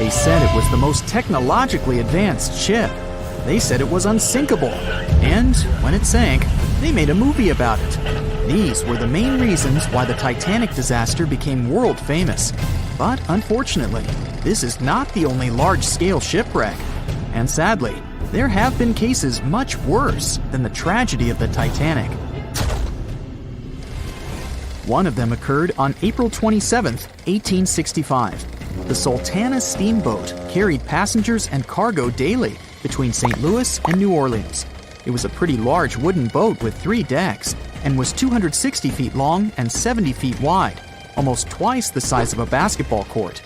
They said it was the most technologically advanced ship. They said it was unsinkable. And when it sank, they made a movie about it. These were the main reasons why the Titanic disaster became world famous. But unfortunately, this is not the only large-scale shipwreck. And sadly, there have been cases much worse than the tragedy of the Titanic. One of them occurred on April 27, 1865. The Sultana steamboat carried passengers and cargo daily between St. Louis and New Orleans. It was a pretty large wooden boat with 3 decks and was 260 feet long and 70 feet wide, almost twice the size of a basketball court.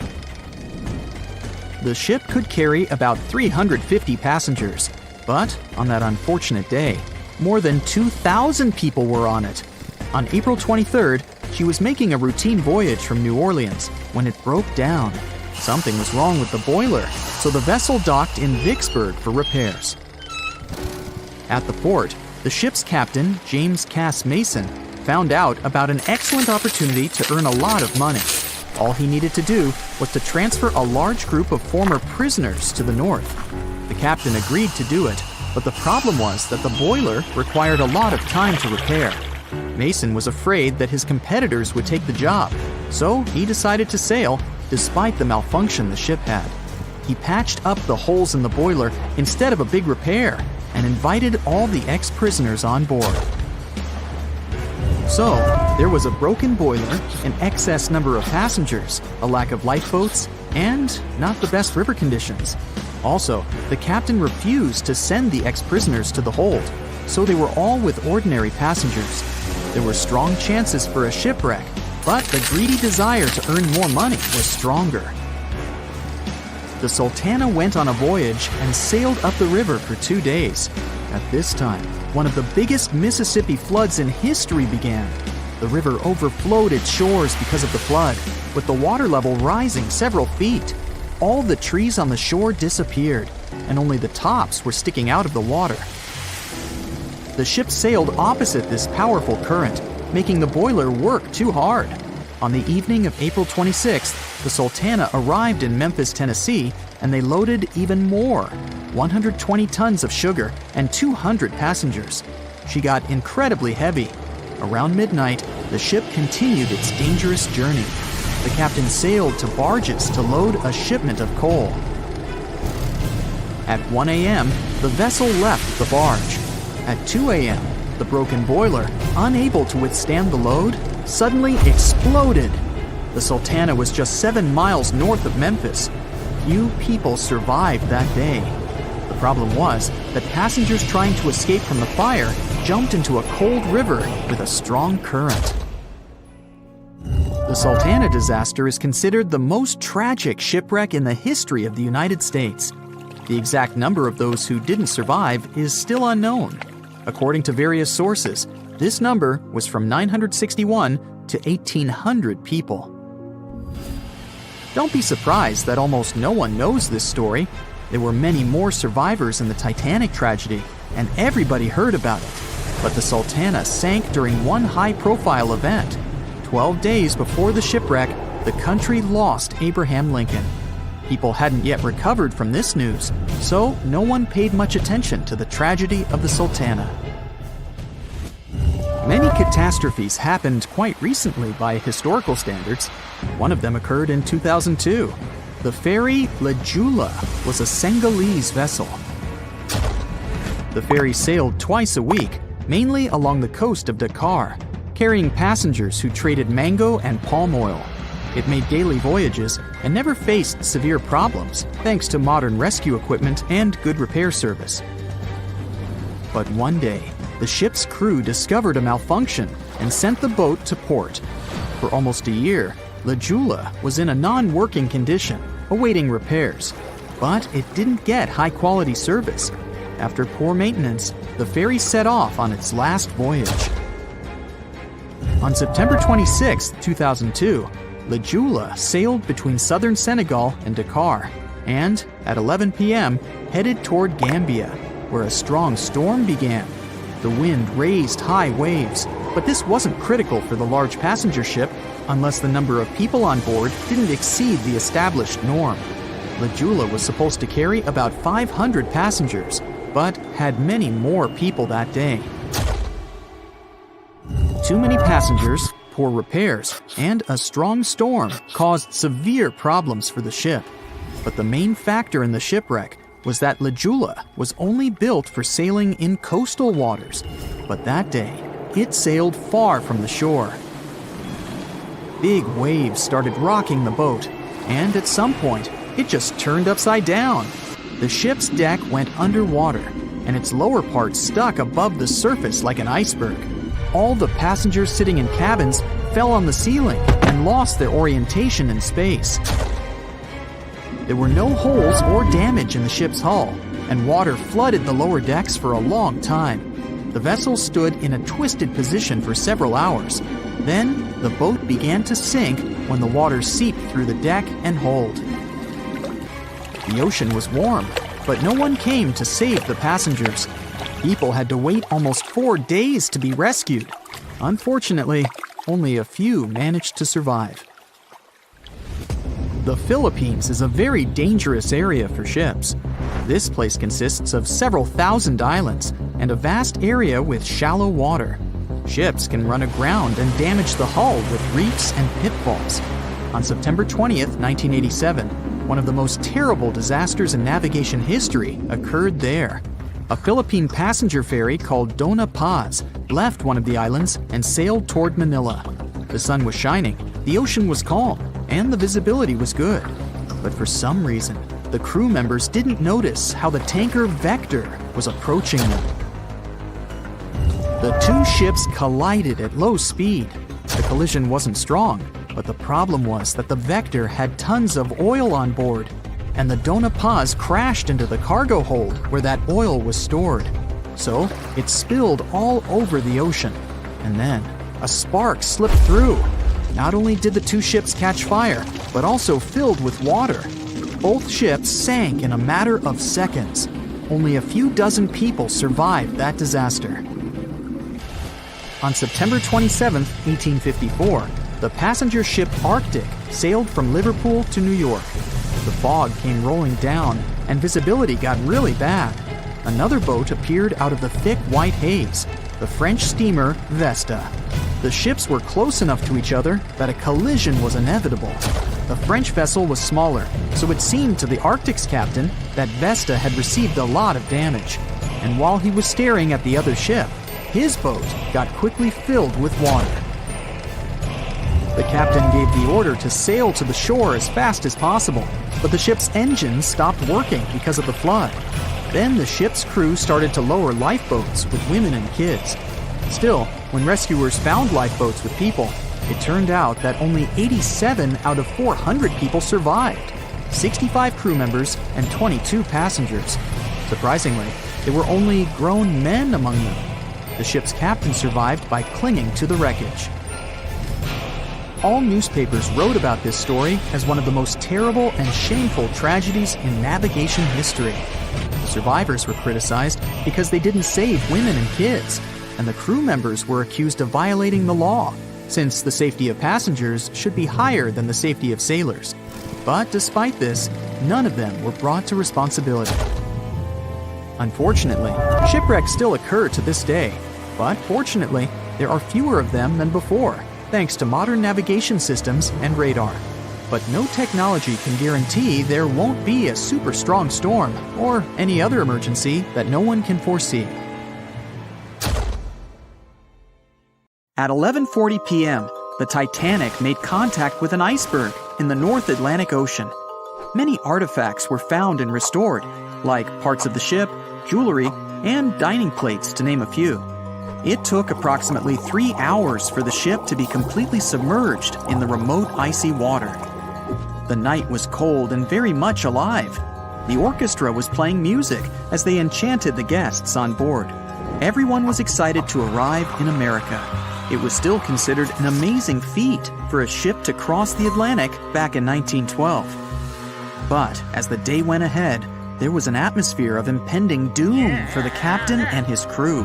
The ship could carry about 350 passengers, but on that unfortunate day, more than 2,000 people were on it. On April 23rd, she was making a routine voyage from New Orleans when it broke down. Something was wrong with the boiler, so the vessel docked in Vicksburg for repairs. At the port, the ship's captain, James Cass Mason, found out about an excellent opportunity to earn a lot of money. All he needed to do was to transfer a large group of former prisoners to the north. The captain agreed to do it, but the problem was that the boiler required a lot of time to repair. Mason was afraid that his competitors would take the job, so he decided to sail despite the malfunction the ship had. He patched up the holes in the boiler instead of a big repair and invited all the ex-prisoners on board. So, there was a broken boiler, an excess number of passengers, a lack of lifeboats, and not the best river conditions. Also, the captain refused to send the ex-prisoners to the hold, so they were all with ordinary passengers. There were strong chances for a shipwreck, but the greedy desire to earn more money was stronger. The Sultana went on a voyage and sailed up the river for 2 days. At this time, one of the biggest Mississippi floods in history began. The river overflowed its shores because of the flood, with the water level rising several feet. All the trees on the shore disappeared, and only the tops were sticking out of the water. The ship sailed opposite this powerful current, making the boiler work too hard. On the evening of April 26th, the Sultana arrived in Memphis, Tennessee, and they loaded even more, 120 tons of sugar and 200 passengers. She got incredibly heavy. Around midnight, the ship continued its dangerous journey. The captain sailed to barges to load a shipment of coal. At 1 a.m., the vessel left the barge. At 2 a.m., the broken boiler, unable to withstand the load, suddenly exploded. The Sultana was just 7 miles north of Memphis. Few people survived that day. The problem was that passengers trying to escape from the fire jumped into a cold river with a strong current. The Sultana disaster is considered the most tragic shipwreck in the history of the United States. The exact number of those who didn't survive is still unknown. According to various sources, this number was from 961 to 1,800 people. Don't be surprised that almost no one knows this story. There were many more survivors in the Titanic tragedy, and everybody heard about it. But the Sultana sank during one high-profile event. 12 days before the shipwreck, the country lost Abraham Lincoln. People hadn't yet recovered from this news, so no one paid much attention to the tragedy of the Sultana. Many catastrophes happened quite recently by historical standards. One of them occurred in 2002. The ferry Joola was a Senegalese vessel. The ferry sailed twice a week, mainly along the coast of Dakar, carrying passengers who traded mango and palm oil. It made daily voyages and never faced severe problems thanks to modern rescue equipment and good repair service. But one day, the ship's crew discovered a malfunction and sent the boat to port. For almost a year, Joola was in a non-working condition, awaiting repairs. But it didn't get high-quality service. After poor maintenance, the ferry set off on its last voyage. On September 26, 2002, Joola sailed between southern Senegal and Dakar, and at 11 p.m. headed toward Gambia, where a strong storm began. The wind raised high waves, but this wasn't critical for the large passenger ship unless the number of people on board didn't exceed the established norm. The Joola was supposed to carry about 500 passengers, but had many more people that day. Too many passengers, poor repairs, and a strong storm caused severe problems for the ship. But the main factor in the shipwreck was that La Joola was only built for sailing in coastal waters, but that day, it sailed far from the shore. Big waves started rocking the boat, and at some point, it just turned upside down. The ship's deck went underwater, and its lower part stuck above the surface like an iceberg. All the passengers sitting in cabins fell on the ceiling and lost their orientation in space. There were no holes or damage in the ship's hull, and water flooded the lower decks for a long time. The vessel stood in a twisted position for several hours. Then, the boat began to sink when the water seeped through the deck and hold. The ocean was warm, but no one came to save the passengers. People had to wait almost 4 days to be rescued. Unfortunately, only a few managed to survive. The Philippines is a very dangerous area for ships. This place consists of several thousand islands and a vast area with shallow water. Ships can run aground and damage the hull with reefs and pitfalls. On September 20th, 1987, one of the most terrible disasters in navigation history occurred there. A Philippine passenger ferry called Dona Paz left one of the islands and sailed toward Manila. The sun was shining, the ocean was calm, and the visibility was good. But for some reason, the crew members didn't notice how the tanker Vector was approaching them. The two ships collided at low speed. The collision wasn't strong, but the problem was that the Vector had tons of oil on board, and the Dona Paz crashed into the cargo hold where that oil was stored. So it spilled all over the ocean, and then a spark slipped through. Not only did the two ships catch fire, but also filled with water. Both ships sank in a matter of seconds. Only a few dozen people survived that disaster. On September 27, 1854, the passenger ship Arctic sailed from Liverpool to New York. The fog came rolling down, and visibility got really bad. Another boat appeared out of the thick white haze, the French steamer Vesta. The ships were close enough to each other that a collision was inevitable. The French vessel was smaller, so it seemed to the Arctic's captain that Vesta had received a lot of damage. And while he was staring at the other ship, his boat got quickly filled with water. The captain gave the order to sail to the shore as fast as possible, but the ship's engines stopped working because of the flood. Then the ship's crew started to lower lifeboats with women and kids. Still, when rescuers found lifeboats with people, it turned out that only 87 out of 400 people survived, 65 crew members and 22 passengers. Surprisingly, there were only grown men among them. The ship's captain survived by clinging to the wreckage. All newspapers wrote about this story as one of the most terrible and shameful tragedies in navigation history. The survivors were criticized because they didn't save women and kids, and the crew members were accused of violating the law, since the safety of passengers should be higher than the safety of sailors. But despite this, none of them were brought to responsibility. Unfortunately, shipwrecks still occur to this day, but fortunately, there are fewer of them than before, thanks to modern navigation systems and radar. But no technology can guarantee there won't be a super strong storm or any other emergency that no one can foresee. At 11:40 p.m., the Titanic made contact with an iceberg in the North Atlantic Ocean. Many artifacts were found and restored, like parts of the ship, jewelry, and dining plates, to name a few. It took approximately 3 hours for the ship to be completely submerged in the remote icy water. The night was cold and very much alive. The orchestra was playing music as they enchanted the guests on board. Everyone was excited to arrive in America. It was still considered an amazing feat for a ship to cross the Atlantic back in 1912. But as the day went ahead, there was an atmosphere of impending doom for the captain and his crew.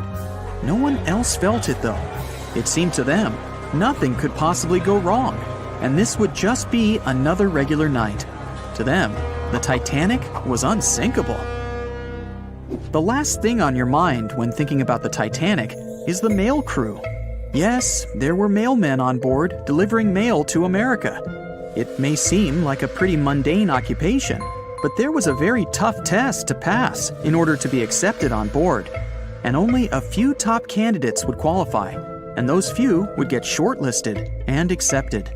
No one else felt it, though. It seemed to them nothing could possibly go wrong, and this would just be another regular night. To them, The Titanic was unsinkable. The last thing on your mind when thinking about the Titanic is the mail crew. Yes, there were mailmen on board delivering mail to America. It may seem like a pretty mundane occupation, but there was a very tough test to pass in order to be accepted on board. And only a few top candidates would qualify, and those few would get shortlisted and accepted.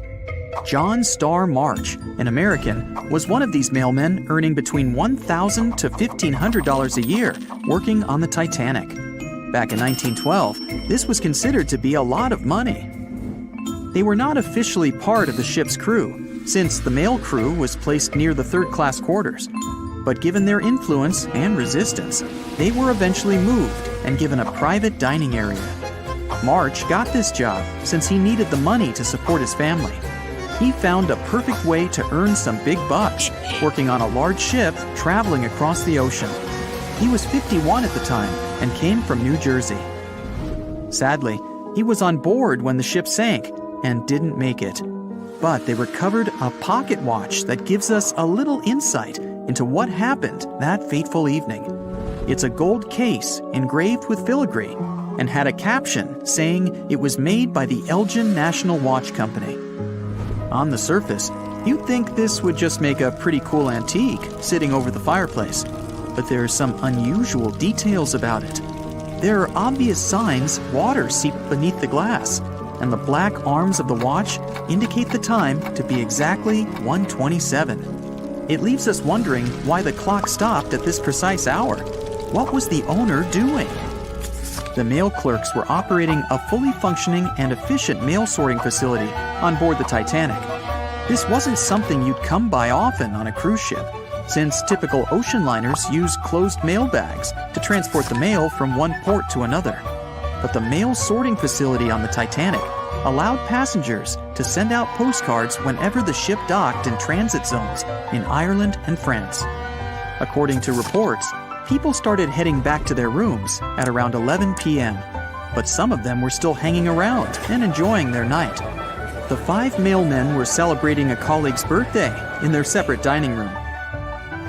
John Starr March, an American, was one of these mailmen earning between $1,000 to $1,500 a year working on the Titanic. Back in 1912, this was considered to be a lot of money. They were not officially part of the ship's crew, since the mail crew was placed near the third-class quarters. But given their influence and resistance, they were eventually moved and given a private dining area. March got this job since he needed the money to support his family. He found a perfect way to earn some big bucks, working on a large ship traveling across the ocean. He was 51 at the time and came from New Jersey. Sadly, he was on board when the ship sank and didn't make it. But they recovered a pocket watch that gives us a little insight into what happened that fateful evening. It's a gold case engraved with filigree and had a caption saying it was made by the Elgin National Watch Company. On the surface, you'd think this would just make a pretty cool antique sitting over the fireplace, but there are some unusual details about it. There are obvious signs water seeped beneath the glass, and the black arms of the watch indicate the time to be exactly 1:27. It leaves us wondering why the clock stopped at this precise hour. What was the owner doing? The mail clerks were operating a fully functioning and efficient mail sorting facility on board the Titanic. This wasn't something you'd come by often on a cruise ship, since typical ocean liners use closed mail bags to transport the mail from one port to another. But the mail sorting facility on the Titanic allowed passengers to send out postcards whenever the ship docked in transit zones in Ireland and France. According to reports, people started heading back to their rooms at around 11 p.m., but some of them were still hanging around and enjoying their night. The 5 mailmen were celebrating a colleague's birthday in their separate dining room.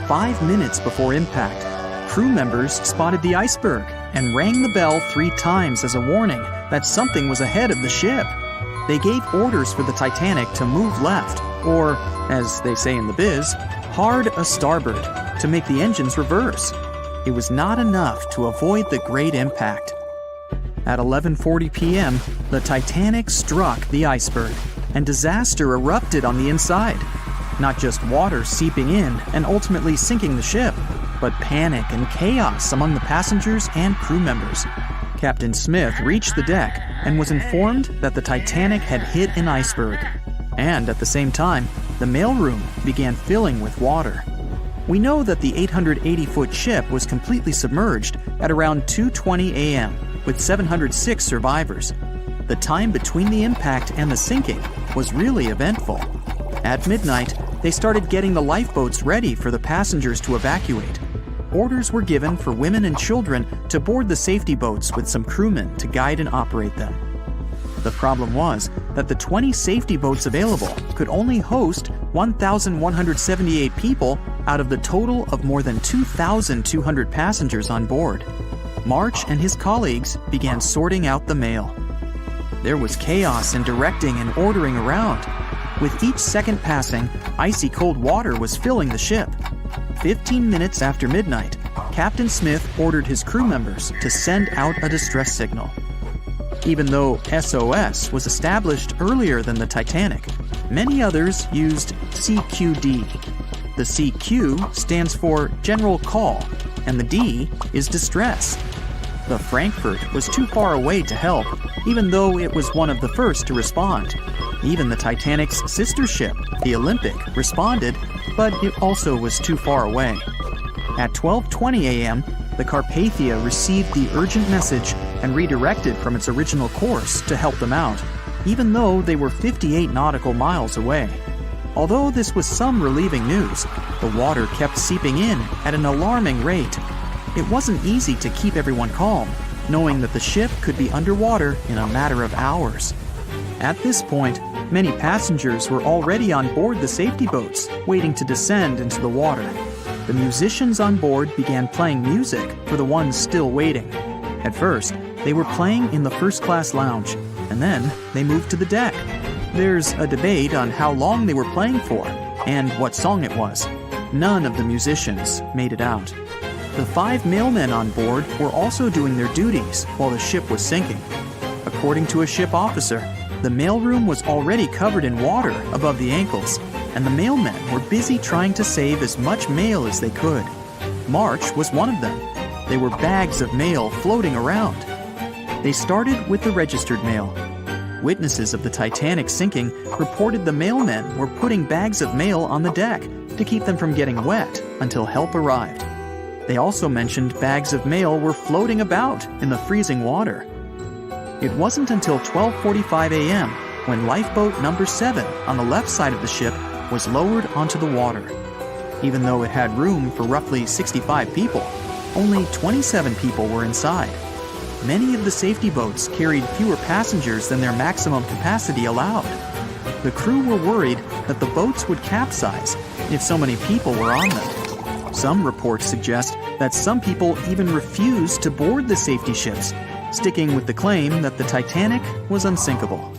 5 minutes before impact, crew members spotted the iceberg and rang the bell 3 times as a warning that something was ahead of the ship. They gave orders for the Titanic to move left, or, as they say in the biz, hard a starboard, to make the engines reverse. It was not enough to avoid the great impact. At 11:40 p.m., the Titanic struck the iceberg, and disaster erupted on the inside. Not just water seeping in and ultimately sinking the ship, but panic and chaos among the passengers and crew members. Captain Smith reached the deck and was informed that the Titanic had hit an iceberg. And at the same time, the mailroom began filling with water. We know that the 880-foot ship was completely submerged at around 2:20 a.m., with 706 survivors. The time between the impact and the sinking was really eventful. At midnight, they started getting the lifeboats ready for the passengers to evacuate. Orders were given for women and children to board the safety boats with some crewmen to guide and operate them. The problem was that the 20 safety boats available could only host 1,178 people out of the total of more than 2,200 passengers on board. March and his colleagues began sorting out the mail. There was chaos in directing and ordering around. With each second passing, icy cold water was filling the ship. 15 minutes after midnight, Captain Smith ordered his crew members to send out a distress signal. Even though SOS was established earlier than the Titanic, many others used CQD. The CQ stands for General Call, and the D is Distress. The Frankfurt was too far away to help, even though it was one of the first to respond. Even the Titanic's sister ship, the Olympic, responded, but it also was too far away. At 12:20 a.m., the Carpathia received the urgent message and redirected from its original course to help them out, even though they were 58 nautical miles away. Although this was some relieving news, the water kept seeping in at an alarming rate. It wasn't easy to keep everyone calm, knowing that the ship could be underwater in a matter of hours. At this point, Many passengers were already on board the safety boats, waiting to descend into the water. The musicians on board began playing music for the ones still waiting. At first, they were playing in the first-class lounge, and then they moved to the deck. There's a debate on how long they were playing for and what song it was. None of the musicians made it out. The 5 mailmen on board were also doing their duties while the ship was sinking. According to a ship officer, the mailroom was already covered in water above the ankles, and the mailmen were busy trying to save as much mail as they could. March was one of them. There were bags of mail floating around. They started with the registered mail. Witnesses of the Titanic sinking reported the mailmen were putting bags of mail on the deck to keep them from getting wet until help arrived. They also mentioned bags of mail were floating about in the freezing water. It wasn't until 12:45 a.m. when lifeboat number 7 on the left side of the ship was lowered onto the water. Even though it had room for roughly 65 people, only 27 people were inside. Many of the safety boats carried fewer passengers than their maximum capacity allowed. The crew were worried that the boats would capsize if so many people were on them. Some reports suggest that some people even refused to board the safety ships, sticking with the claim that the Titanic was unsinkable.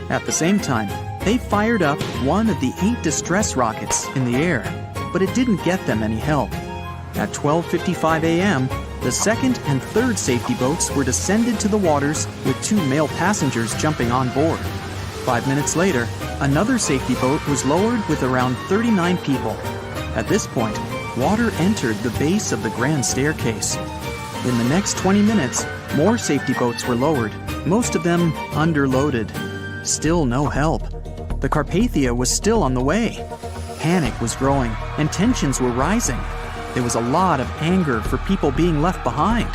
At the same time, they fired up one of the 8 distress rockets in the air, but it didn't get them any help. At 12:55 a.m., the second and third safety boats were descended to the waters with 2 male passengers jumping on board. 5 minutes later, another safety boat was lowered with around 39 people. At this point, water entered the base of the grand staircase. In the next 20 minutes, more safety boats were lowered, most of them underloaded. Still no help. The Carpathia was still on the way. Panic was growing, and tensions were rising. There was a lot of anger for people being left behind.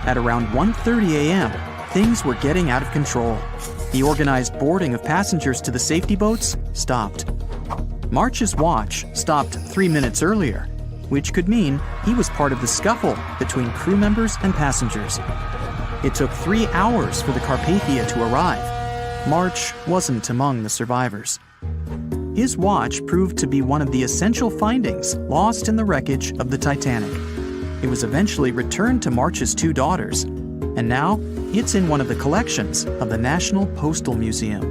At around 1:30 a.m., things were getting out of control. The organized boarding of passengers to the safety boats stopped. March's watch stopped 3 minutes earlier, which could mean he was part of the scuffle between crew members and passengers. It took 3 hours for the Carpathia to arrive. March wasn't among the survivors. His watch proved to be one of the essential findings lost in the wreckage of the Titanic. It was eventually returned to March's 2 daughters, and now it's in one of the collections of the National Postal Museum.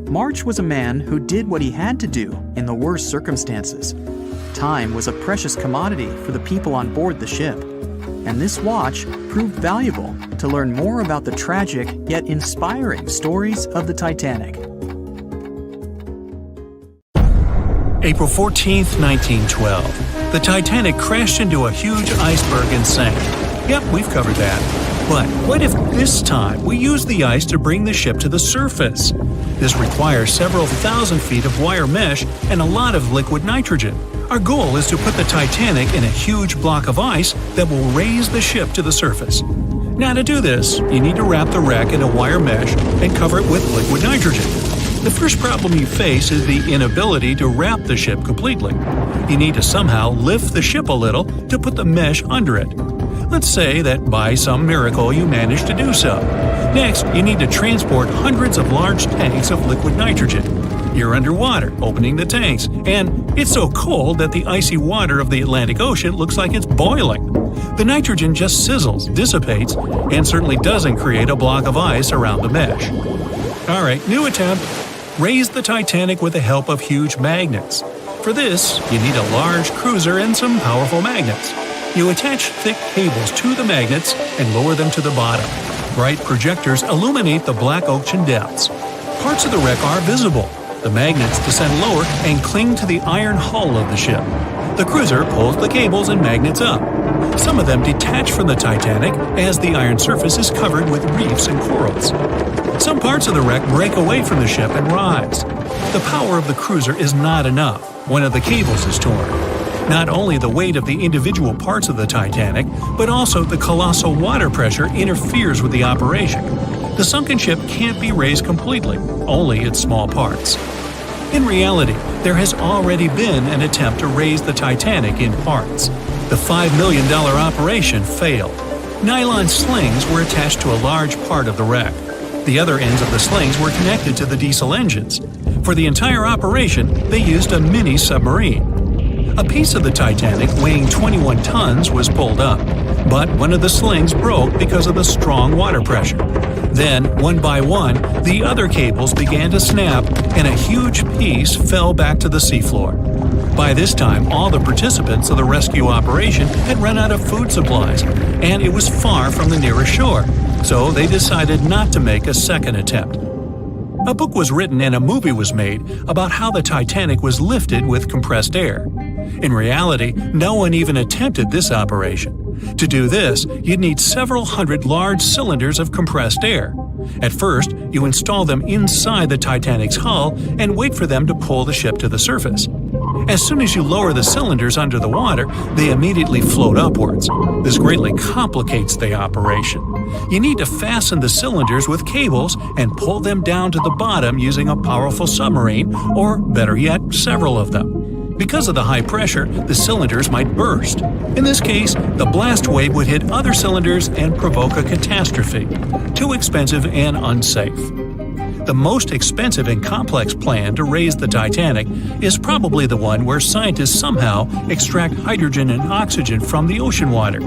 March was a man who did what he had to do in the worst circumstances. Time was a precious commodity for the people on board the ship, and this watch proved valuable to learn more about the tragic yet inspiring stories of the Titanic. April 14th, 1912. The Titanic crashed into a huge iceberg and sank. Yep, we've covered that. But what if this time we use the ice to bring the ship to the surface? This requires several thousand feet of wire mesh and a lot of liquid nitrogen. Our goal is to put the Titanic in a huge block of ice that will raise the ship to the surface. Now to do this, you need to wrap the wreck in a wire mesh and cover it with liquid nitrogen. The first problem you face is the inability to wrap the ship completely. You need to somehow lift the ship a little to put the mesh under it. Let's say that by some miracle you manage to do so. Next, you need to transport hundreds of large tanks of liquid nitrogen. You're underwater, opening the tanks, and it's so cold that the icy water of the Atlantic Ocean looks like it's boiling. The nitrogen just sizzles, dissipates, and certainly doesn't create a block of ice around the mesh. Alright, new attempt. Raise the Titanic with the help of huge magnets. For this, you need a large cruiser and some powerful magnets. You attach thick cables to the magnets and lower them to the bottom. Bright projectors illuminate the black ocean depths. Parts of the wreck are visible. The magnets descend lower and cling to the iron hull of the ship. The cruiser pulls the cables and magnets up. Some of them detach from the Titanic as the iron surface is covered with reefs and corals. Some parts of the wreck break away from the ship and rise. The power of the cruiser is not enough. One of the cables is torn. Not only the weight of the individual parts of the Titanic, but also the colossal water pressure interferes with the operation. The sunken ship can't be raised completely, only its small parts. In reality, there has already been an attempt to raise the Titanic in parts. The $5 million operation failed. Nylon slings were attached to a large part of the wreck. The other ends of the slings were connected to the diesel engines. For the entire operation, they used a mini submarine. A piece of the Titanic weighing 21 tons was pulled up, but one of the slings broke because of the strong water pressure. Then, one by one, the other cables began to snap, and a huge piece fell back to the seafloor. By this time, all the participants of the rescue operation had run out of food supplies, and it was far from the nearest shore, so they decided not to make a second attempt. A book was written and a movie was made about how the Titanic was lifted with compressed air. In reality, no one even attempted this operation. To do this, you'd need several hundred large cylinders of compressed air. At first, you install them inside the Titanic's hull and wait for them to pull the ship to the surface. As soon as you lower the cylinders under the water, they immediately float upwards. This greatly complicates the operation. You need to fasten the cylinders with cables and pull them down to the bottom using a powerful submarine, or better yet, several of them. Because of the high pressure, the cylinders might burst. In this case, the blast wave would hit other cylinders and provoke a catastrophe. Too expensive and unsafe. The most expensive and complex plan to raise the Titanic is probably the one where scientists somehow extract hydrogen and oxygen from the ocean water.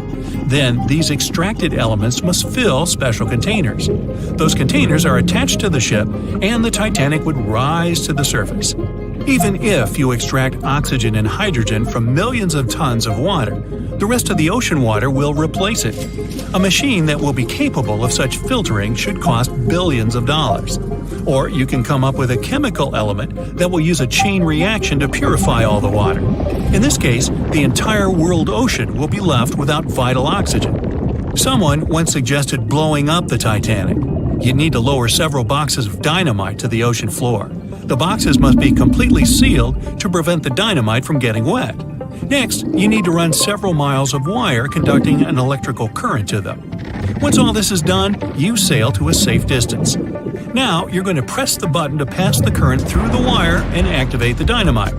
Then, these extracted elements must fill special containers. Those containers are attached to the ship, and the Titanic would rise to the surface. Even if you extract oxygen and hydrogen from millions of tons of water, the rest of the ocean water will replace it. A machine that will be capable of such filtering should cost billions of dollars. Or you can come up with a chemical element that will use a chain reaction to purify all the water. In this case, the entire world ocean will be left without vital oxygen. Someone once suggested blowing up the Titanic. You'd need to lower several boxes of dynamite to the ocean floor. The boxes must be completely sealed to prevent the dynamite from getting wet. Next, you need to run several miles of wire conducting an electrical current to them. Once all this is done, you sail to a safe distance. Now, you're going to press the button to pass the current through the wire and activate the dynamite.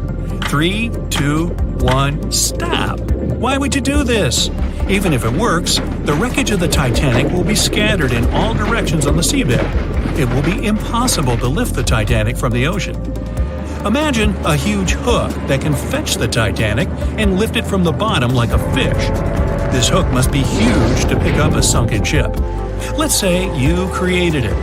3, 2, 1, stop! Why would you do this? Even if it works, the wreckage of the Titanic will be scattered in all directions on the seabed. It will be impossible to lift the Titanic from the ocean. Imagine a huge hook that can fetch the Titanic and lift it from the bottom like a fish. This hook must be huge to pick up a sunken ship. Let's say you created it.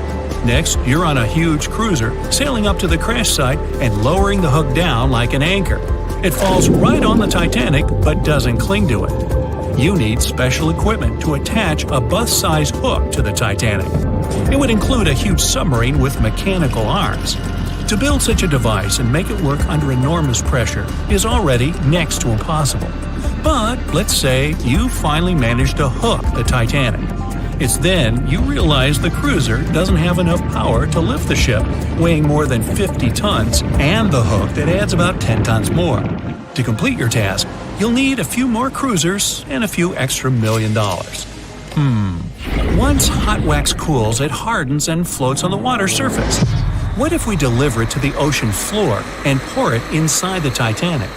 Next, you're on a huge cruiser, sailing up to the crash site and lowering the hook down like an anchor. It falls right on the Titanic but doesn't cling to it. You need special equipment to attach a bus-sized hook to the Titanic. It would include a huge submarine with mechanical arms. To build such a device and make it work under enormous pressure is already next to impossible. But let's say you finally managed to hook the Titanic. It's then you realize the cruiser doesn't have enough power to lift the ship, weighing more than 50 tons, and the hook that adds about 10 tons more. To complete your task, you'll need a few more cruisers and a few extra $1 million. Once hot wax cools, it hardens and floats on the water surface. What if we deliver it to the ocean floor and pour it inside the Titanic?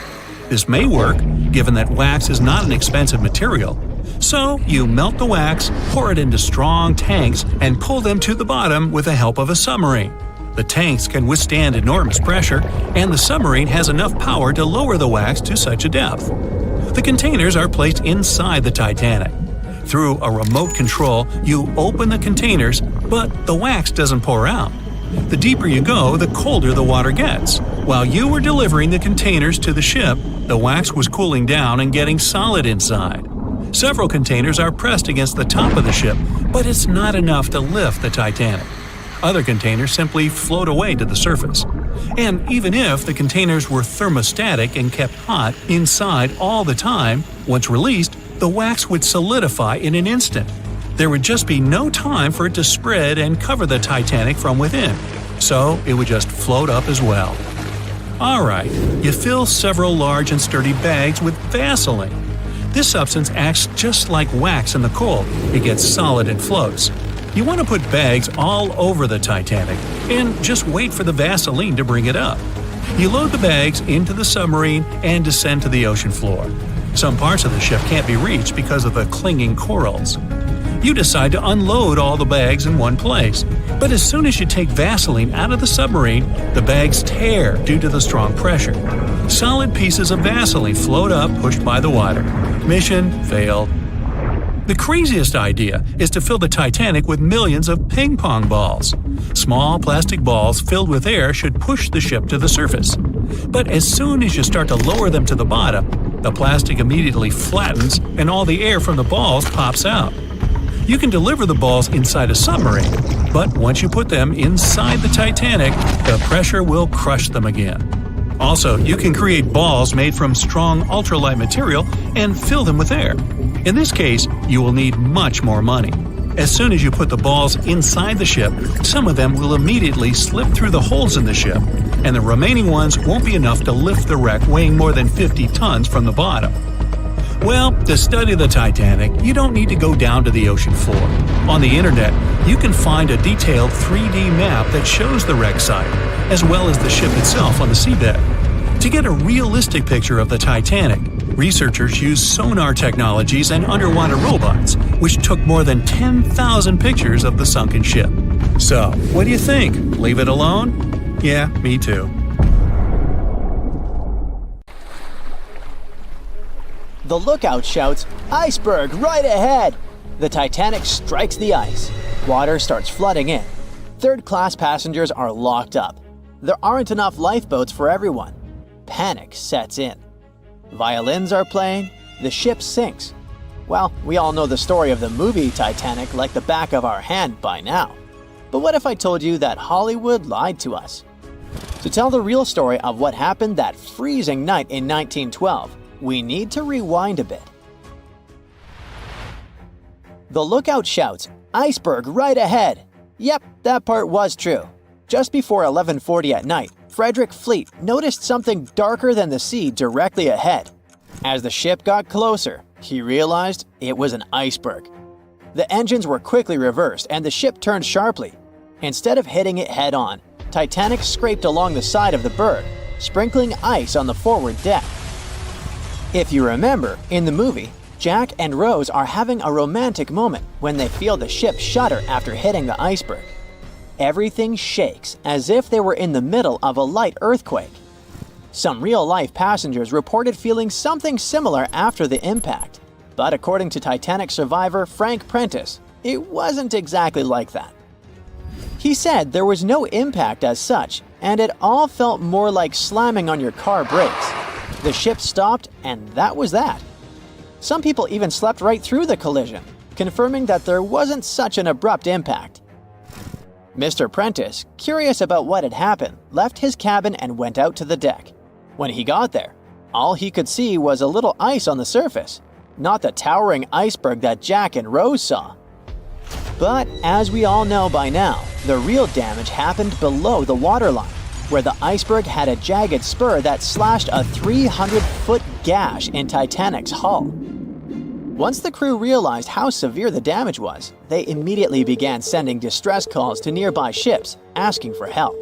This may work, given that wax is not an expensive material. So, you melt the wax, pour it into strong tanks, and pull them to the bottom with the help of a submarine. The tanks can withstand enormous pressure, and the submarine has enough power to lower the wax to such a depth. The containers are placed inside the Titanic. Through a remote control, you open the containers, but the wax doesn't pour out. The deeper you go, the colder the water gets. While you were delivering the containers to the ship, the wax was cooling down and getting solid inside. Several containers are pressed against the top of the ship, but it's not enough to lift the Titanic. Other containers simply float away to the surface. And even if the containers were thermostatic and kept hot inside all the time, once released, the wax would solidify in an instant. There would just be no time for it to spread and cover the Titanic from within, so it would just float up as well. Alright, you fill several large and sturdy bags with Vaseline. This substance acts just like wax in the cold. It gets solid and floats. You want to put bags all over the Titanic and just wait for the Vaseline to bring it up. You load the bags into the submarine and descend to the ocean floor. Some parts of the ship can't be reached because of the clinging corals. You decide to unload all the bags in one place. But as soon as you take Vaseline out of the submarine, the bags tear due to the strong pressure. Solid pieces of Vaseline float up, pushed by the water. Mission failed. The craziest idea is to fill the Titanic with millions of ping pong balls. Small plastic balls filled with air should push the ship to the surface. But as soon as you start to lower them to the bottom, the plastic immediately flattens and all the air from the balls pops out. You can deliver the balls inside a submarine, but once you put them inside the Titanic, the pressure will crush them again. Also, you can create balls made from strong ultralight material and fill them with air. In this case, you will need much more money. As soon as you put the balls inside the ship, some of them will immediately slip through the holes in the ship, and the remaining ones won't be enough to lift the wreck weighing more than 50 tons from the bottom. Well, to study the Titanic, you don't need to go down to the ocean floor. On the internet, you can find a detailed 3D map that shows the wreck site, as well as the ship itself on the seabed. To get a realistic picture of the Titanic, researchers used sonar technologies and underwater robots, which took more than 10,000 pictures of the sunken ship. So, what do you think? Leave it alone? Yeah, me too. The lookout shouts, "Iceberg right ahead!" The Titanic strikes the ice. Water starts flooding in. Third-class passengers are locked up. There aren't enough lifeboats for everyone. Panic sets in. Violins are playing. The ship sinks. Well, we all know the story of the movie Titanic like the back of our hand by now. But what if I told you that Hollywood lied to us? To tell the real story of what happened that freezing night in 1912, we need to rewind a bit. The lookout shouts, "Iceberg right ahead!" Yep, that part was true. Just before 11:40 at night, Frederick Fleet noticed something darker than the sea directly ahead. As the ship got closer, he realized it was an iceberg. The engines were quickly reversed and the ship turned sharply. Instead of hitting it head-on, Titanic scraped along the side of the berg, sprinkling ice on the forward deck. If you remember, in the movie, Jack and Rose are having a romantic moment when they feel the ship shudder after hitting the iceberg. Everything shakes as if they were in the middle of a light earthquake. Some real-life passengers reported feeling something similar after the impact, but according to Titanic survivor Frank Prentice, it wasn't exactly like that. He said there was no impact as such, and it all felt more like slamming on your car brakes. The ship stopped, and that was that. Some people even slept right through the collision, confirming that there wasn't such an abrupt impact. Mr. Prentice, curious about what had happened, left his cabin and went out to the deck. When he got there, all he could see was a little ice on the surface, not the towering iceberg that Jack and Rose saw. But as we all know by now, the real damage happened below the waterline, where the iceberg had a jagged spur that slashed a 300-foot gash in Titanic's hull. Once the crew realized how severe the damage was, they immediately began sending distress calls to nearby ships, asking for help.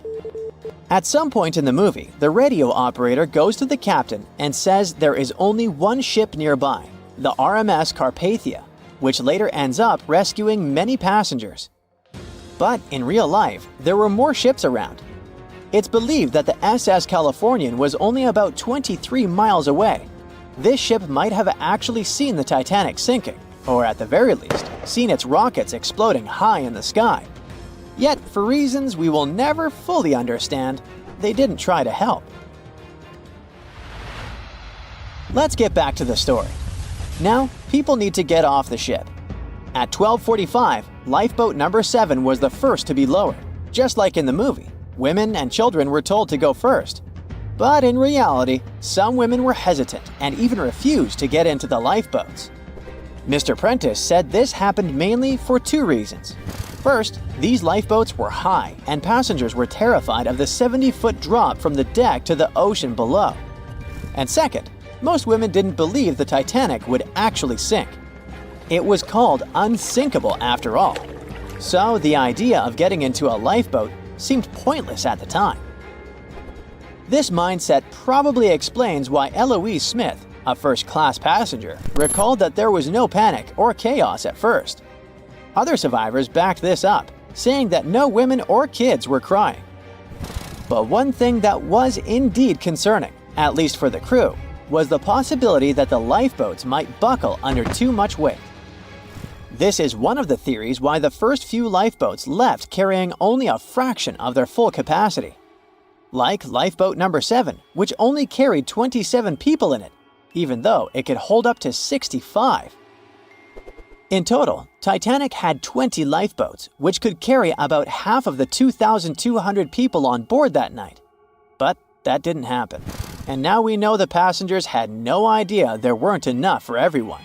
At some point in the movie, the radio operator goes to the captain and says there is only one ship nearby, the RMS Carpathia, which later ends up rescuing many passengers. But in real life, there were more ships around. It's believed that the SS Californian was only about 23 miles away. This ship might have actually seen the Titanic sinking, or at the very least, seen its rockets exploding high in the sky. Yet, for reasons we will never fully understand, they didn't try to help. Let's get back to the story. Now, people need to get off the ship. At 12:45, lifeboat number 7 was the first to be lowered. Just like in the movie, women and children were told to go first. But in reality, some women were hesitant and even refused to get into the lifeboats. Mr. Prentice said this happened mainly for 2 reasons. First, these lifeboats were high and passengers were terrified of the 70-foot drop from the deck to the ocean below. And second, most women didn't believe the Titanic would actually sink. It was called unsinkable after all. So the idea of getting into a lifeboat seemed pointless at the time. This mindset probably explains why Eloise Smith, a first-class passenger, recalled that there was no panic or chaos at first. Other survivors backed this up, saying that no women or kids were crying. But one thing that was indeed concerning, at least for the crew, was the possibility that the lifeboats might buckle under too much weight. This is one of the theories why the first few lifeboats left carrying only a fraction of their full capacity. Like lifeboat number 7, which only carried 27 people in it, even though it could hold up to 65. In total, Titanic had 20 lifeboats, which could carry about half of the 2,200 people on board that night. But that didn't happen. And now we know the passengers had no idea there weren't enough for everyone.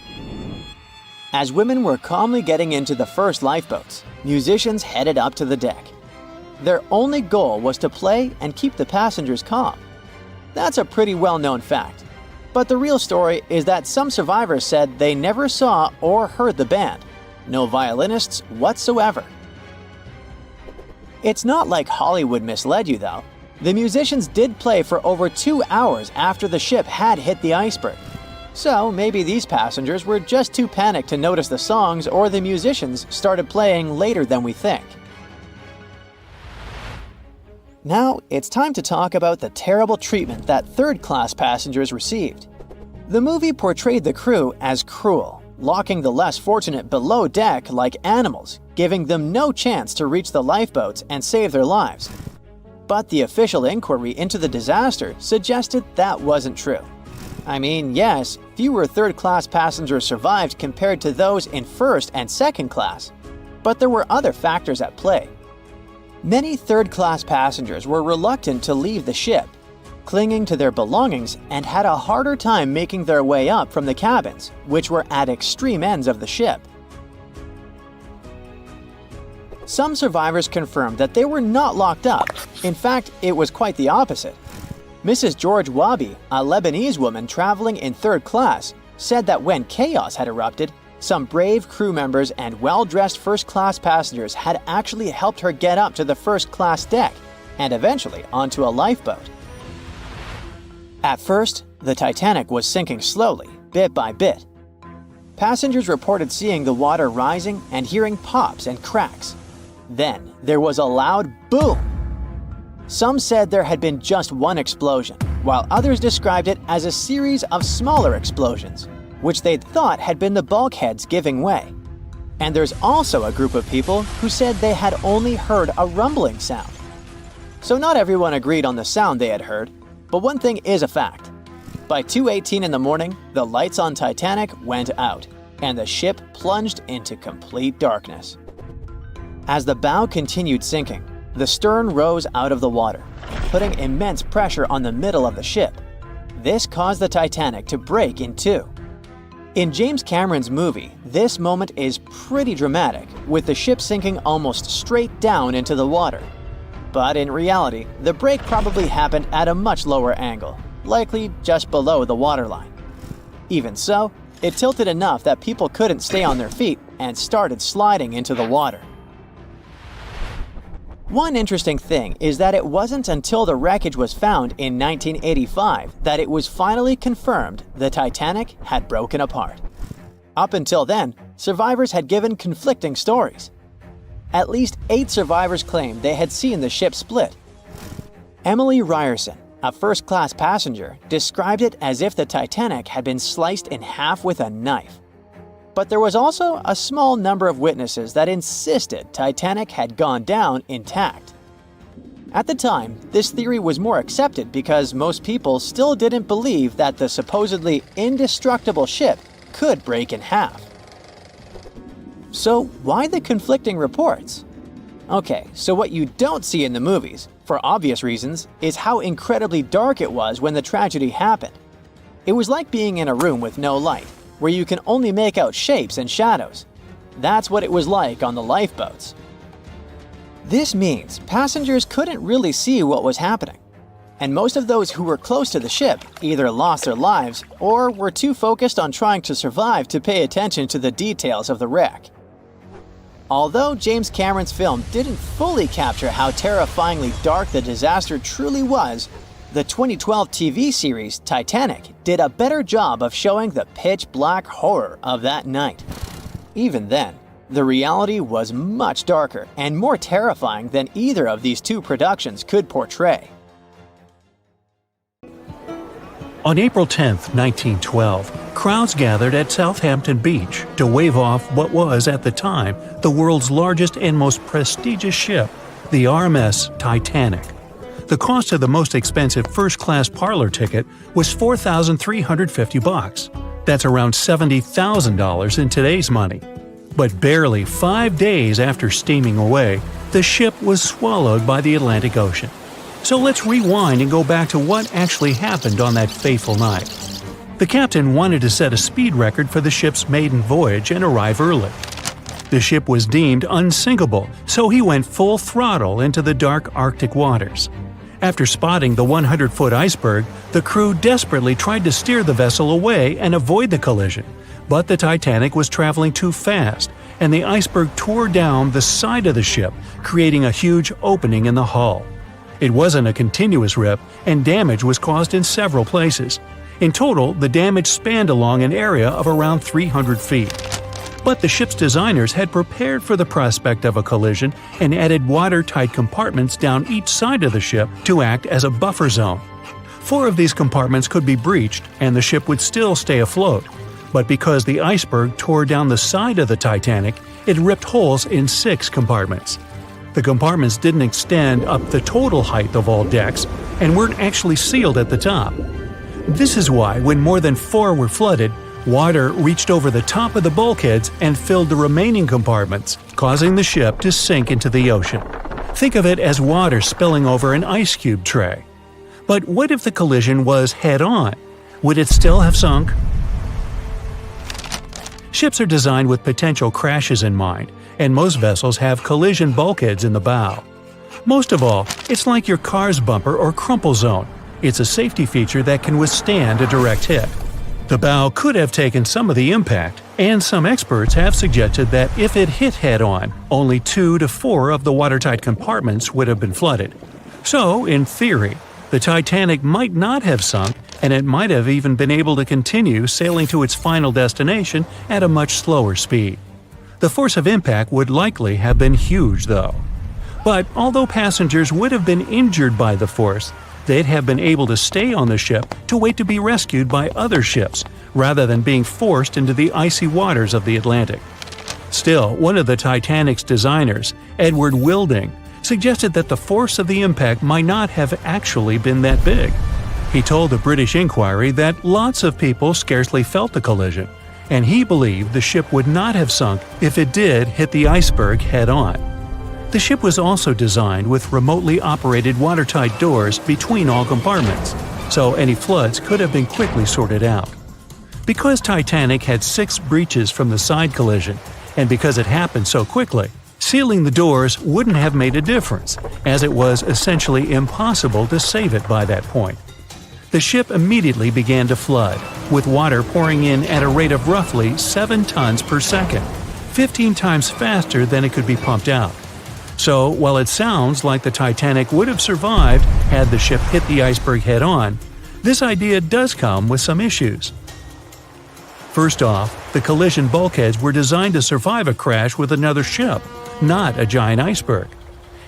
As women were calmly getting into the first lifeboats, musicians headed up to the deck. Their only goal was to play and keep the passengers calm. That's a pretty well-known fact. But the real story is that some survivors said they never saw or heard the band. No violinists whatsoever. It's not like Hollywood misled you though. The musicians did play for over 2 hours after the ship had hit the iceberg. So maybe these passengers were just too panicked to notice the songs, or the musicians started playing later than we think. Now it's time to talk about the terrible treatment that third-class passengers received. The movie portrayed the crew as cruel, locking the less fortunate below deck like animals, giving them no chance to reach the lifeboats and save their lives. But the official inquiry into the disaster suggested that wasn't true. I mean, yes, fewer third-class passengers survived compared to those in first and second class, but there were other factors at play. Many third-class passengers were reluctant to leave the ship, clinging to their belongings, and had a harder time making their way up from the cabins, which were at extreme ends of the ship. Some survivors confirmed that they were not locked up. In fact, it was quite the opposite. Mrs. George Wabi, a Lebanese woman traveling in third class, said that when chaos had erupted, some brave crew members and well-dressed first-class passengers had actually helped her get up to the first-class deck and eventually onto a lifeboat. At first, the Titanic was sinking slowly, bit by bit. Passengers reported seeing the water rising and hearing pops and cracks. Then, there was a loud boom. Some said there had been just one explosion, while others described it as a series of smaller explosions, which they'd thought had been the bulkheads giving way. And there's also a group of people who said they had only heard a rumbling sound. So not everyone agreed on the sound they had heard, but one thing is a fact. By 2:18 in the morning, the lights on Titanic went out, and the ship plunged into complete darkness. As the bow continued sinking, the stern rose out of the water, putting immense pressure on the middle of the ship. This caused the Titanic to break in two. In James Cameron's movie, this moment is pretty dramatic, with the ship sinking almost straight down into the water. But in reality, the break probably happened at a much lower angle, likely just below the waterline. Even so, it tilted enough that people couldn't stay on their feet and started sliding into the water. One interesting thing is that it wasn't until the wreckage was found in 1985 that it was finally confirmed the Titanic had broken apart. Up until then, survivors had given conflicting stories. At least 8 survivors claimed they had seen the ship split. Emily Ryerson, a first-class passenger, described it as if the Titanic had been sliced in half with a knife. But there was also a small number of witnesses that insisted Titanic had gone down intact. At the time, this theory was more accepted because most people still didn't believe that the supposedly indestructible ship could break in half. So why the conflicting reports? Okay, so what you don't see in the movies, for obvious reasons, is how incredibly dark it was when the tragedy happened. It was like being in a room with no light, where you can only make out shapes and shadows. That's what it was like on the lifeboats. This means passengers couldn't really see what was happening, and most of those who were close to the ship either lost their lives or were too focused on trying to survive to pay attention to the details of the wreck. Although James Cameron's film didn't fully capture how terrifyingly dark the disaster truly was, the 2012 TV series Titanic did a better job of showing the pitch-black horror of that night. Even then, The reality was much darker and more terrifying than either of these two productions could portray. On April 10, 1912, crowds gathered at Southampton Beach to wave off what was, at the time, the world's largest and most prestigious ship, the RMS Titanic. The cost of the most expensive first-class parlor ticket was $4,350. That's around $70,000 in today's money. But barely 5 days after steaming away, the ship was swallowed by the Atlantic Ocean. So let's rewind and go back to what actually happened on that fateful night. The captain wanted to set a speed record for the ship's maiden voyage and arrive early. The ship was deemed unsinkable, so he went full throttle into the dark Arctic waters. After spotting the 100-foot iceberg, the crew desperately tried to steer the vessel away and avoid the collision, but the Titanic was traveling too fast, and the iceberg tore down the side of the ship, creating a huge opening in the hull. It wasn't a continuous rip, and damage was caused in several places. In total, the damage spanned along an area of around 300 feet. But the ship's designers had prepared for the prospect of a collision and added watertight compartments down each side of the ship to act as a buffer zone. 4 of these compartments could be breached and the ship would still stay afloat. But because the iceberg tore down the side of the Titanic, it ripped holes in 6 compartments. The compartments didn't extend up the total height of all decks and weren't actually sealed at the top. This is why, when more than 4 were flooded, water reached over the top of the bulkheads and filled the remaining compartments, causing the ship to sink into the ocean. Think of it as water spilling over an ice cube tray. But what if the collision was head-on? Would it still have sunk? Ships are designed with potential crashes in mind, and most vessels have collision bulkheads in the bow. Most of all, it's like your car's bumper or crumple zone. It's a safety feature that can withstand a direct hit. The bow could have taken some of the impact, and some experts have suggested that if it hit head-on, only 2 to 4 of the watertight compartments would have been flooded. So, in theory, the Titanic might not have sunk, and it might have even been able to continue sailing to its final destination at a much slower speed. The force of impact would likely have been huge, though. But although passengers would have been injured by the force, they'd have been able to stay on the ship to wait to be rescued by other ships, rather than being forced into the icy waters of the Atlantic. Still, one of the Titanic's designers, Edward Wilding, suggested that the force of the impact might not have actually been that big. He told the British Inquiry that lots of people scarcely felt the collision, and he believed the ship would not have sunk if it did hit the iceberg head-on. The ship was also designed with remotely operated watertight doors between all compartments, so any floods could have been quickly sorted out. Because Titanic had 6 breaches from the side collision, and because it happened so quickly, sealing the doors wouldn't have made a difference, as it was essentially impossible to save it by that point. The ship immediately began to flood, with water pouring in at a rate of roughly 7 tons per second, 15 times faster than it could be pumped out. So, while it sounds like the Titanic would have survived had the ship hit the iceberg head-on, this idea does come with some issues. First off, the collision bulkheads were designed to survive a crash with another ship, not a giant iceberg.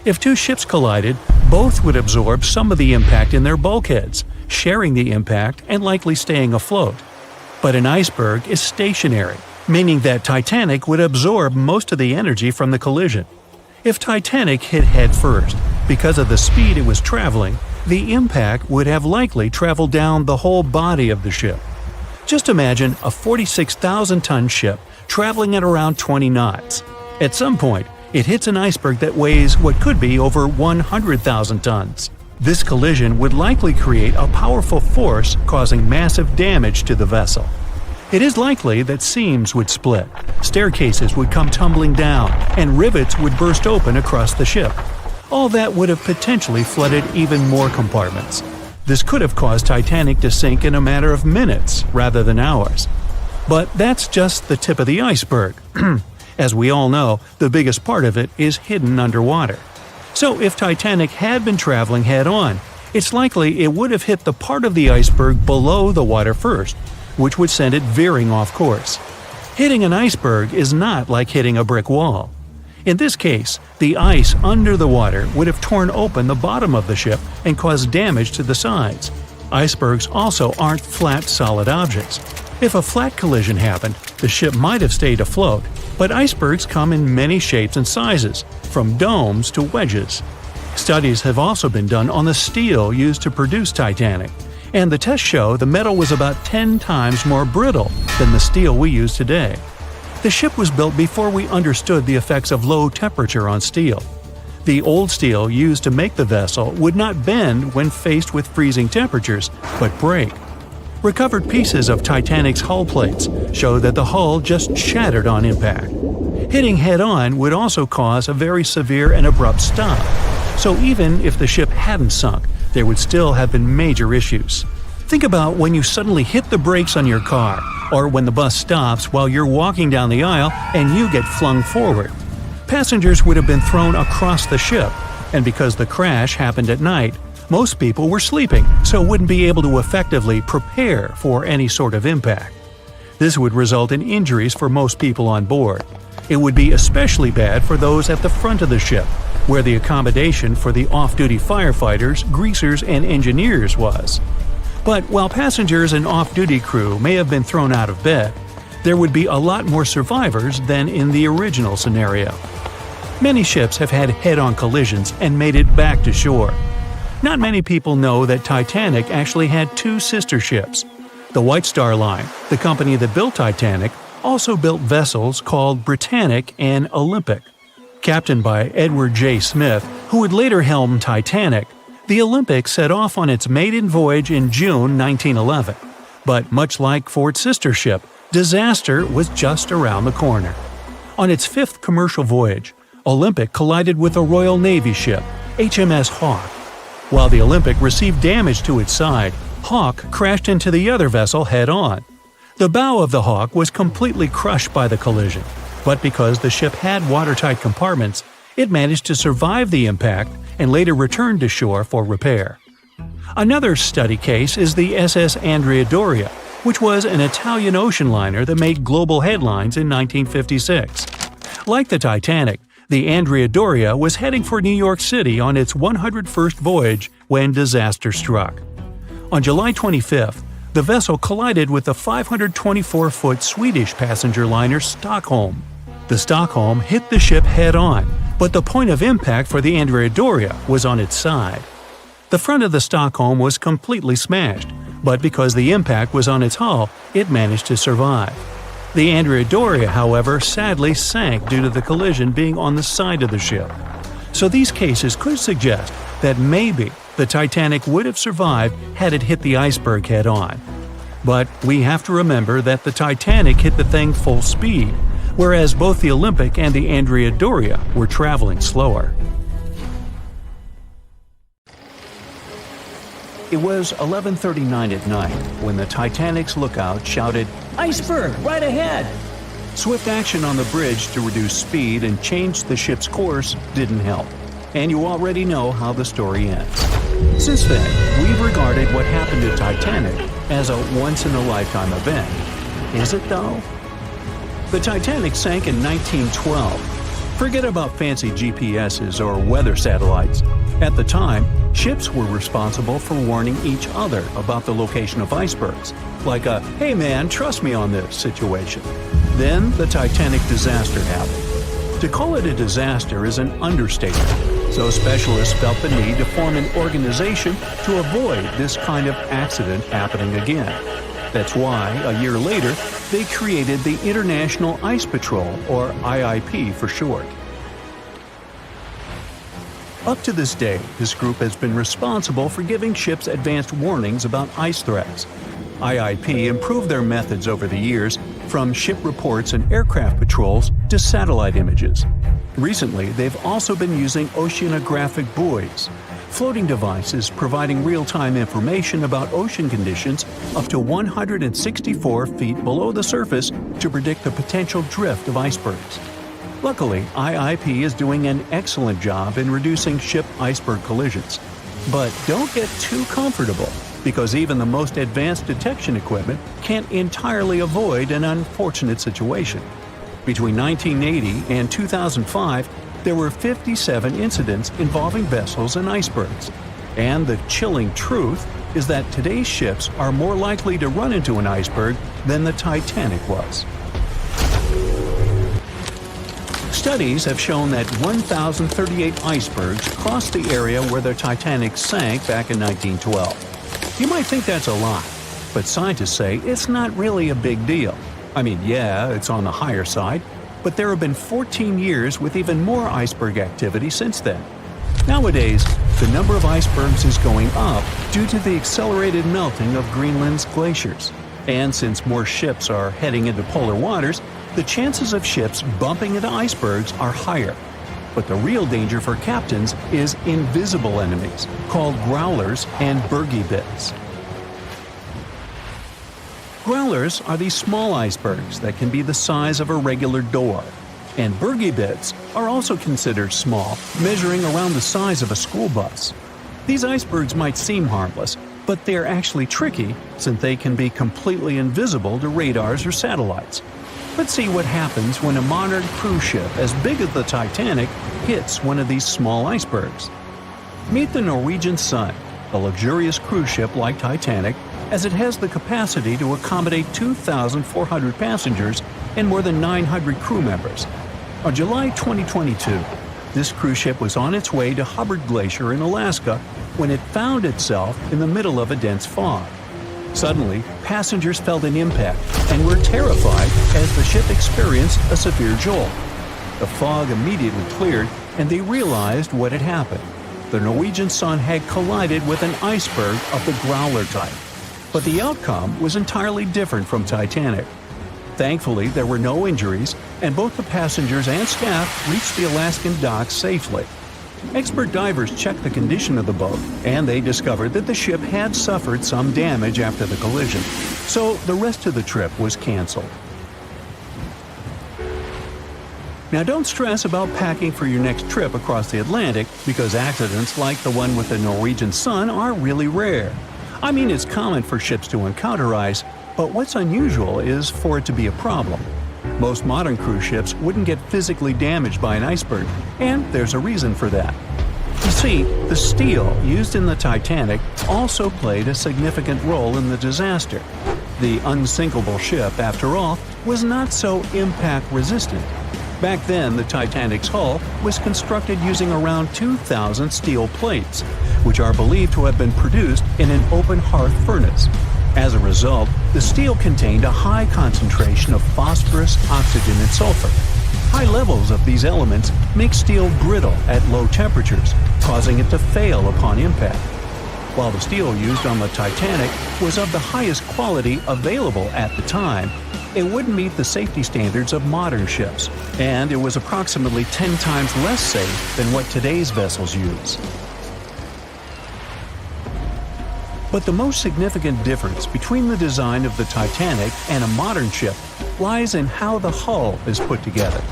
If 2 ships collided, both would absorb some of the impact in their bulkheads, sharing the impact and likely staying afloat. But an iceberg is stationary, meaning that Titanic would absorb most of the energy from the collision. If Titanic hit head first, because of the speed it was traveling, the impact would have likely traveled down the whole body of the ship. Just imagine a 46,000-ton ship traveling at around 20 knots. At some point, it hits an iceberg that weighs what could be over 100,000 tons. This collision would likely create a powerful force causing massive damage to the vessel. It is likely that seams would split, staircases would come tumbling down, and rivets would burst open across the ship. All that would have potentially flooded even more compartments. This could have caused Titanic to sink in a matter of minutes rather than hours. But that's just the tip of the iceberg. As we all know, the biggest part of it is hidden underwater. So if Titanic had been traveling head-on, it's likely it would have hit the part of the iceberg below the water first, which would send it veering off course. Hitting an iceberg is not like hitting a brick wall. In this case, the ice under the water would have torn open the bottom of the ship and caused damage to the sides. Icebergs also aren't flat, solid objects. If a flat collision happened, the ship might have stayed afloat, but icebergs come in many shapes and sizes, from domes to wedges. Studies have also been done on the steel used to produce Titanic, and the tests show the metal was about 10 times more brittle than the steel we use today. The ship was built before we understood the effects of low temperature on steel. The old steel used to make the vessel would not bend when faced with freezing temperatures, but break. Recovered pieces of Titanic's hull plates show that the hull just shattered on impact. Hitting head-on would also cause a very severe and abrupt stop, so even if the ship hadn't sunk, there would still have been major issues. Think about when you suddenly hit the brakes on your car, or when the bus stops while you're walking down the aisle and you get flung forward. Passengers would have been thrown across the ship, and because the crash happened at night, most people were sleeping, so wouldn't be able to effectively prepare for any sort of impact. This would result in injuries for most people on board. It would be especially bad for those at the front of the ship, where the accommodation for the off-duty firefighters, greasers, and engineers was. But while passengers and off-duty crew may have been thrown out of bed, there would be a lot more survivors than in the original scenario. Many ships have had head-on collisions and made it back to shore. Not many people know that Titanic actually had two sister ships. The White Star Line, the company that built Titanic, also built vessels called Britannic and Olympic. Captained by Edward J. Smith, who would later helm Titanic, the Olympic set off on its maiden voyage in June 1911. But much like Ford's sister ship, disaster was just around the corner. On its fifth commercial voyage, Olympic collided with a Royal Navy ship, HMS Hawke. While the Olympic received damage to its side, Hawke crashed into the other vessel head-on. The bow of the Hawke was completely crushed by the collision, but because the ship had watertight compartments, it managed to survive the impact and later returned to shore for repair. Another study case is the SS Andrea Doria, which was an Italian ocean liner that made global headlines in 1956. Like the Titanic, the Andrea Doria was heading for New York City on its 101st voyage when disaster struck. On July 25th, the vessel collided with the 524-foot Swedish passenger liner Stockholm. The Stockholm hit the ship head-on, but the point of impact for the Andrea Doria was on its side. The front of the Stockholm was completely smashed, but because the impact was on its hull, it managed to survive. The Andrea Doria, however, sadly sank due to the collision being on the side of the ship. So these cases could suggest that maybe the Titanic would have survived had it hit the iceberg head-on. But we have to remember that the Titanic hit the thing full speed, whereas both the Olympic and the Andrea Doria were traveling slower. It was 11:39 at night when the Titanic's lookout shouted, "Iceberg, right ahead!" Swift action on the bridge to reduce speed and change the ship's course didn't help, and you already know how the story ends. Since then, we've regarded what happened to Titanic as a once-in-a-lifetime event. Is it though? The Titanic sank in 1912. Forget about fancy GPSs or weather satellites. At the time, ships were responsible for warning each other about the location of icebergs, like a "hey man, trust me on this" situation. Then the Titanic disaster happened. To call it a disaster is an understatement, so specialists felt the need to form an organization to avoid this kind of accident happening again. That's why, a year later, they created the International Ice Patrol, or IIP for short. Up to this day, this group has been responsible for giving ships advanced warnings about ice threats. IIP improved their methods over the years, from ship reports and aircraft patrols to satellite images. Recently, they've also been using oceanographic buoys, floating devices providing real-time information about ocean conditions up to 164 feet below the surface to predict the potential drift of icebergs. Luckily, IIP is doing an excellent job in reducing ship iceberg collisions. But don't get too comfortable, because even the most advanced detection equipment can't entirely avoid an unfortunate situation. Between 1980 and 2005, there were 57 incidents involving vessels and icebergs. And the chilling truth is that today's ships are more likely to run into an iceberg than the Titanic was. Studies have shown that 1,038 icebergs crossed the area where the Titanic sank back in 1912. You might think that's a lot, but scientists say it's not really a big deal. I mean, yeah, it's on the higher side, but there have been 14 years with even more iceberg activity since then. Nowadays, the number of icebergs is going up due to the accelerated melting of Greenland's glaciers. And since more ships are heading into polar waters, the chances of ships bumping into icebergs are higher. But the real danger for captains is invisible enemies, called growlers and bergy bits. Growlers are these small icebergs that can be the size of a regular door. And bergy bits are also considered small, measuring around the size of a school bus. These icebergs might seem harmless, but they're actually tricky since they can be completely invisible to radars or satellites. Let's see what happens when a modern cruise ship as big as the Titanic hits one of these small icebergs. Meet the Norwegian Sun, a luxurious cruise ship like Titanic, as it has the capacity to accommodate 2,400 passengers and more than 900 crew members. On July 2022, this cruise ship was on its way to Hubbard Glacier in Alaska when it found itself in the middle of a dense fog. Suddenly, passengers felt an impact and were terrified as the ship experienced a severe jolt. The fog immediately cleared and they realized what had happened. The Norwegian Sun had collided with an iceberg of the growler type. But the outcome was entirely different from Titanic. Thankfully, there were no injuries, and both the passengers and staff reached the Alaskan docks safely. Expert divers checked the condition of the boat, and they discovered that the ship had suffered some damage after the collision, so the rest of the trip was canceled. Now don't stress about packing for your next trip across the Atlantic, because accidents like the one with the Norwegian Sun are really rare. I mean, it's common for ships to encounter ice, but what's unusual is for it to be a problem. Most modern cruise ships wouldn't get physically damaged by an iceberg, and there's a reason for that. You see, the steel used in the Titanic also played a significant role in the disaster. The unsinkable ship, after all, was not so impact-resistant. Back then, the Titanic's hull was constructed using around 2,000 steel plates, which are believed to have been produced in an open hearth furnace. As a result, the steel contained a high concentration of phosphorus, oxygen, and sulfur. High levels of these elements make steel brittle at low temperatures, causing it to fail upon impact. While the steel used on the Titanic was of the highest quality available at the time, it wouldn't meet the safety standards of modern ships, and it was approximately 10 times less safe than what today's vessels use. But the most significant difference between the design of the Titanic and a modern ship lies in how the hull is put together.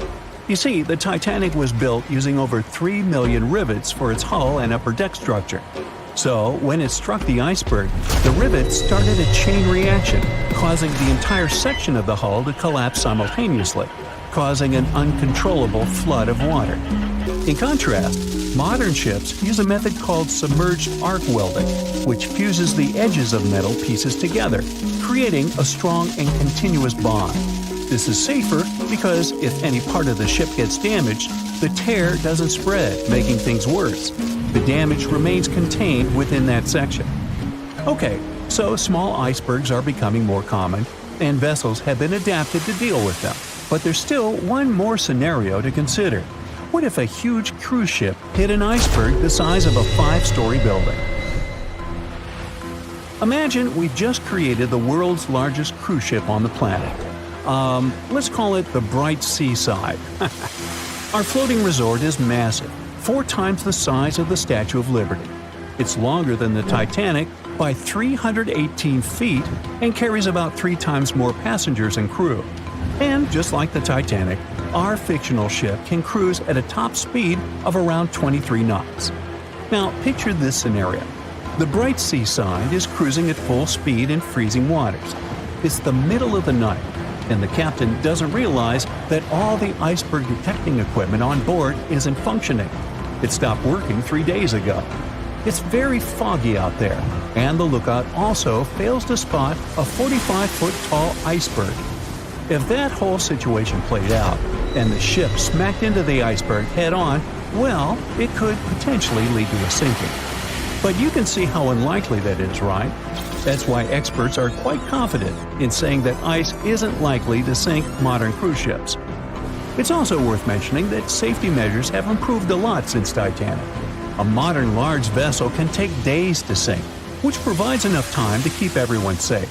You see, the Titanic was built using over 3 million rivets for its hull and upper deck structure. So, when it struck the iceberg, the rivets started a chain reaction, causing the entire section of the hull to collapse simultaneously, causing an uncontrollable flood of water. In contrast, modern ships use a method called submerged arc welding, which fuses the edges of metal pieces together, creating a strong and continuous bond. This is safer because if any part of the ship gets damaged, the tear doesn't spread, making things worse. The damage remains contained within that section. Okay, so small icebergs are becoming more common, and vessels have been adapted to deal with them. But there's still one more scenario to consider. What if a huge cruise ship hit an iceberg the size of a 5-story building? Imagine we've just created the world's largest cruise ship on the planet. Let's call it the Bright Seaside. Our floating resort is massive, 4 times the size of the Statue of Liberty. It's longer than the Titanic by 318 feet and carries about 3 times more passengers and crew. And just like the Titanic, our fictional ship can cruise at a top speed of around 23 knots. Now, picture this scenario. The bright seaside is cruising at full speed in freezing waters. It's the middle of the night, and the captain doesn't realize that all the iceberg detecting equipment on board isn't functioning. It stopped working 3 days ago. It's very foggy out there, and the lookout also fails to spot a 45-foot tall iceberg. If that whole situation played out, and the ship smacked into the iceberg head-on, well, it could potentially lead to a sinking. But you can see how unlikely that is, right? That's why experts are quite confident in saying that ice isn't likely to sink modern cruise ships. It's also worth mentioning that safety measures have improved a lot since Titanic. A modern large vessel can take days to sink, which provides enough time to keep everyone safe.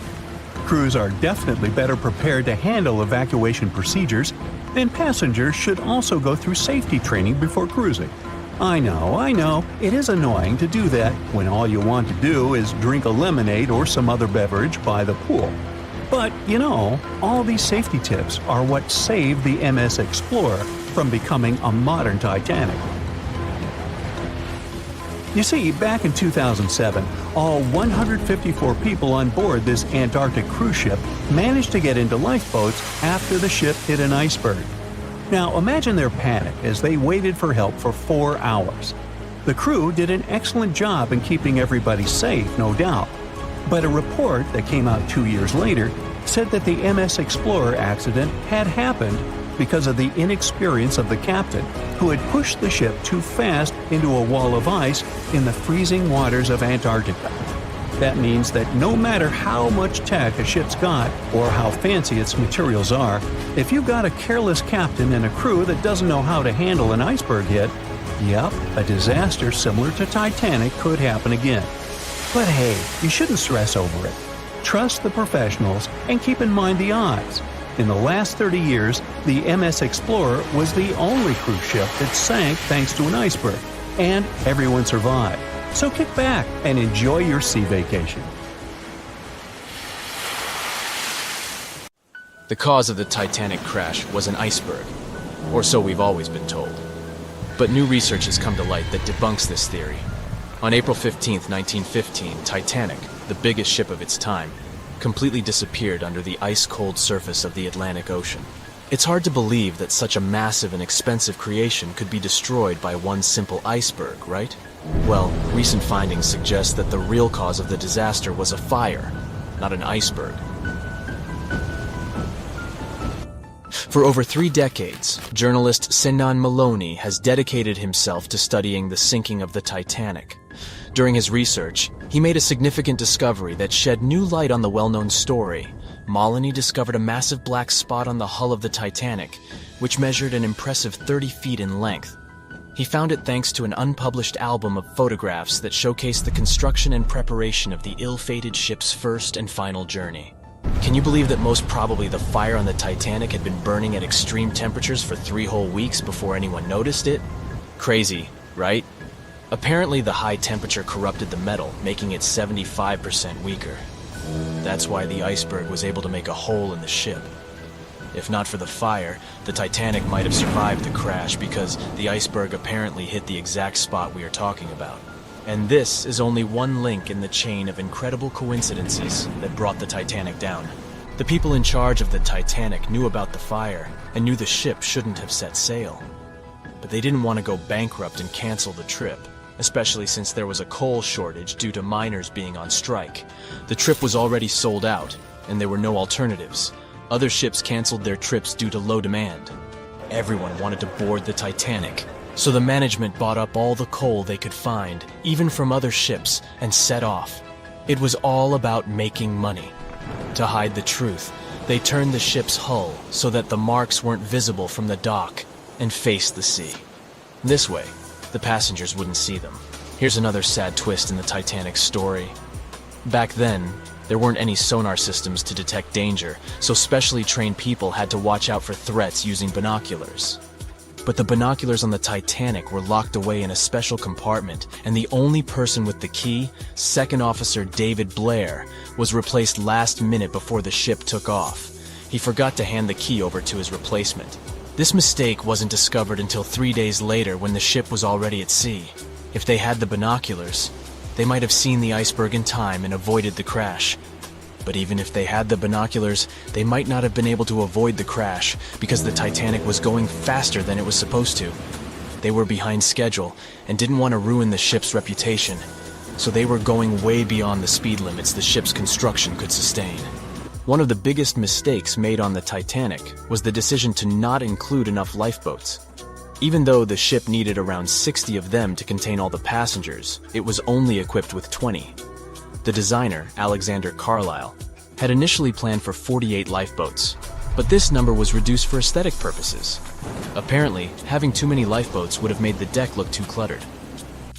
Crews are definitely better prepared to handle evacuation procedures, and passengers should also go through safety training before cruising. I know, it is annoying to do that when all you want to do is drink a lemonade or some other beverage by the pool. But, all these safety tips are what saved the MS Explorer from becoming a modern Titanic. You see, back in 2007, all 154 people on board this Antarctic cruise ship managed to get into lifeboats after the ship hit an iceberg. Now, imagine their panic as they waited for help for 4 hours. The crew did an excellent job in keeping everybody safe, no doubt. But a report that came out 2 years later said that the MS Explorer accident had happened because of the inexperience of the captain, who had pushed the ship too fast into a wall of ice in the freezing waters of Antarctica. That means that no matter how much tech a ship's got or how fancy its materials are, if you've got a careless captain and a crew that doesn't know how to handle an iceberg hit, yep, a disaster similar to Titanic could happen again. But hey, you shouldn't stress over it. Trust the professionals and keep in mind the odds. In the last 30 years, the MS Explorer was the only cruise ship that sank thanks to an iceberg, and everyone survived. So kick back and enjoy your sea vacation. The cause of the Titanic crash was an iceberg, or so we've always been told. But new research has come to light that debunks this theory. On April 15, 1915, Titanic, the biggest ship of its time, completely disappeared under the ice-cold surface of the Atlantic Ocean. It's hard to believe that such a massive and expensive creation could be destroyed by one simple iceberg, right? Well, recent findings suggest that the real cause of the disaster was a fire, not an iceberg. For over 3 decades, journalist Sinan Maloney has dedicated himself to studying the sinking of the Titanic. During his research, he made a significant discovery that shed new light on the well-known story. Maloney discovered a massive black spot on the hull of the Titanic, which measured an impressive 30 feet in length. He found it thanks to an unpublished album of photographs that showcased the construction and preparation of the ill-fated ship's first and final journey. Can you believe that most probably the fire on the Titanic had been burning at extreme temperatures for 3 whole weeks before anyone noticed it? Crazy, right? Apparently the high temperature corrupted the metal, making it 75% weaker. That's why the iceberg was able to make a hole in the ship. If not for the fire, the Titanic might have survived the crash because the iceberg apparently hit the exact spot we are talking about. And this is only one link in the chain of incredible coincidences that brought the Titanic down. The people in charge of the Titanic knew about the fire and knew the ship shouldn't have set sail. But they didn't want to go bankrupt and cancel the trip, especially since there was a coal shortage due to miners being on strike. The trip was already sold out, and there were no alternatives. Other ships canceled their trips due to low demand. Everyone wanted to board the Titanic, so the management bought up all the coal they could find, even from other ships, and set off. It was all about making money. To hide the truth, they turned the ship's hull so that the marks weren't visible from the dock and faced the sea. This way, the passengers wouldn't see them. Here's another sad twist in the Titanic's story. Back then, there weren't any sonar systems to detect danger, so specially trained people had to watch out for threats using binoculars. But the binoculars on the Titanic were locked away in a special compartment, and the only person with the key, Second Officer David Blair, was replaced last minute before the ship took off. He forgot to hand the key over to his replacement. This mistake wasn't discovered until 3 days later when the ship was already at sea. If they had the binoculars, they might have seen the iceberg in time and avoided the crash. But even if they had the binoculars, they might not have been able to avoid the crash because the Titanic was going faster than it was supposed to. They were behind schedule and didn't want to ruin the ship's reputation, so they were going way beyond the speed limits the ship's construction could sustain. One of the biggest mistakes made on the Titanic was the decision to not include enough lifeboats. Even though the ship needed around 60 of them to contain all the passengers, it was only equipped with 20. The designer, Alexander Carlisle, had initially planned for 48 lifeboats, but this number was reduced for aesthetic purposes. Apparently, having too many lifeboats would have made the deck look too cluttered.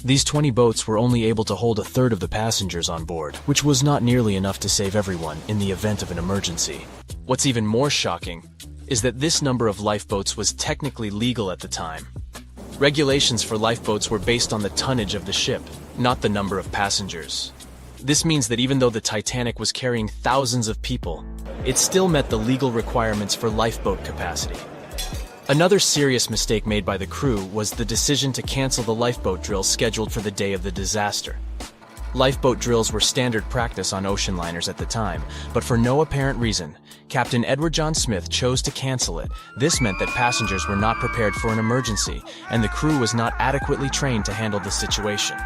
These 20 boats were only able to hold a third of the passengers on board, which was not nearly enough to save everyone in the event of an emergency. What's even more shocking is that this number of lifeboats was technically legal at the time. Regulations for lifeboats were based on the tonnage of the ship, not the number of passengers. This means that even though the Titanic was carrying thousands of people, it still met the legal requirements for lifeboat capacity. Another serious mistake made by the crew was the decision to cancel the lifeboat drill scheduled for the day of the disaster. Lifeboat drills were standard practice on ocean liners at the time, but for no apparent reason, Captain Edward John Smith chose to cancel it. This meant that passengers were not prepared for an emergency, and the crew was not adequately trained to handle the situation.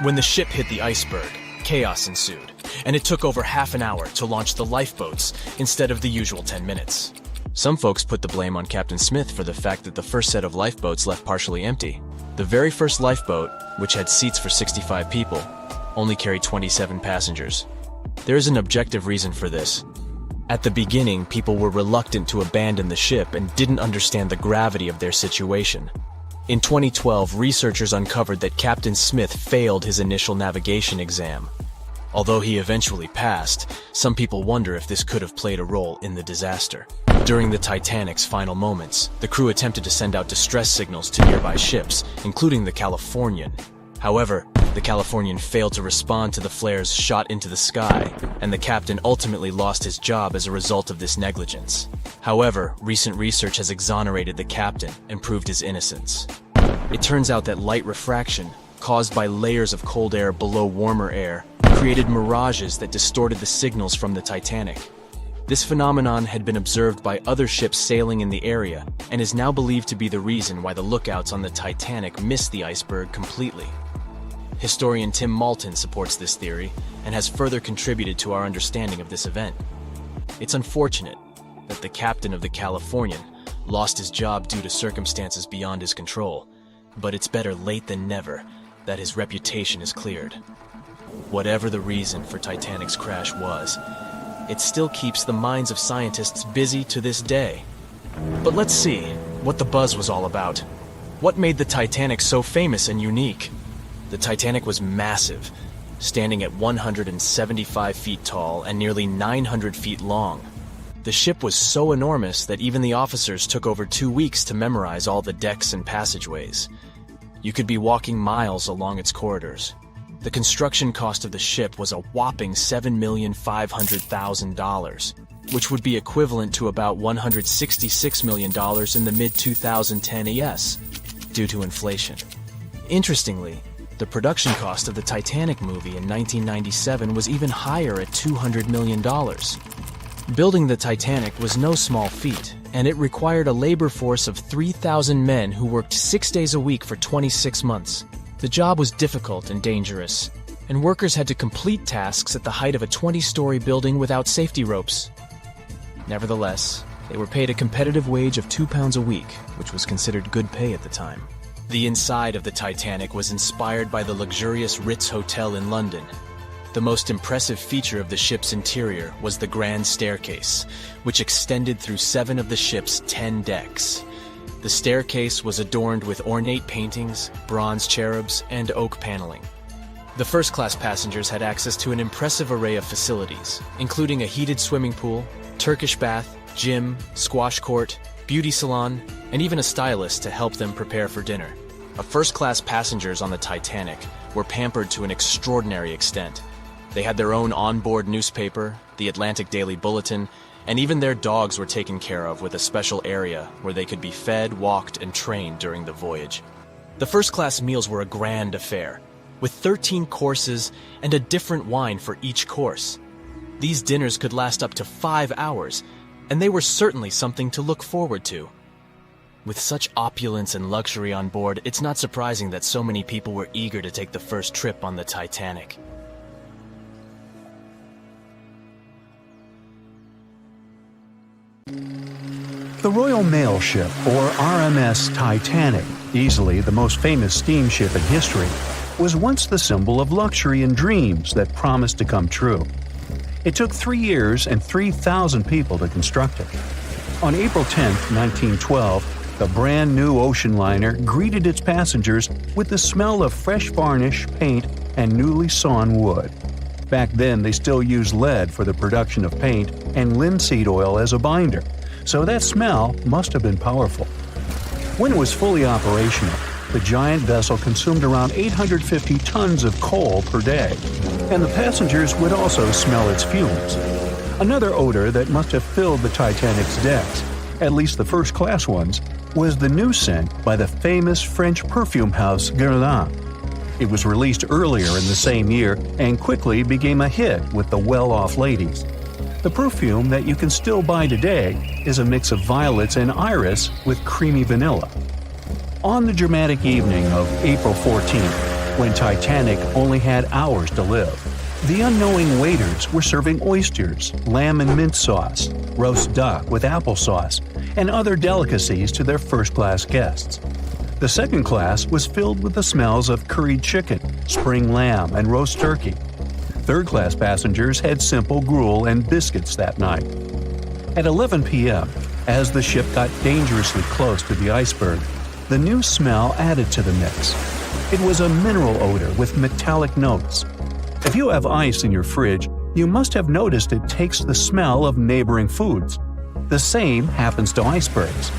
When the ship hit the iceberg, chaos ensued, and it took over half an hour to launch the lifeboats instead of the usual 10 minutes. Some folks put the blame on Captain Smith for the fact that the first set of lifeboats left partially empty. The very first lifeboat, which had seats for 65 people, only carried 27 passengers. There is an objective reason for this. At the beginning, people were reluctant to abandon the ship and didn't understand the gravity of their situation. In 2012, researchers uncovered that Captain Smith failed his initial navigation exam. Although he eventually passed, some people wonder if this could have played a role in the disaster. During the Titanic's final moments, the crew attempted to send out distress signals to nearby ships, including the Californian. However, the Californian failed to respond to the flares shot into the sky, and the captain ultimately lost his job as a result of this negligence. However, recent research has exonerated the captain and proved his innocence. It turns out that light refraction, caused by layers of cold air below warmer air, created mirages that distorted the signals from the Titanic. This phenomenon had been observed by other ships sailing in the area and is now believed to be the reason why the lookouts on the Titanic missed the iceberg completely. Historian Tim Malton supports this theory and has further contributed to our understanding of this event. It's unfortunate that the captain of the Californian lost his job due to circumstances beyond his control, but it's better late than never that his reputation is cleared. Whatever the reason for Titanic's crash was, it still keeps the minds of scientists busy to this day. But let's see what the buzz was all about. What made the Titanic so famous and unique? The Titanic was massive, standing at 175 feet tall and nearly 900 feet long. The ship was so enormous that even the officers took over 2 weeks to memorize all the decks and passageways. You could be walking miles along its corridors. The construction cost of the ship was a whopping $7,500,000, which would be equivalent to about $166 million in the mid-2010 ES, due to inflation. Interestingly, the production cost of the Titanic movie in 1997 was even higher at $200 million. Building the Titanic was no small feat, and it required a labor force of 3,000 men who worked 6 days a week for 26 months. The job was difficult and dangerous, and workers had to complete tasks at the height of a 20-story building without safety ropes. Nevertheless, they were paid a competitive wage of £2 a week, which was considered good pay at the time. The inside of the Titanic was inspired by the luxurious Ritz Hotel in London. The most impressive feature of the ship's interior was the grand staircase, which extended through 7 of the ship's 10 decks. The staircase was adorned with ornate paintings, bronze cherubs, and oak paneling. The first-class passengers had access to an impressive array of facilities, including a heated swimming pool, Turkish bath, gym, squash court, beauty salon, and even a stylist to help them prepare for dinner. First-class passengers on the Titanic were pampered to an extraordinary extent. They had their own onboard newspaper, the Atlantic Daily Bulletin, and even their dogs were taken care of with a special area where they could be fed, walked, and trained during the voyage. The first-class meals were a grand affair, with 13 courses and a different wine for each course. These dinners could last up to 5 hours, and they were certainly something to look forward to. With such opulence and luxury on board, it's not surprising that so many people were eager to take the first trip on the Titanic. The Royal Mail Ship, or RMS Titanic, easily the most famous steamship in history, was once the symbol of luxury and dreams that promised to come true. It took 3 years and 3,000 people to construct it. On April 10, 1912, the brand new ocean liner greeted its passengers with the smell of fresh varnish, paint, and newly sawn wood. Back then, they still used lead for the production of paint and linseed oil as a binder, so that smell must have been powerful. When it was fully operational, the giant vessel consumed around 850 tons of coal per day, and the passengers would also smell its fumes. Another odor that must have filled the Titanic's decks, at least the first-class ones, was the new scent by the famous French perfume house Guerlain. It was released earlier in the same year and quickly became a hit with the well-off ladies. The perfume that you can still buy today is a mix of violets and iris with creamy vanilla. On the dramatic evening of April 14th, when Titanic only had hours to live, the unknowing waiters were serving oysters, lamb and mint sauce, roast duck with applesauce, and other delicacies to their first-class guests. The second class was filled with the smells of curried chicken, spring lamb, and roast turkey. Third-class passengers had simple gruel and biscuits that night. At 11 p.m., as the ship got dangerously close to the iceberg, the new smell added to the mix. It was a mineral odor with metallic notes. If you have ice in your fridge, you must have noticed it takes the smell of neighboring foods. The same happens to icebergs.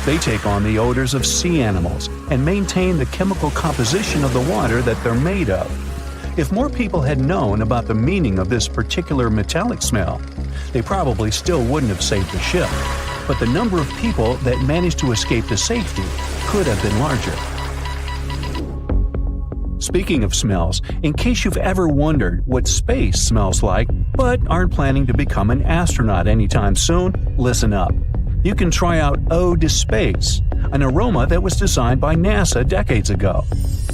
They take on the odors of sea animals and maintain the chemical composition of the water that they're made of. If more people had known about the meaning of this particular metallic smell, they probably still wouldn't have saved the ship, but the number of people that managed to escape to safety could have been larger. Speaking of smells, in case you've ever wondered what space smells like but aren't planning to become an astronaut anytime soon, listen up. You can try out Eau de Space, an aroma that was designed by NASA decades ago.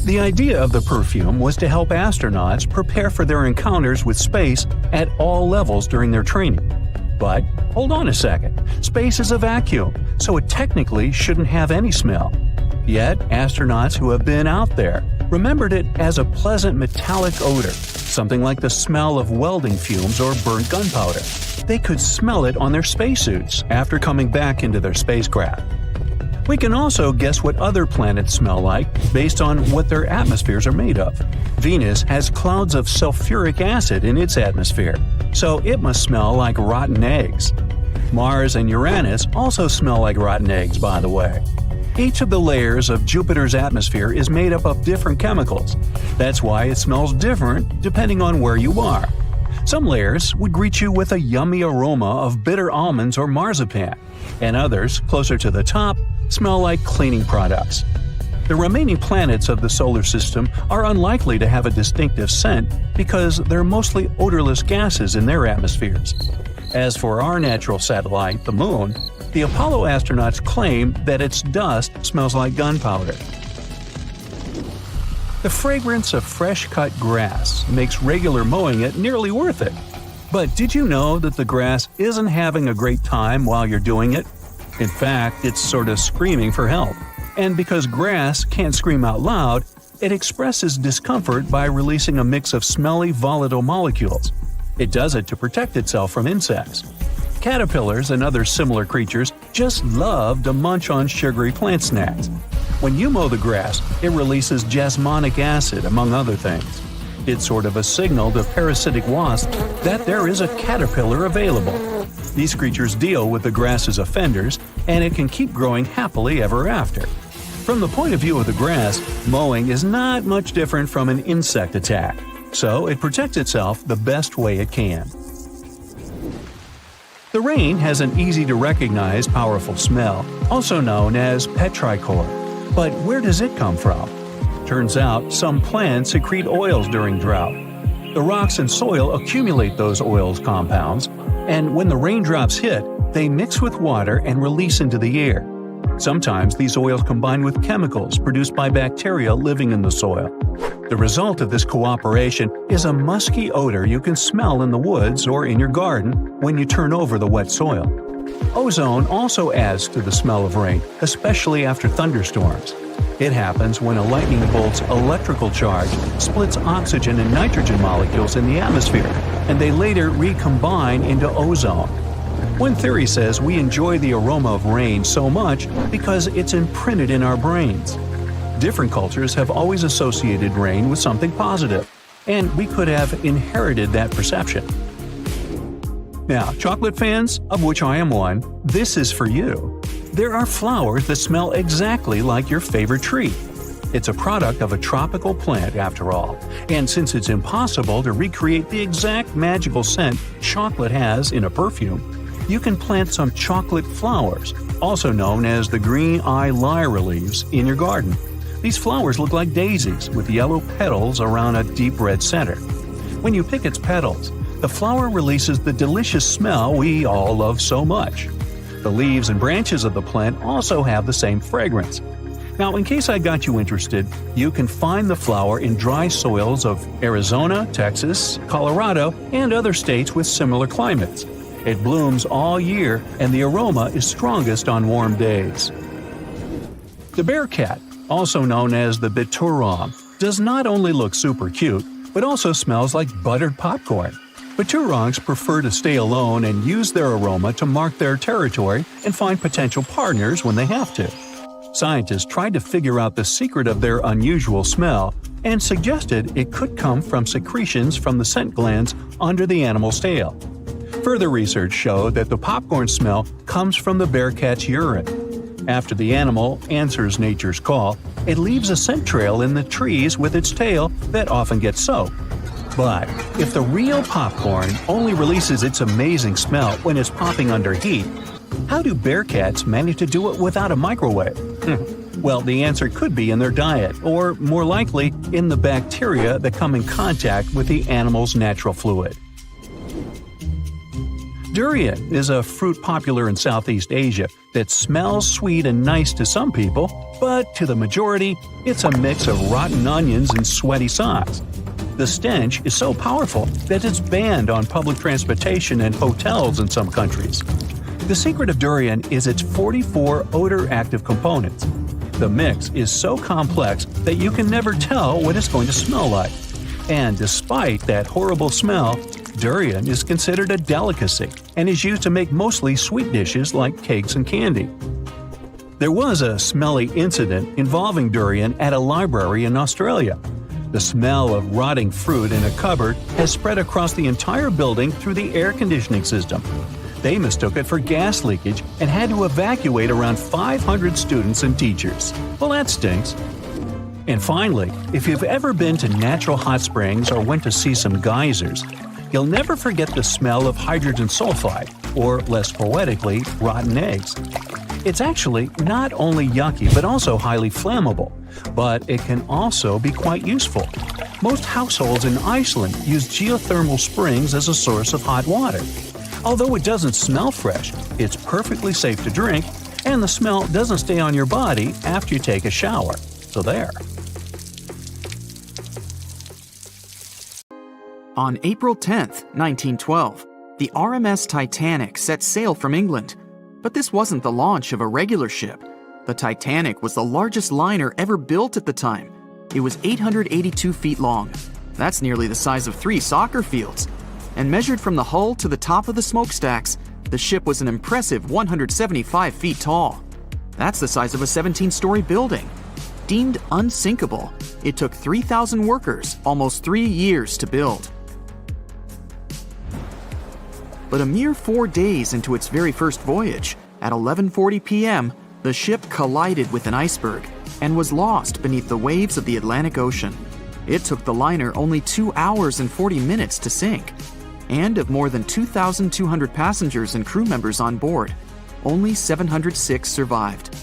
The idea of the perfume was to help astronauts prepare for their encounters with space at all levels during their training. But hold on a second, space is a vacuum, so it technically shouldn't have any smell. Yet, astronauts who have been out there remembered it as a pleasant metallic odor, something like the smell of welding fumes or burnt gunpowder. They could smell it on their spacesuits after coming back into their spacecraft. We can also guess what other planets smell like based on what their atmospheres are made of. Venus has clouds of sulfuric acid in its atmosphere, so it must smell like rotten eggs. Mars and Uranus also smell like rotten eggs, by the way. Each of the layers of Jupiter's atmosphere is made up of different chemicals. That's why it smells different depending on where you are. Some layers would greet you with a yummy aroma of bitter almonds or marzipan, and others, closer to the top, smell like cleaning products. The remaining planets of the solar system are unlikely to have a distinctive scent because they're mostly odorless gases in their atmospheres. As for our natural satellite, the Moon, the Apollo astronauts claim that its dust smells like gunpowder. The fragrance of fresh-cut grass makes regular mowing it nearly worth it. But did you know that the grass isn't having a great time while you're doing it? In fact, it's sort of screaming for help. And because grass can't scream out loud, it expresses discomfort by releasing a mix of smelly, volatile molecules. It does it to protect itself from insects. Caterpillars and other similar creatures just love to munch on sugary plant snacks. When you mow the grass, it releases jasmonic acid, among other things. It's sort of a signal to parasitic wasps that there is a caterpillar available. These creatures deal with the grass's offenders, and it can keep growing happily ever after. From the point of view of the grass, mowing is not much different from an insect attack, so it protects itself the best way it can. The rain has an easy-to-recognize powerful smell, also known as petrichor. But where does it come from? Turns out, some plants secrete oils during drought. The rocks and soil accumulate those oils compounds, and when the raindrops hit, they mix with water and release into the air. Sometimes these oils combine with chemicals produced by bacteria living in the soil. The result of this cooperation is a musky odor you can smell in the woods or in your garden when you turn over the wet soil. Ozone also adds to the smell of rain, especially after thunderstorms. It happens when a lightning bolt's electrical charge splits oxygen and nitrogen molecules in the atmosphere, and they later recombine into ozone. One theory says we enjoy the aroma of rain so much because it's imprinted in our brains. Different cultures have always associated rain with something positive, and we could have inherited that perception. Now, chocolate fans, of which I am one, this is for you. There are flowers that smell exactly like your favorite tree. It's a product of a tropical plant, after all, and since it's impossible to recreate the exact magical scent chocolate has in a perfume, you can plant some chocolate flowers, also known as the green eye lyra leaves, in your garden. These flowers look like daisies with yellow petals around a deep red center. When you pick its petals, the flower releases the delicious smell we all love so much. The leaves and branches of the plant also have the same fragrance. Now, in case I got you interested, you can find the flower in dry soils of Arizona, Texas, Colorado, and other states with similar climates. It blooms all year, and the aroma is strongest on warm days. The bear cat, also known as the biturong, does not only look super cute, but also smells like buttered popcorn. Biturongs prefer to stay alone and use their aroma to mark their territory and find potential partners when they have to. Scientists tried to figure out the secret of their unusual smell and suggested it could come from secretions from the scent glands under the animal's tail. Further research showed that the popcorn smell comes from the bear cat's urine. After the animal answers nature's call, it leaves a scent trail in the trees with its tail that often gets soaked. But if the real popcorn only releases its amazing smell when it's popping under heat, how do bear cats manage to do it without a microwave? Well, the answer could be in their diet, or more likely, in the bacteria that come in contact with the animal's natural fluid. Durian is a fruit popular in Southeast Asia that smells sweet and nice to some people, but to the majority, it's a mix of rotten onions and sweaty socks. The stench is so powerful that it's banned on public transportation and hotels in some countries. The secret of durian is its 44 odor-active components. The mix is so complex that you can never tell what it's going to smell like. And despite that horrible smell, durian is considered a delicacy and is used to make mostly sweet dishes like cakes and candy. There was a smelly incident involving durian at a library in Australia. The smell of rotting fruit in a cupboard has spread across the entire building through the air conditioning system. They mistook it for gas leakage and had to evacuate around 500 students and teachers. Well, that stinks. And finally, if you've ever been to natural hot springs or went to see some geysers, you'll never forget the smell of hydrogen sulfide, or less poetically, rotten eggs. It's actually not only yucky but also highly flammable, but it can also be quite useful. Most households in Iceland use geothermal springs as a source of hot water. Although it doesn't smell fresh, it's perfectly safe to drink, and the smell doesn't stay on your body after you take a shower. So there. On April 10, 1912, the RMS Titanic set sail from England. But this wasn't the launch of a regular ship. The Titanic was the largest liner ever built at the time. It was 882 feet long. That's nearly the size of 3 soccer fields. And measured from the hull to the top of the smokestacks, the ship was an impressive 175 feet tall. That's the size of a 17-story building. Deemed unsinkable, it took 3,000 workers almost 3 years to build. But a mere 4 days into its very first voyage, at 11:40 p.m., the ship collided with an iceberg and was lost beneath the waves of the Atlantic Ocean. It took the liner only 2 hours and 40 minutes to sink. And of more than 2,200 passengers and crew members on board, only 706 survived.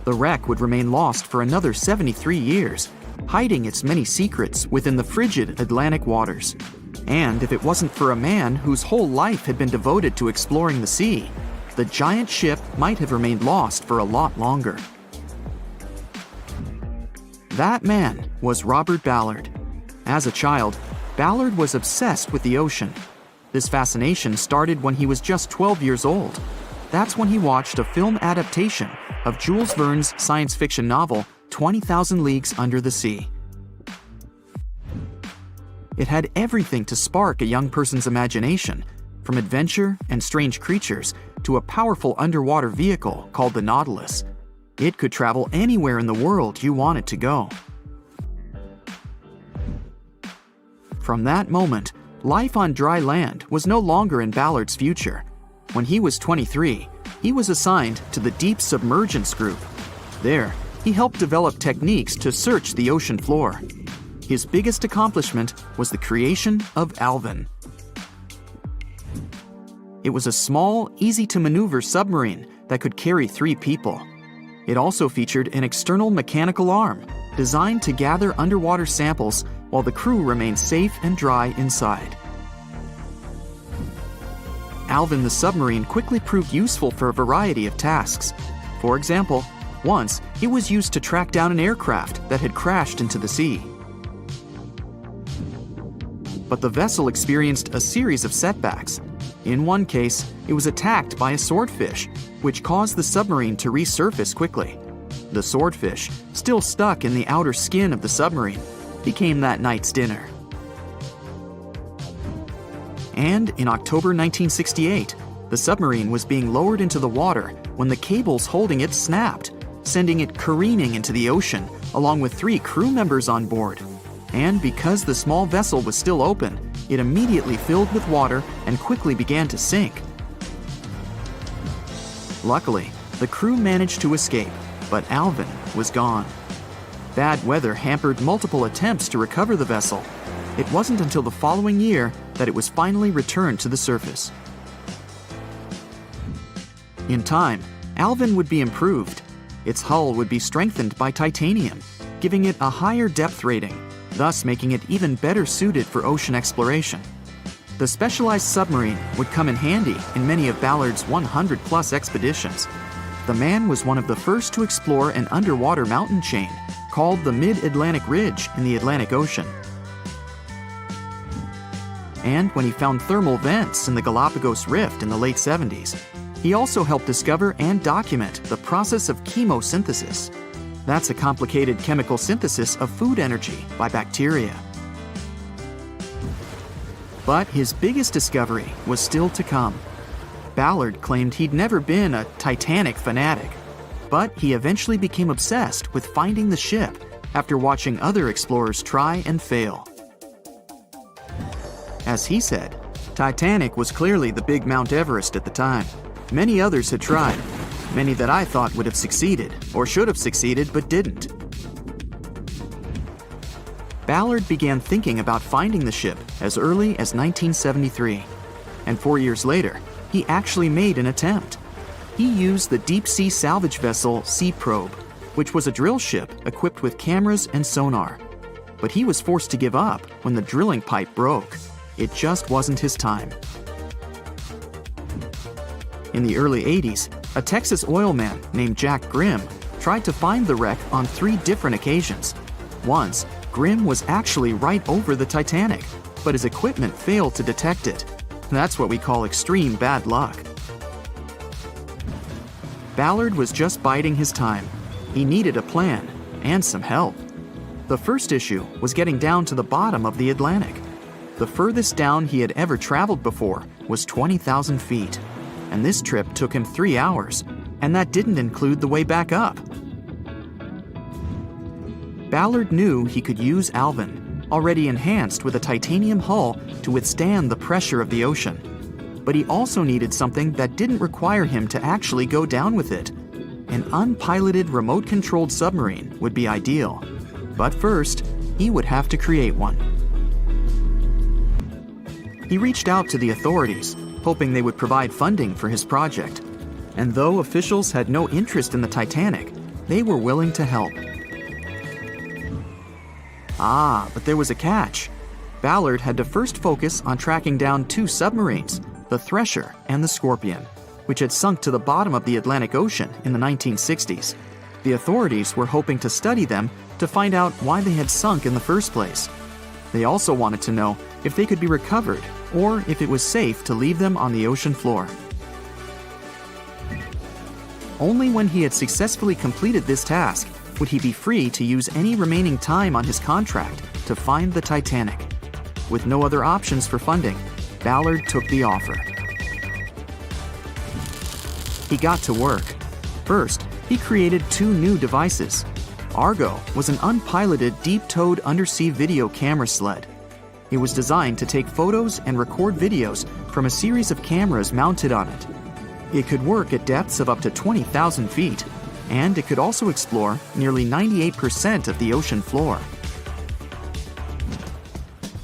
The wreck would remain lost for another 73 years, hiding its many secrets within the frigid Atlantic waters. And if it wasn't for a man whose whole life had been devoted to exploring the sea, the giant ship might have remained lost for a lot longer. That man was Robert Ballard. As a child, Ballard was obsessed with the ocean. This fascination started when he was just 12 years old. That's when he watched a film adaptation of Jules Verne's science fiction novel, 20,000 Leagues Under the Sea. It had everything to spark a young person's imagination, from adventure and strange creatures to a powerful underwater vehicle called the Nautilus. It could travel anywhere in the world you wanted to go. From that moment, life on dry land was no longer in Ballard's future. When he was 23, he was assigned to the Deep Submergence Group. There, he helped develop techniques to search the ocean floor. His biggest accomplishment was the creation of Alvin. It was a small, easy-to-maneuver submarine that could carry 3 people. It also featured an external mechanical arm designed to gather underwater samples while the crew remained safe and dry inside. Alvin the submarine quickly proved useful for a variety of tasks. For example, once it was used to track down an aircraft that had crashed into the sea. But the vessel experienced a series of setbacks. In one case, it was attacked by a swordfish, which caused the submarine to resurface quickly. The swordfish, still stuck in the outer skin of the submarine, became that night's dinner. And in October 1968, the submarine was being lowered into the water when the cables holding it snapped, sending it careening into the ocean, along with 3 crew members on board. And because the small vessel was still open, it immediately filled with water and quickly began to sink. Luckily, the crew managed to escape, but Alvin was gone. Bad weather hampered multiple attempts to recover the vessel. It wasn't until the following year that it was finally returned to the surface. In time, Alvin would be improved. Its hull would be strengthened by titanium, giving it a higher depth rating, thus making it even better suited for ocean exploration. The specialized submarine would come in handy in many of Ballard's 100-plus expeditions. The man was one of the first to explore an underwater mountain chain called the Mid-Atlantic Ridge in the Atlantic Ocean. And when he found thermal vents in the Galapagos Rift in the late 70s, he also helped discover and document the process of chemosynthesis. That's a complicated chemical synthesis of food energy by bacteria. But his biggest discovery was still to come. Ballard claimed he'd never been a Titanic fanatic, but he eventually became obsessed with finding the ship after watching other explorers try and fail. As he said, Titanic was clearly the big Mount Everest at the time. Many others had tried, many that I thought would have succeeded, or should have succeeded but didn't. Ballard began thinking about finding the ship as early as 1973, and 4 years later, he actually made an attempt. He used the deep-sea salvage vessel Sea Probe, which was a drill ship equipped with cameras and sonar. But he was forced to give up when the drilling pipe broke. It just wasn't his time. In the early 80s, a Texas oil man named Jack Grimm tried to find the wreck on 3 different occasions. Once, Grimm was actually right over the Titanic, but his equipment failed to detect it. That's what we call extreme bad luck. Ballard was just biding his time. He needed a plan and some help. The first issue was getting down to the bottom of the Atlantic. The furthest down he had ever traveled before was 20,000 feet, and this trip took him 3 hours, and that didn't include the way back up. Ballard knew he could use Alvin, already enhanced with a titanium hull to withstand the pressure of the ocean. But he also needed something that didn't require him to actually go down with it. An unpiloted remote-controlled submarine would be ideal. But first, he would have to create one. He reached out to the authorities, hoping they would provide funding for his project. And though officials had no interest in the Titanic, they were willing to help. But there was a catch. Ballard had to first focus on tracking down two submarines, the Thresher and the Scorpion, which had sunk to the bottom of the Atlantic Ocean in the 1960s. The authorities were hoping to study them to find out why they had sunk in the first place. They also wanted to know if they could be recovered or if it was safe to leave them on the ocean floor. Only when he had successfully completed this task would he be free to use any remaining time on his contract to find the Titanic. With no other options for funding, Ballard took the offer. He got to work. First, he created two new devices. Argo was an unpiloted, deep-towed undersea video camera sled. It was designed to take photos and record videos from a series of cameras mounted on it. It could work at depths of up to 20,000 feet, and it could also explore nearly 98% of the ocean floor.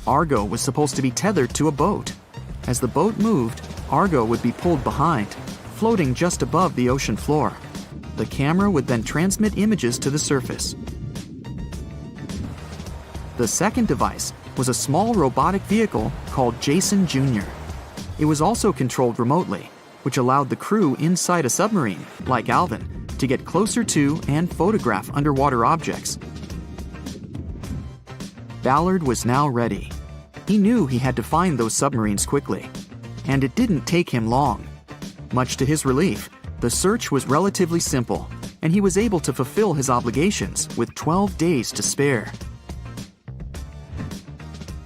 Argo was supposed to be tethered to a boat. As the boat moved, Argo would be pulled behind, floating just above the ocean floor. The camera would then transmit images to the surface. The second device was a small robotic vehicle called Jason Jr. It was also controlled remotely, which allowed the crew inside a submarine, like Alvin, to get closer to and photograph underwater objects. Ballard was now ready. He knew he had to find those submarines quickly, and it didn't take him long. Much to his relief, the search was relatively simple, and he was able to fulfill his obligations with 12 days to spare.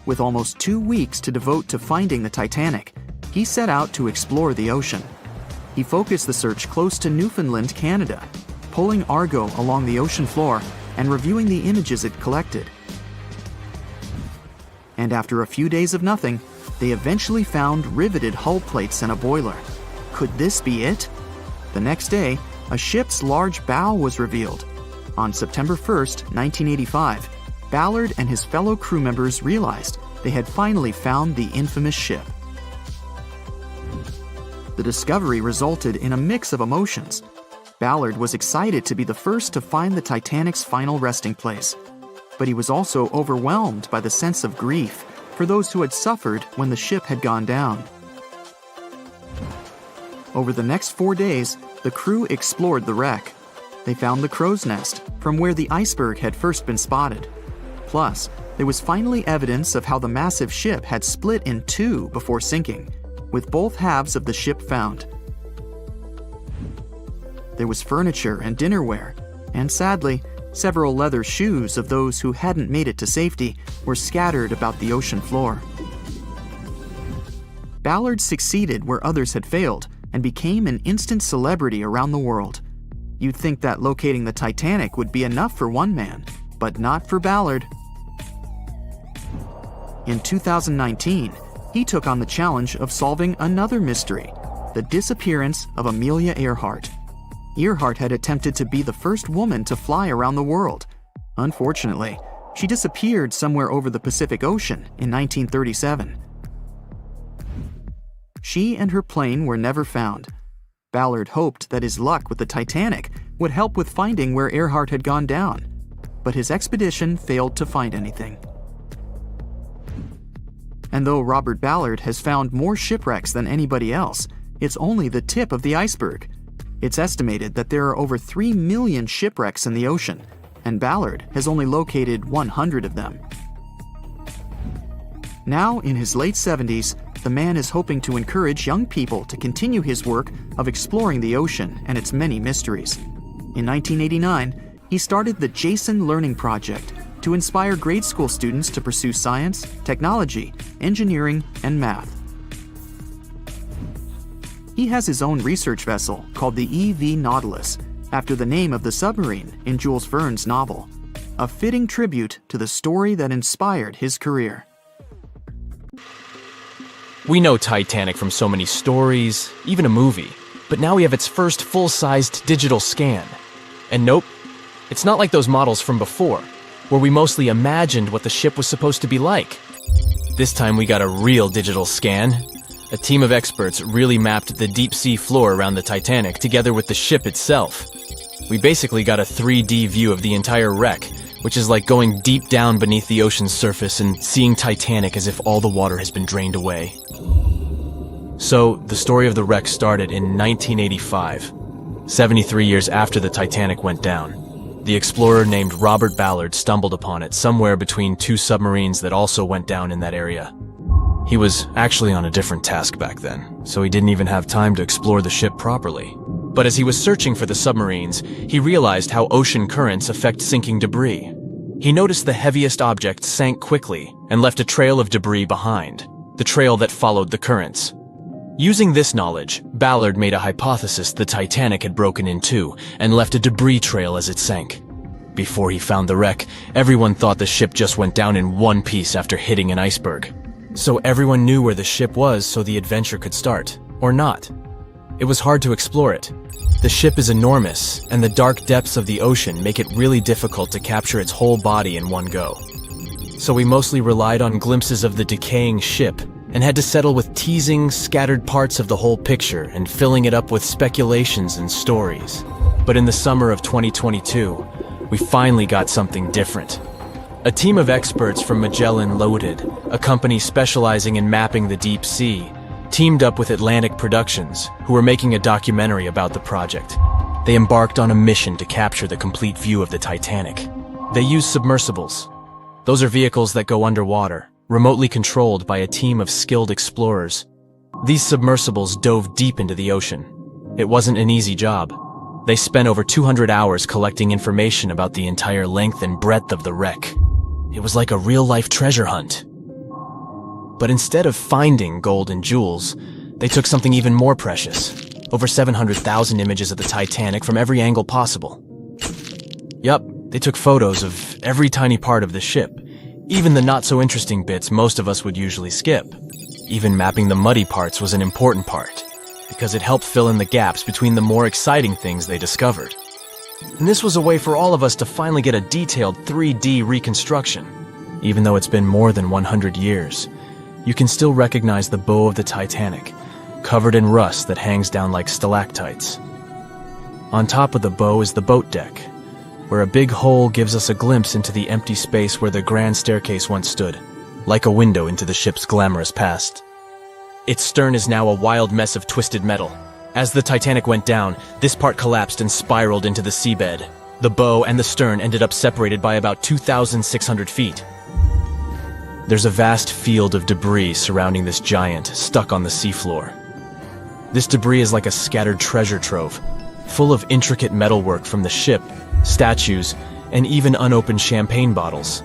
With almost 2 weeks to devote to finding the Titanic, he set out to explore the ocean. He focused the search close to Newfoundland, Canada, pulling Argo along the ocean floor and reviewing the images it collected. And after a few days of nothing, they eventually found riveted hull plates and a boiler. Could this be it? The next day, a ship's large bow was revealed. On September 1st, 1985, Ballard and his fellow crew members realized they had finally found the infamous ship. The discovery resulted in a mix of emotions. Ballard was excited to be the first to find the Titanic's final resting place, but he was also overwhelmed by the sense of grief for those who had suffered when the ship had gone down. Over the next 4 days, the crew explored the wreck. They found the crow's nest, from where the iceberg had first been spotted. Plus, there was finally evidence of how the massive ship had split in two before sinking, with both halves of the ship found. There was furniture and dinnerware, and sadly, several leather shoes of those who hadn't made it to safety were scattered about the ocean floor. Ballard succeeded where others had failed and became an instant celebrity around the world. You'd think that locating the Titanic would be enough for one man, but not for Ballard. In 2019, he took on the challenge of solving another mystery, the disappearance of Amelia Earhart. Earhart had attempted to be the first woman to fly around the world. Unfortunately, she disappeared somewhere over the Pacific Ocean in 1937. She and her plane were never found. Ballard hoped that his luck with the Titanic would help with finding where Earhart had gone down, but his expedition failed to find anything. And though Robert Ballard has found more shipwrecks than anybody else, it's only the tip of the iceberg. It's estimated that there are over 3 million shipwrecks in the ocean, and Ballard has only located 100 of them. Now, in his late 70s, the man is hoping to encourage young people to continue his work of exploring the ocean and its many mysteries. In 1989, he started the Jason Learning Project to inspire grade school students to pursue science, technology, engineering, and math. He has his own research vessel called the EV Nautilus, after the name of the submarine in Jules Verne's novel, a fitting tribute to the story that inspired his career. We know Titanic from so many stories, even a movie, but now we have its first full-sized digital scan. And nope, it's not like those models from before, where we mostly imagined what the ship was supposed to be like. This time we got a real digital scan. A team of experts really mapped the deep sea floor around the Titanic together with the ship itself. We basically got a 3D view of the entire wreck, which is like going deep down beneath the ocean's surface and seeing Titanic as if all the water has been drained away. So, the story of the wreck started in 1985, 73 years after the Titanic went down. The explorer named Robert Ballard stumbled upon it somewhere between two submarines that also went down in that area. He was actually on a different task back then, so he didn't even have time to explore the ship properly. But as he was searching for the submarines, he realized how ocean currents affect sinking debris. He noticed the heaviest object sank quickly and left a trail of debris behind, the trail that followed the currents. Using this knowledge, Ballard made a hypothesis the Titanic had broken in two and left a debris trail as it sank. Before he found the wreck, everyone thought the ship just went down in one piece after hitting an iceberg. So everyone knew where the ship was so the adventure could start, or not. It was hard to explore it. The ship is enormous, and the dark depths of the ocean make it really difficult to capture its whole body in one go. So we mostly relied on glimpses of the decaying ship, and had to settle with teasing scattered parts of the whole picture and filling it up with speculations and stories. But in the summer of 2022, we finally got something different. A team of experts from Magellan Loaded, a company specializing in mapping the deep sea, teamed up with Atlantic Productions, who were making a documentary about the project. They embarked on a mission to capture the complete view of the Titanic. They used submersibles. Those are vehicles that go underwater, remotely controlled by a team of skilled explorers. These submersibles dove deep into the ocean. It wasn't an easy job. They spent over 200 hours collecting information about the entire length and breadth of the wreck. It was like a real-life treasure hunt. But instead of finding gold and jewels, they took something even more precious. Over 700,000 images of the Titanic from every angle possible. Yup, they took photos of every tiny part of the ship, even the not-so-interesting bits most of us would usually skip. Even mapping the muddy parts was an important part, because it helped fill in the gaps between the more exciting things they discovered. And this was a way for all of us to finally get a detailed 3D reconstruction. Even though it's been more than 100 years, you can still recognize the bow of the Titanic, covered in rust that hangs down like stalactites. On top of the bow is the boat deck, where a big hole gives us a glimpse into the empty space where the grand staircase once stood, like a window into the ship's glamorous past. Its stern is now a wild mess of twisted metal. As the Titanic went down, this part collapsed and spiraled into the seabed. The bow and the stern ended up separated by about 2,600 feet. There's a vast field of debris surrounding this giant, stuck on the seafloor. This debris is like a scattered treasure trove, full of intricate metalwork from the ship, statues, and even unopened champagne bottles.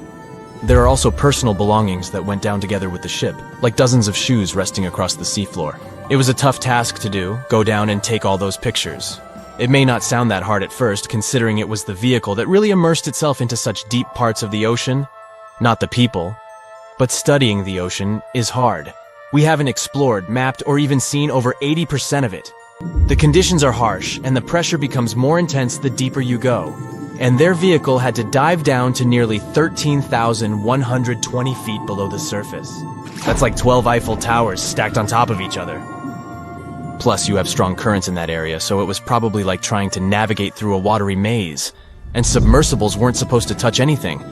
There are also personal belongings that went down together with the ship, like dozens of shoes resting across the seafloor. It was a tough task to do, go down and take all those pictures. It may not sound that hard at first, considering it was the vehicle that really immersed itself into such deep parts of the ocean, not the people. But studying the ocean is hard. We haven't explored, mapped, or even seen over 80% of it. The conditions are harsh, and the pressure becomes more intense the deeper you go. And their vehicle had to dive down to nearly 13,120 feet below the surface. That's like 12 Eiffel Towers stacked on top of each other. Plus, you have strong currents in that area, so it was probably like trying to navigate through a watery maze. And submersibles weren't supposed to touch anything.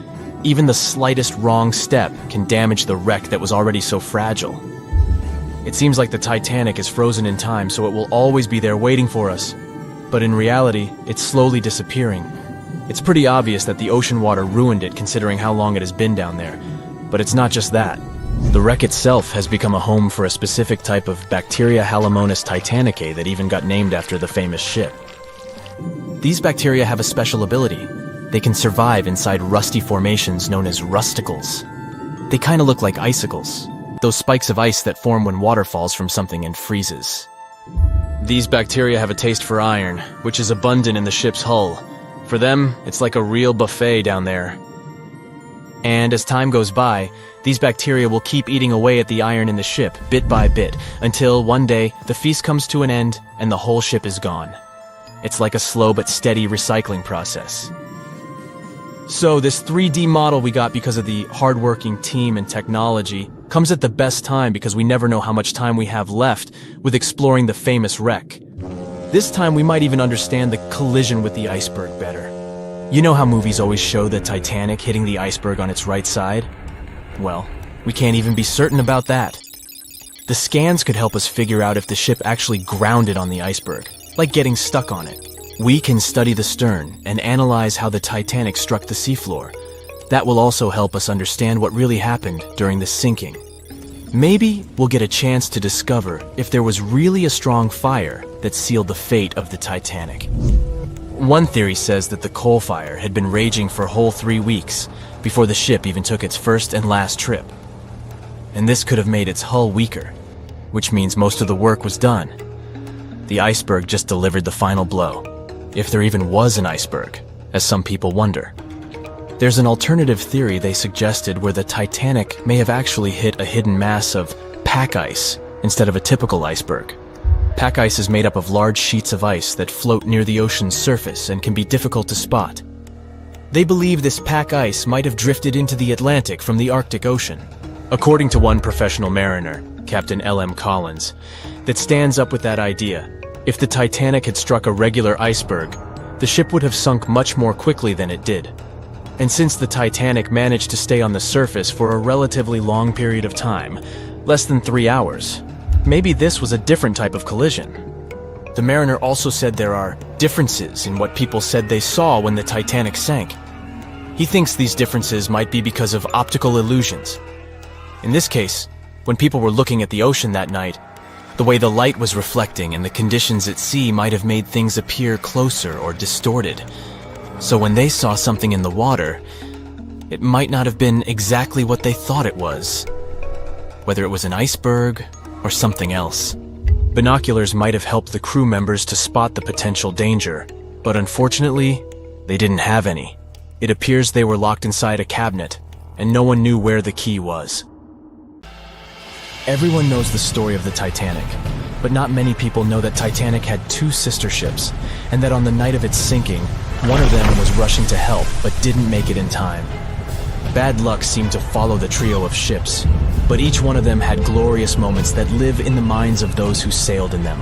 Even the slightest wrong step can damage the wreck that was already so fragile. It seems like the Titanic is frozen in time, so it will always be there waiting for us. But in reality, it's slowly disappearing. It's pretty obvious that the ocean water ruined it considering how long it has been down there. But it's not just that. The wreck itself has become a home for a specific type of bacteria Halomonas titanicae that even got named after the famous ship. These bacteria have a special ability. They can survive inside rusty formations known as rusticles. They kind of look like icicles, those spikes of ice that form when water falls from something and freezes. These bacteria have a taste for iron, which is abundant in the ship's hull. For them, it's like a real buffet down there. And as time goes by, these bacteria will keep eating away at the iron in the ship, bit by bit, until one day the feast comes to an end and the whole ship is gone. It's like a slow but steady recycling process. So this 3D model we got because of the hardworking team and technology comes at the best time because we never know how much time we have left with exploring the famous wreck. This time we might even understand the collision with the iceberg better. You know how movies always show the Titanic hitting the iceberg on its right side? Well, we can't even be certain about that. The scans could help us figure out if the ship actually grounded on the iceberg, like getting stuck on it. We can study the stern and analyze how the Titanic struck the seafloor. That will also help us understand what really happened during the sinking. Maybe we'll get a chance to discover if there was really a strong fire that sealed the fate of the Titanic. One theory says that the coal fire had been raging for a whole 3 weeks before the ship even took its first and last trip. And this could have made its hull weaker, which means most of the work was done. The iceberg just delivered the final blow, if there even was an iceberg, as some people wonder. There's an alternative theory they suggested where the Titanic may have actually hit a hidden mass of pack ice instead of a typical iceberg. Pack ice is made up of large sheets of ice that float near the ocean's surface and can be difficult to spot. They believe this pack ice might have drifted into the Atlantic from the Arctic Ocean. According to one professional mariner, Captain L.M. Collins, that stands up with that idea. If the Titanic had struck a regular iceberg, the ship would have sunk much more quickly than it did. And since the Titanic managed to stay on the surface for a relatively long period of time, less than 3 hours, maybe this was a different type of collision. The mariner also said there are differences in what people said they saw when the Titanic sank. He thinks these differences might be because of optical illusions. In this case, when people were looking at the ocean that night, the way the light was reflecting and the conditions at sea might have made things appear closer or distorted. So when they saw something in the water, it might not have been exactly what they thought it was, whether it was an iceberg or something else. Binoculars might have helped the crew members to spot the potential danger, but unfortunately, they didn't have any. It appears they were locked inside a cabinet, and no one knew where the key was. Everyone knows the story of the Titanic, but not many people know that Titanic had 2 sister ships, and that on the night of its sinking, one of them was rushing to help but didn't make it in time. Bad luck seemed to follow the trio of ships, but each one of them had glorious moments that live in the minds of those who sailed in them.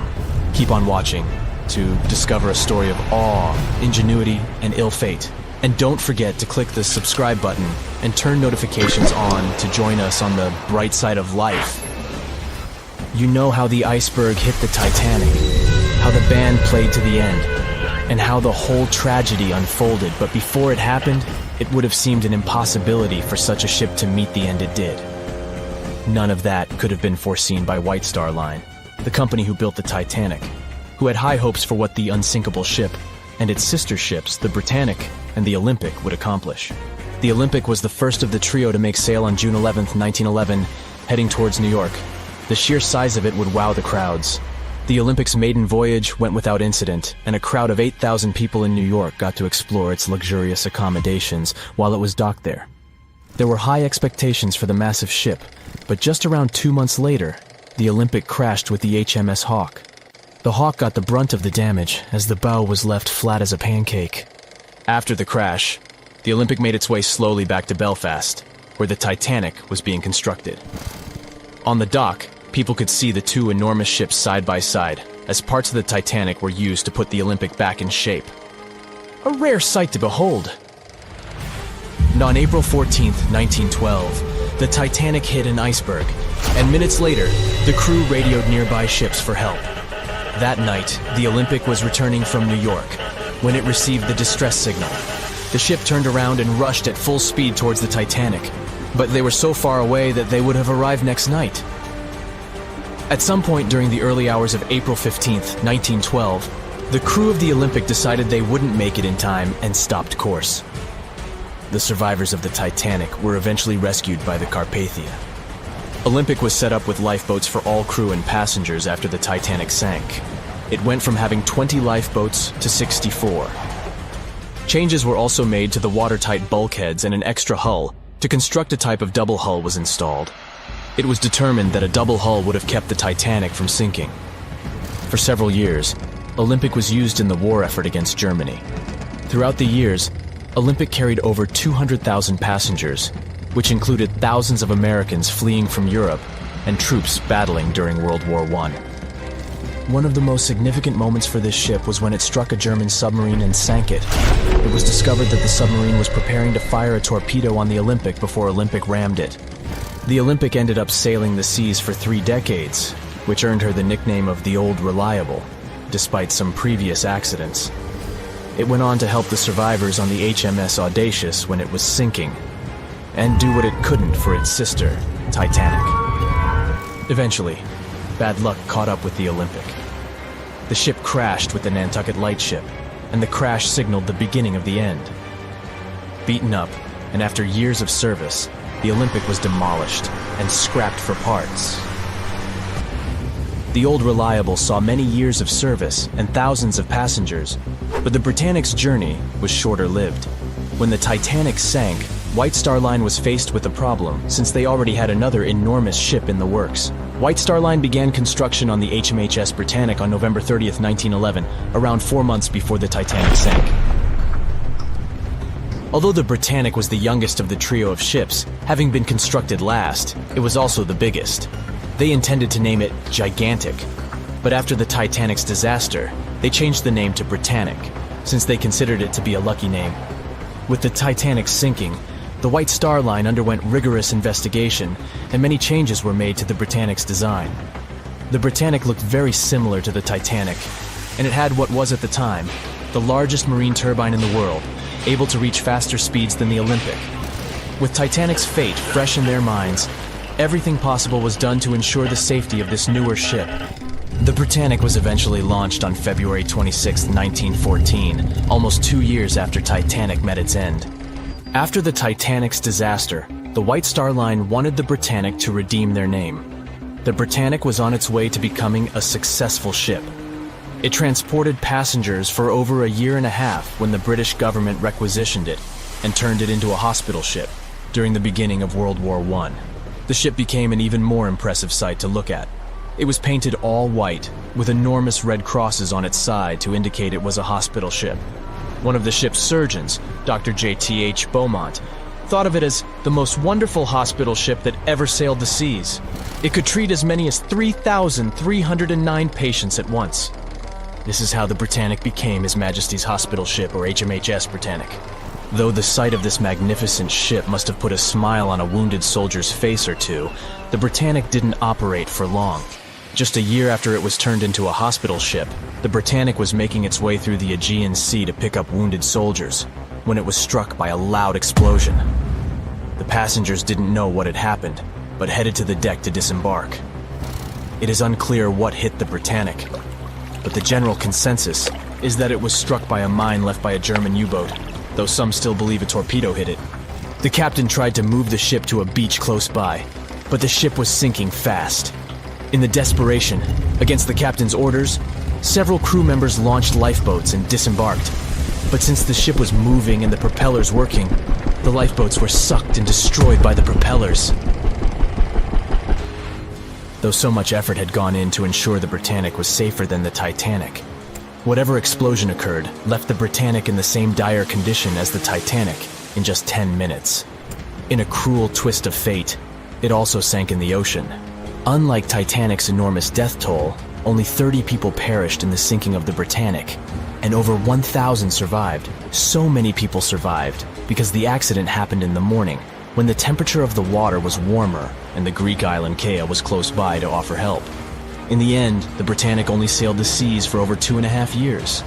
Keep on watching to discover a story of awe, ingenuity, and ill fate. And don't forget to click the subscribe button and turn notifications on to join us on the bright side of life. You know how the iceberg hit the Titanic, how the band played to the end, and how the whole tragedy unfolded, but before it happened, it would have seemed an impossibility for such a ship to meet the end it did. None of that could have been foreseen by White Star Line, the company who built the Titanic, who had high hopes for what the unsinkable ship and its sister ships, the Britannic and the Olympic, would accomplish. The Olympic was the first of the trio to make sail on June 11, 1911, heading towards New York. The sheer size of it would wow the crowds. The Olympic's maiden voyage went without incident, and a crowd of 8,000 people in New York got to explore its luxurious accommodations while it was docked there. There were high expectations for the massive ship, but just around 2 months later, the Olympic crashed with the HMS Hawke. The Hawke got the brunt of the damage, as the bow was left flat as a pancake. After the crash, the Olympic made its way slowly back to Belfast, where the Titanic was being constructed. On the dock, people could see the 2 enormous ships side by side, as parts of the Titanic were used to put the Olympic back in shape. A rare sight to behold. And on April 14, 1912, the Titanic hit an iceberg, and minutes later, the crew radioed nearby ships for help. That night, the Olympic was returning from New York when it received the distress signal. The ship turned around and rushed at full speed towards the Titanic, but they were so far away that they would have arrived next night. At some point during the early hours of April 15, 1912, the crew of the Olympic decided they wouldn't make it in time and stopped course. The survivors of the Titanic were eventually rescued by the Carpathia. Olympic was set up with lifeboats for all crew and passengers after the Titanic sank. It went from having 20 lifeboats to 64. Changes were also made to the watertight bulkheads, and an extra hull to construct a type of double hull was installed. It was determined that a double hull would have kept the Titanic from sinking. For several years, Olympic was used in the war effort against Germany. Throughout the years, Olympic carried over 200,000 passengers, which included thousands of Americans fleeing from Europe and troops battling during World War I. One of the most significant moments for this ship was when it struck a German submarine and sank it. It was discovered that the submarine was preparing to fire a torpedo on the Olympic before Olympic rammed it. The Olympic ended up sailing the seas for 3 decades, which earned her the nickname of the Old Reliable, despite some previous accidents. It went on to help the survivors on the HMS Audacious when it was sinking, and do what it couldn't for its sister, Titanic. Eventually, bad luck caught up with the Olympic. The ship crashed with the Nantucket Lightship, and the crash signaled the beginning of the end. Beaten up, and after years of service, the Olympic was demolished and scrapped for parts. The Old Reliable saw many years of service and thousands of passengers, but the Britannic's journey was shorter-lived. When the Titanic sank, White Star Line was faced with a problem since they already had another enormous ship in the works. White Star Line began construction on the HMHS Britannic on November 30th, 1911, around 4 months before the Titanic sank. Although the Britannic was the youngest of the trio of ships, having been constructed last, it was also the biggest. They intended to name it Gigantic, but after the Titanic's disaster, they changed the name to Britannic, since they considered it to be a lucky name. With the Titanic sinking, the White Star Line underwent rigorous investigation, and many changes were made to the Britannic's design. The Britannic looked very similar to the Titanic, and it had what was at the time the largest marine turbine in the world, able to reach faster speeds than the Olympic. With Titanic's fate fresh in their minds, everything possible was done to ensure the safety of this newer ship. The Britannic was eventually launched on February 26, 1914, almost 2 years after Titanic met its end. After the Titanic's disaster, the White Star Line wanted the Britannic to redeem their name. The Britannic was on its way to becoming a successful ship. It transported passengers for over a year and a half when the British government requisitioned it and turned it into a hospital ship during the beginning of World War I. The ship became an even more impressive sight to look at. It was painted all white, with enormous red crosses on its side to indicate it was a hospital ship. One of the ship's surgeons, Dr. J.T.H. Beaumont, thought of it as the most wonderful hospital ship that ever sailed the seas. It could treat as many as 3,309 patients at once. This is how the Britannic became His Majesty's Hospital Ship, or HMHS Britannic. Though the sight of this magnificent ship must have put a smile on a wounded soldier's face or two, the Britannic didn't operate for long. Just a year after it was turned into a hospital ship, the Britannic was making its way through the Aegean Sea to pick up wounded soldiers, when it was struck by a loud explosion. The passengers didn't know what had happened, but headed to the deck to disembark. It is unclear what hit the Britannic, but the general consensus is that it was struck by a mine left by a German U-boat, though some still believe a torpedo hit it. The captain tried to move the ship to a beach close by, but the ship was sinking fast. In the desperation, against the captain's orders, several crew members launched lifeboats and disembarked. But since the ship was moving and the propellers working, the lifeboats were sucked and destroyed by the propellers. Though so much effort had gone in to ensure the Britannic was safer than the Titanic, whatever explosion occurred left the Britannic in the same dire condition as the Titanic in just 10 minutes. In a cruel twist of fate, it also sank in the ocean. Unlike Titanic's enormous death toll, only 30 people perished in the sinking of the Britannic, and over 1,000 survived. So many people survived because the accident happened in the morning, when the temperature of the water was warmer and the Greek island Kea was close by to offer help. In the end, the Britannic only sailed the seas for over 2.5 years.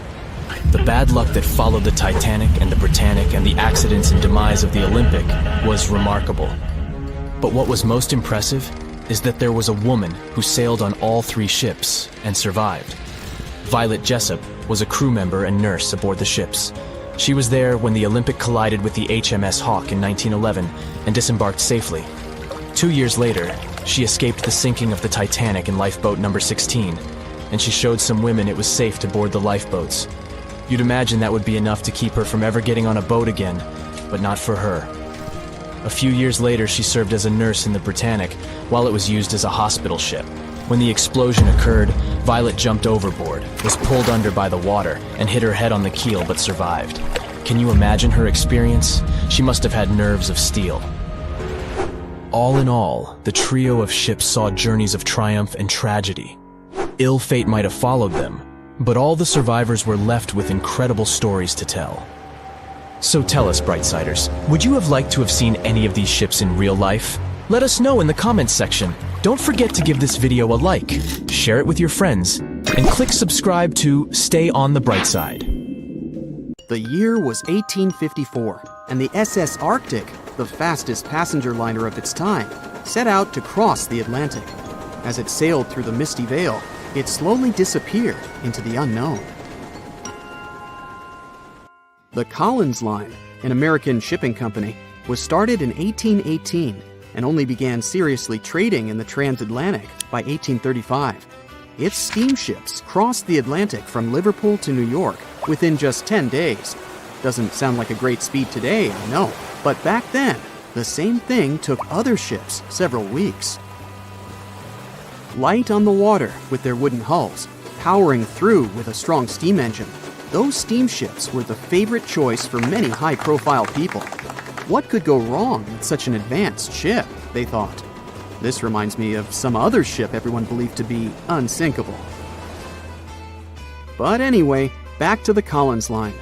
The bad luck that followed the Titanic and the Britannic and the accidents and demise of the Olympic was remarkable. But what was most impressive is that there was a woman who sailed on all 3 ships and survived. Violet Jessup was a crew member and nurse aboard the ships. She was there when the Olympic collided with the HMS Hawk in 1911 and disembarked safely. 2 years later, she escaped the sinking of the Titanic in lifeboat number 16, and she showed some women it was safe to board the lifeboats. You'd imagine that would be enough to keep her from ever getting on a boat again, but not for her. A few years later, she served as a nurse in the Britannic while it was used as a hospital ship. When the explosion occurred, Violet jumped overboard, was pulled under by the water, and hit her head on the keel but survived. Can you imagine her experience? She must have had nerves of steel. All in all, the trio of ships saw journeys of triumph and tragedy. ill fate might have followed them, but all the survivors were left with incredible stories to tell. So tell us, Brightsiders, would you have liked to have seen any of these ships in real life? Let us know in the comments section. Don't forget to give this video a like, share it with your friends, and click subscribe to stay on the bright side. The year was 1854, and the SS Arctic, the fastest passenger liner of its time, set out to cross the Atlantic. As it sailed through the misty veil, it slowly disappeared into the unknown. The Collins Line, an American shipping company, was started in 1818 and only began seriously trading in the transatlantic by 1835. Its steamships crossed the Atlantic from Liverpool to New York within just 10 days. Doesn't sound like a great speed today, I know, but back then, the same thing took other ships several weeks. Light on the water with their wooden hulls, powering through with a strong steam engine, those steamships were the favorite choice for many high-profile people. What could go wrong with such an advanced ship, they thought. This reminds me of some other ship everyone believed to be unsinkable. But anyway, back to the Collins Line.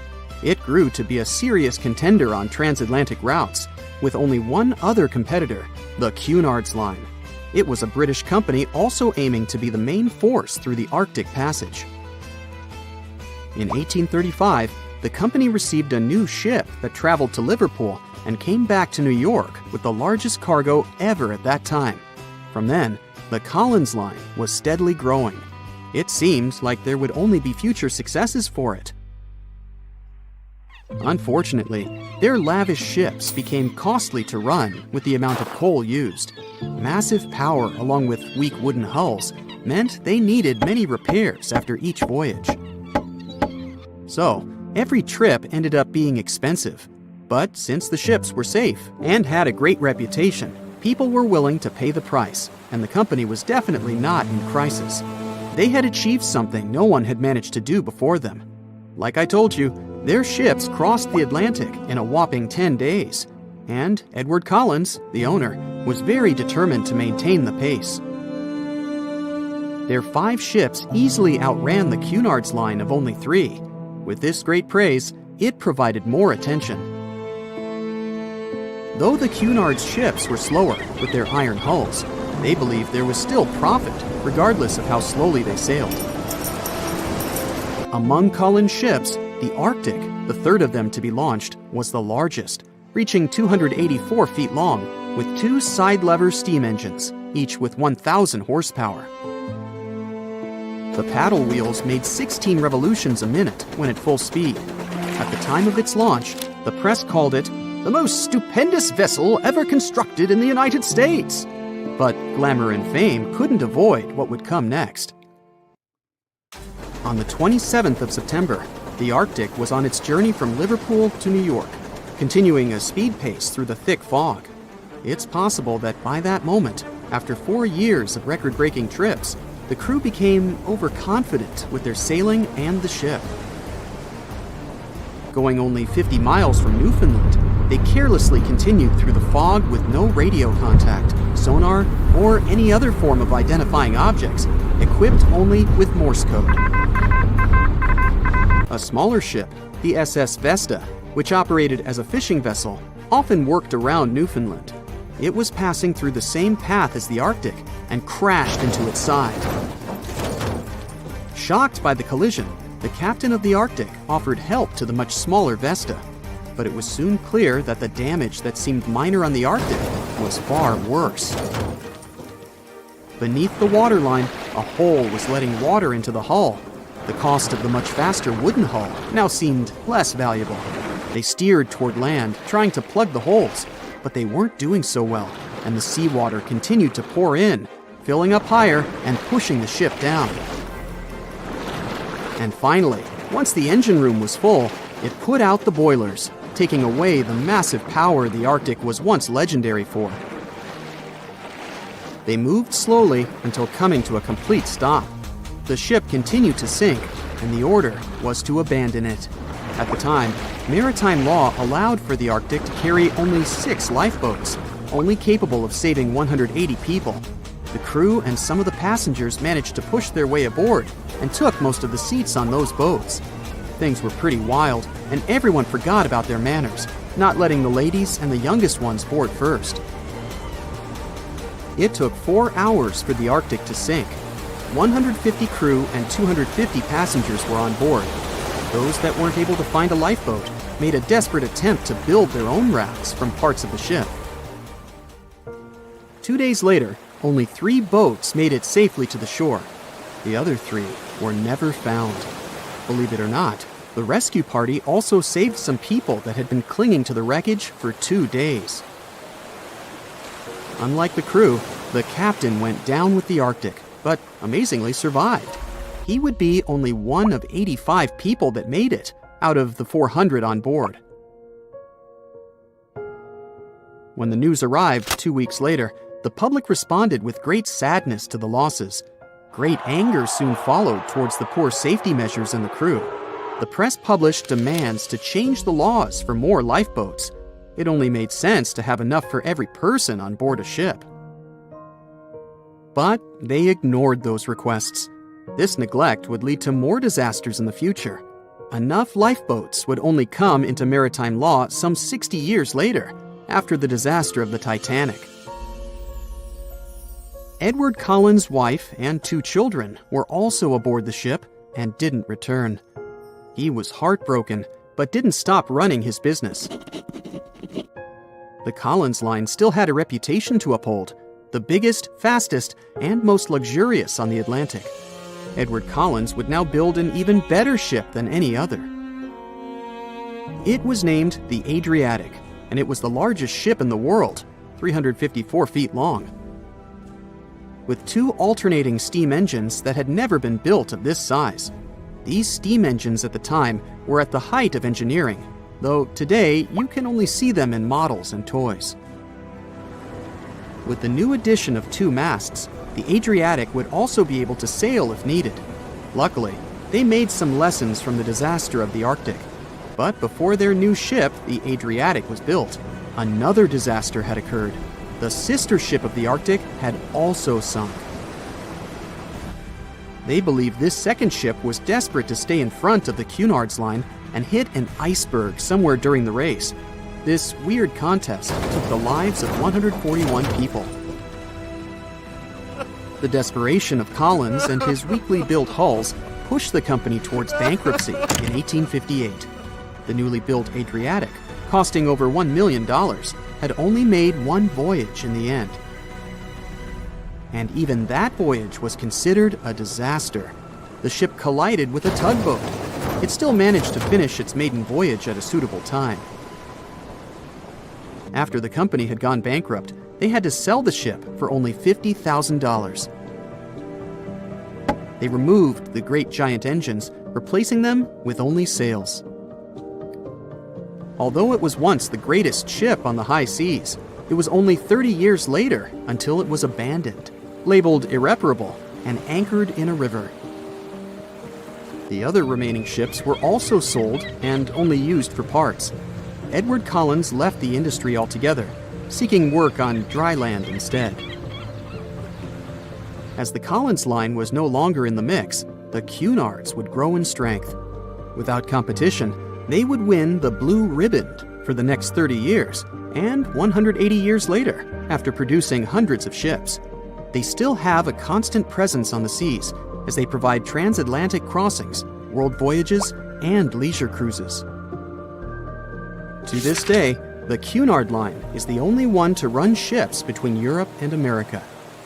It grew to be a serious contender on transatlantic routes, with only one other competitor, the Cunard's Line. It was a British company also aiming to be the main force through the Arctic Passage. In 1835, the company received a new ship that traveled to Liverpool and came back to New York with the largest cargo ever at that time. From then, the Collins Line was steadily growing. It seemed like there would only be future successes for it. Unfortunately, their lavish ships became costly to run with the amount of coal used. Massive power along with weak wooden hulls meant they needed many repairs after each voyage. So, every trip ended up being expensive. But since the ships were safe and had a great reputation, people were willing to pay the price, and the company was definitely not in crisis. They had achieved something no one had managed to do before them. Like I told you, their ships crossed the Atlantic in a whopping 10 days, and Edward Collins, the owner, was very determined to maintain the pace. Their 5 ships easily outran the Cunard's Line of only 3. With this great praise, it provided more attention. Though the Cunard's ships were slower with their iron hulls, they believed there was still profit, regardless of how slowly they sailed. Among Collins' ships, the Arctic, the third of them to be launched, was the largest, reaching 284 feet long, with 2 side-lever steam engines, each with 1,000 horsepower. The paddle wheels made 16 revolutions a minute when at full speed. At the time of its launch, the press called it the most stupendous vessel ever constructed in the United States. But glamour and fame couldn't avoid what would come next. On the 27th of September, the Arctic was on its journey from Liverpool to New York, continuing a speed pace through the thick fog. It's possible that by that moment, after 4 years of record-breaking trips, the crew became overconfident with their sailing and the ship. Going only 50 miles from Newfoundland, they carelessly continued through the fog with no radio contact, sonar, or any other form of identifying objects, equipped only with Morse code. A smaller ship, the SS Vesta, which operated as a fishing vessel, often worked around Newfoundland. It was passing through the same path as the Arctic and crashed into its side. Shocked by the collision, the captain of the Arctic offered help to the much smaller Vesta, but it was soon clear that the damage that seemed minor on the Arctic was far worse. Beneath the waterline, a hole was letting water into the hull. The cost of the much faster wooden hull now seemed less valuable. They steered toward land, trying to plug the holes, but they weren't doing so well, and the seawater continued to pour in, filling up higher and pushing the ship down. And finally, once the engine room was full, it put out the boilers, taking away the massive power the Arctic was once legendary for. They moved slowly until coming to a complete stop. The ship continued to sink, and the order was to abandon it. At the time, maritime law allowed for the Arctic to carry only 6 lifeboats, only capable of saving 180 people. The crew and some of the passengers managed to push their way aboard and took most of the seats on those boats. Things were pretty wild, and everyone forgot about their manners, not letting the ladies and the youngest ones board first. It took 4 hours for the Arctic to sink. 150 crew and 250 passengers were on board. Those that weren't able to find a lifeboat made a desperate attempt to build their own rafts from parts of the ship. 2 days later, only 3 boats made it safely to the shore. The other 3 were never found. Believe it or not, the rescue party also saved some people that had been clinging to the wreckage for 2 days. Unlike the crew, the captain went down with the Arctic, but amazingly survived. He would be only one of 85 people that made it out of the 400 on board. When the news arrived 2 weeks later, the public responded with great sadness to the losses. Great anger soon followed towards the poor safety measures and the crew. The press published demands to change the laws for more lifeboats. It only made sense to have enough for every person on board a ship. But they ignored those requests. This neglect would lead to more disasters in the future. Enough lifeboats would only come into maritime law some 60 years later, after the disaster of the Titanic. Edward Collins' wife and 2 children were also aboard the ship and didn't return. He was heartbroken, but didn't stop running his business. The Collins line still had a reputation to uphold, the biggest, fastest, and most luxurious on the Atlantic. Edward Collins would now build an even better ship than any other. It was named the Adriatic, and it was the largest ship in the world, 354 feet long. With 2 alternating steam engines that had never been built of this size. These steam engines at the time were at the height of engineering, though today you can only see them in models and toys. With the new addition of 2 masts, the Adriatic would also be able to sail if needed. Luckily, they made some lessons from the disaster of the Arctic. But before their new ship, the Adriatic, was built, another disaster had occurred. The sister ship of the Arctic had also sunk. They believed this second ship was desperate to stay in front of the Cunard's line and hit an iceberg somewhere during the race. This weird contest took the lives of 141 people. The desperation of Collins and his weakly built hulls pushed the company towards bankruptcy in 1858. The newly built Adriatic, costing over $1 million, had only made 1 voyage in the end. And even that voyage was considered a disaster. The ship collided with a tugboat. It still managed to finish its maiden voyage at a suitable time. After the company had gone bankrupt, they had to sell the ship for only $50,000. They removed the great giant engines, replacing them with only sails. Although it was once the greatest ship on the high seas, it was only 30 years later until it was abandoned, labeled irreparable, and anchored in a river. The other remaining ships were also sold and only used for parts. Edward Collins left the industry altogether, seeking work on dry land instead. As the Collins line was no longer in the mix, the Cunards would grow in strength. Without competition, they would win the Blue Ribbon for the next 30 years, and 180 years later, after producing hundreds of ships. They still have a constant presence on the seas as they provide transatlantic crossings, world voyages, and leisure cruises. To this day, the Cunard line is the only one to run ships between Europe and America,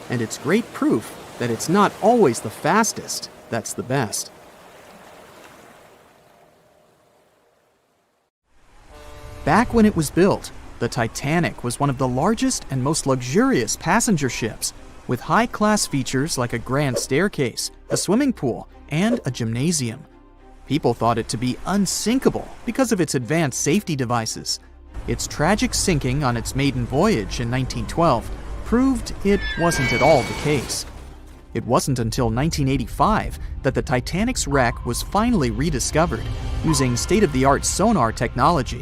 and it's great proof that it's not always the fastest that's the best. Back when it was built, the Titanic was one of the largest and most luxurious passenger ships, with high-class features like a grand staircase, a swimming pool, and a gymnasium. People thought it to be unsinkable because of its advanced safety devices. Its tragic sinking on its maiden voyage in 1912 proved it wasn't at all the case. It wasn't until 1985 that the Titanic's wreck was finally rediscovered using state-of-the-art sonar technology.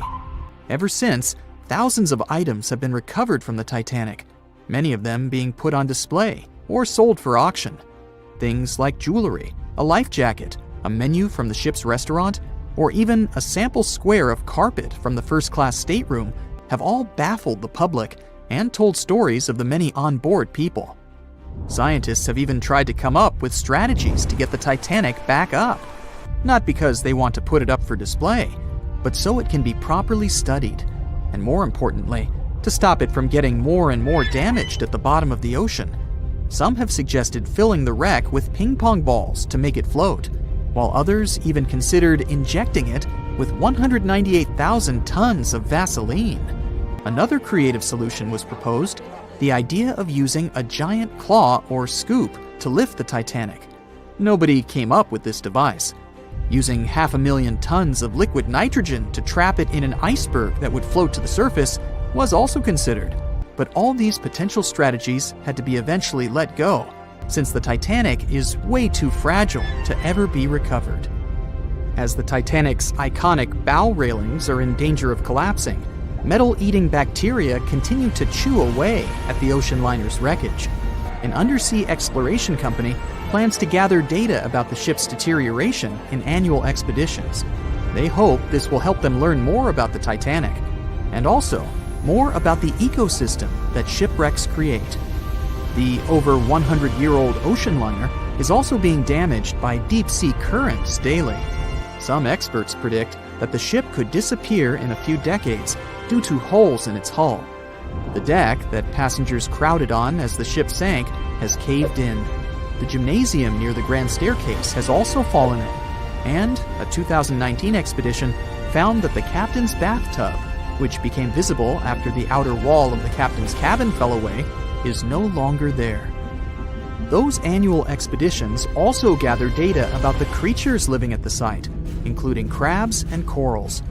Ever since, thousands of items have been recovered from the Titanic, many of them being put on display or sold for auction. Things like jewelry, a life jacket, a menu from the ship's restaurant, or even a sample square of carpet from the first-class stateroom have all baffled the public and told stories of the many on-board people. Scientists have even tried to come up with strategies to get the Titanic back up. Not because they want to put it up for display, but so it can be properly studied, and more importantly, to stop it from getting more and more damaged at the bottom of the ocean. Some have suggested filling the wreck with ping pong balls to make it float, while others even considered injecting it with 198,000 tons of Vaseline. Another creative solution was proposed, the idea of using a giant claw or scoop to lift the Titanic. Nobody came up with this device. Using 500,000 tons of liquid nitrogen to trap it in an iceberg that would float to the surface was also considered, but all these potential strategies had to be eventually let go, since the Titanic is way too fragile to ever be recovered. As the Titanic's iconic bow railings are in danger of collapsing, metal-eating bacteria continue to chew away at the ocean liner's wreckage. An undersea exploration company plans to gather data about the ship's deterioration in annual expeditions. They hope this will help them learn more about the Titanic, and also more about the ecosystem that shipwrecks create. The over 100-year-old ocean liner is also being damaged by deep-sea currents daily. Some experts predict that the ship could disappear in a few decades due to holes in its hull. The deck that passengers crowded on as the ship sank has caved in. The gymnasium near the grand staircase has also fallen in, and a 2019 expedition found that the captain's bathtub, which became visible after the outer wall of the captain's cabin fell away, is no longer there. Those annual expeditions also gather data about the creatures living at the site, including crabs and corals.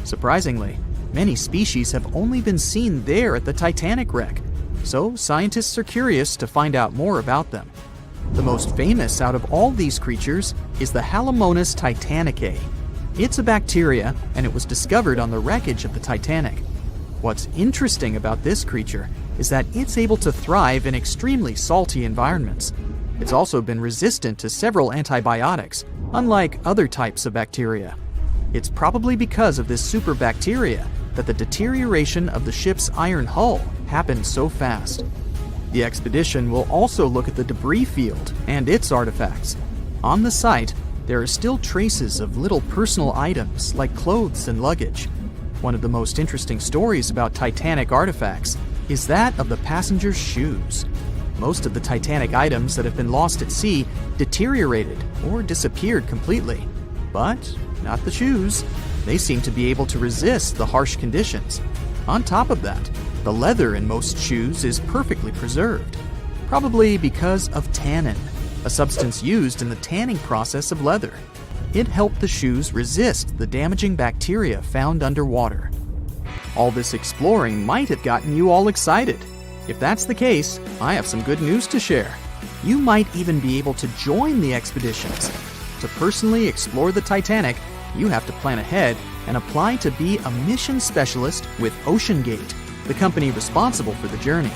Surprisingly, many species have only been seen there at the Titanic wreck, so scientists are curious to find out more about them. The most famous out of all these creatures is the Halomonas titanicae. It's a bacteria, and it was discovered on the wreckage of the Titanic. What's interesting about this creature is that it's able to thrive in extremely salty environments. It's also been resistant to several antibiotics, unlike other types of bacteria. It's probably because of this superbacteria that the deterioration of the ship's iron hull happened so fast. The expedition will also look at the debris field and its artifacts. On the site, there are still traces of little personal items like clothes and luggage. One of the most interesting stories about Titanic artifacts is that of the passengers' shoes. Most of the Titanic items that have been lost at sea deteriorated or disappeared completely. But not the shoes. They seem to be able to resist the harsh conditions. On top of that, the leather in most shoes is perfectly preserved, probably because of tannin, a substance used in the tanning process of leather. It helped the shoes resist the damaging bacteria found underwater. All this exploring might have gotten you all excited. If that's the case, I have some good news to share. You might even be able to join the expeditions. To personally explore the Titanic, you have to plan ahead and apply to be a mission specialist with OceanGate, the company responsible for the journey.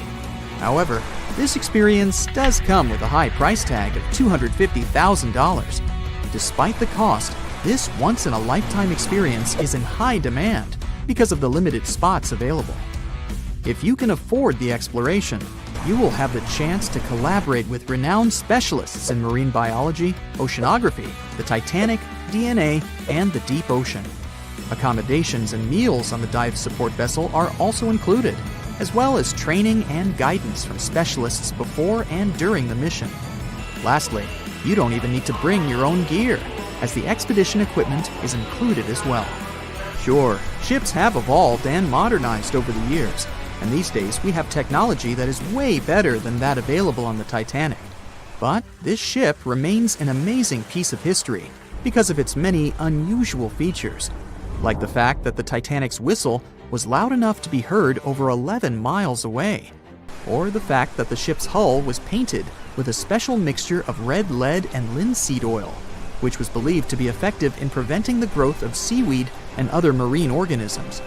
However, this experience does come with a high price tag of $250,000. Despite the cost, this once-in-a-lifetime experience is in high demand because of the limited spots available. If you can afford the exploration, you will have the chance to collaborate with renowned specialists in marine biology, oceanography, the Titanic, DNA, and the deep ocean. Accommodations and meals on the dive support vessel are also included, as well as training and guidance from specialists before and during the mission. Lastly, you don't even need to bring your own gear, as the expedition equipment is included as well. Sure, ships have evolved and modernized over the years, and these days we have technology that is way better than that available on the Titanic. But this ship remains an amazing piece of history because of its many unusual features, like the fact that the Titanic's whistle was loud enough to be heard over 11 miles away, or the fact that the ship's hull was painted with a special mixture of red lead and linseed oil, which was believed to be effective in preventing the growth of seaweed and other marine organisms.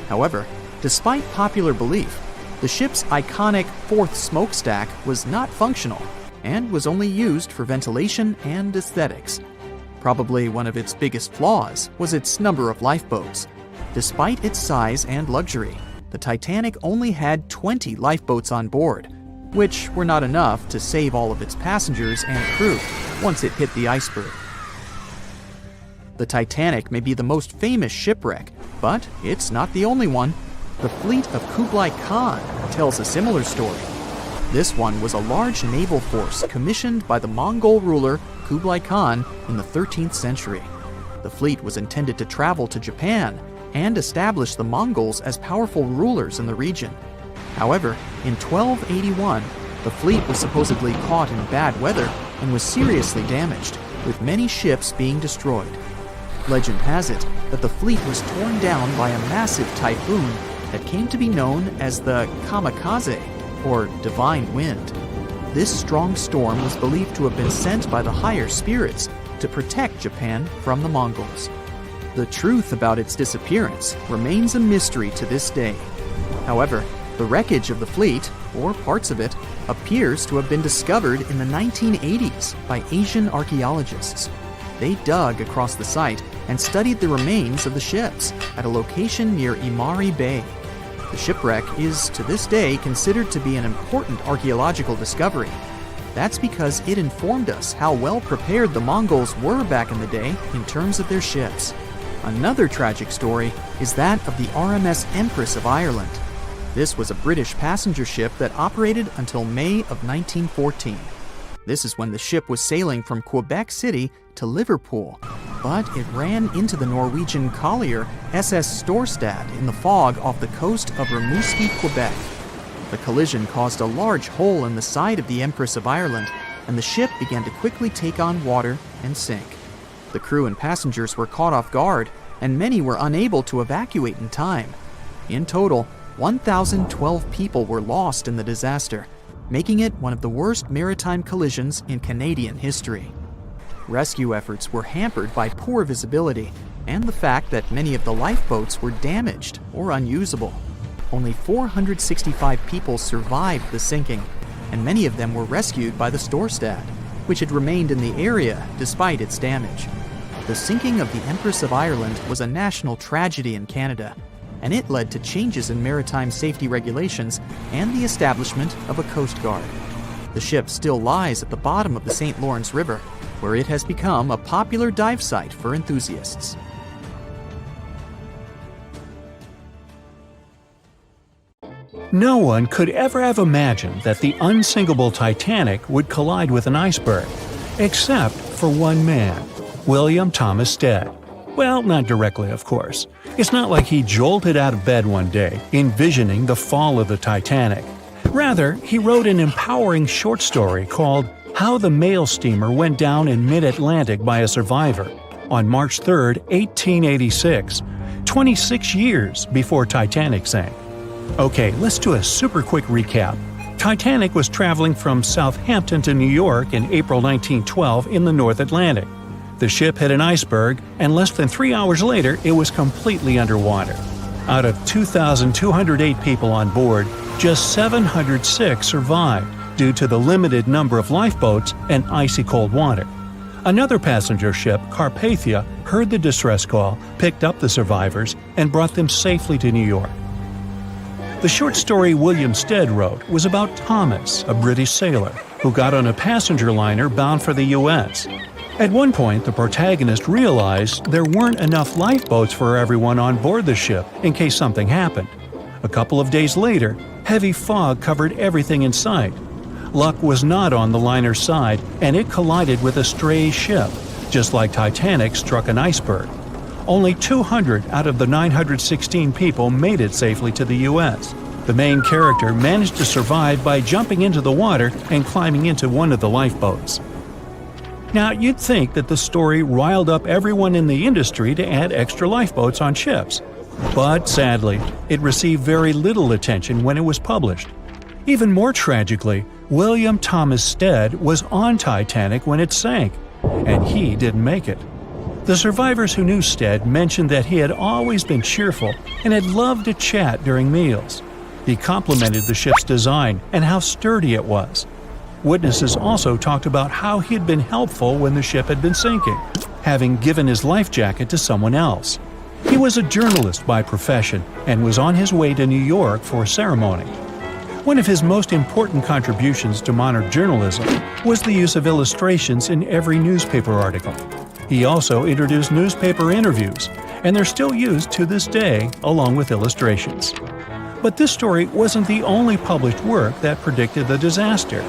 However, despite popular belief, the ship's iconic fourth smokestack was not functional, and was only used for ventilation and aesthetics. Probably one of its biggest flaws was its number of lifeboats. Despite its size and luxury, the Titanic only had 20 lifeboats on board, which were not enough to save all of its passengers and crew once it hit the iceberg. The Titanic may be the most famous shipwreck, but it's not the only one. The fleet of Kublai Khan tells a similar story. This one was a large naval force commissioned by the Mongol ruler Kublai Khan in the 13th century. The fleet was intended to travel to Japan and establish the Mongols as powerful rulers in the region. However, in 1281, the fleet was supposedly caught in bad weather and was seriously damaged, with many ships being destroyed. Legend has it that the fleet was torn down by a massive typhoon that came to be known as the kamikaze, or divine wind. This strong storm was believed to have been sent by the higher spirits to protect Japan from the Mongols. The truth about its disappearance remains a mystery to this day. However, the wreckage of the fleet, or parts of it, appears to have been discovered in the 1980s by Asian archaeologists. They dug across the site and studied the remains of the ships at a location near Imari Bay. The shipwreck is, to this day, considered to be an important archaeological discovery. That's because it informed us how well prepared the Mongols were back in the day in terms of their ships. Another tragic story is that of the RMS Empress of Ireland. This was a British passenger ship that operated until May of 1914. This is when the ship was sailing from Quebec City to Liverpool, but it ran into the Norwegian collier SS Storstad in the fog off the coast of Rimouski, Quebec. The collision caused a large hole in the side of the Empress of Ireland, and the ship began to quickly take on water and sink. The crew and passengers were caught off guard, and many were unable to evacuate in time. In total, 1,012 people were lost in the disaster, making it one of the worst maritime collisions in Canadian history. Rescue efforts were hampered by poor visibility and the fact that many of the lifeboats were damaged or unusable. Only 465 people survived the sinking, and many of them were rescued by the Storstad, which had remained in the area despite its damage. The sinking of the Empress of Ireland was a national tragedy in Canada, and it led to changes in maritime safety regulations and the establishment of a Coast Guard. The ship still lies at the bottom of the St. Lawrence River, where it has become a popular dive site for enthusiasts. No one could ever have imagined that the unsinkable Titanic would collide with an iceberg, except for one man, William Thomas Stead. Well, not directly, of course. It's not like he jolted out of bed one day, envisioning the fall of the Titanic. Rather, he wrote an empowering short story called How the Mail Steamer Went Down in Mid-Atlantic by a Survivor on March 3, 1886, 26 years before Titanic sank. Okay, let's do a super quick recap. Titanic was traveling from Southampton to New York in April 1912 in the North Atlantic. The ship hit an iceberg, and less than 3 hours later, it was completely underwater. Out of 2,208 people on board, just 706 survived due to the limited number of lifeboats and icy cold water. Another passenger ship, Carpathia, heard the distress call, picked up the survivors, and brought them safely to New York. The short story William Stead wrote was about Thomas, a British sailor, who got on a passenger liner bound for the U.S. At one point, the protagonist realized there weren't enough lifeboats for everyone on board the ship in case something happened. A couple of days later, heavy fog covered everything in sight. Luck was not on the liner's side, and it collided with a stray ship, just like Titanic struck an iceberg. Only 200 out of the 916 people made it safely to the U.S. The main character managed to survive by jumping into the water and climbing into one of the lifeboats. Now, you'd think that the story riled up everyone in the industry to add extra lifeboats on ships. But sadly, it received very little attention when it was published. Even more tragically, William Thomas Stead was on Titanic when it sank, and he didn't make it. The survivors who knew Stead mentioned that he had always been cheerful and had loved to chat during meals. He complimented the ship's design and how sturdy it was. Witnesses also talked about how he had been helpful when the ship had been sinking, having given his life jacket to someone else. He was a journalist by profession and was on his way to New York for a ceremony. One of his most important contributions to modern journalism was the use of illustrations in every newspaper article. He also introduced newspaper interviews, and they're still used to this day along with illustrations. But this story wasn't the only published work that predicted the disaster.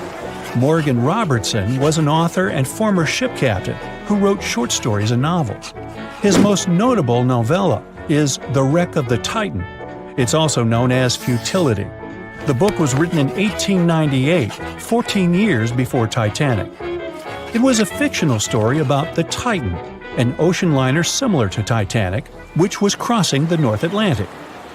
Morgan Robertson was an author and former ship captain who wrote short stories and novels. His most notable novella is The Wreck of the Titan. It's also known as Futility. The book was written in 1898, 14 years before Titanic. It was a fictional story about the Titan, an ocean liner similar to Titanic, which was crossing the North Atlantic.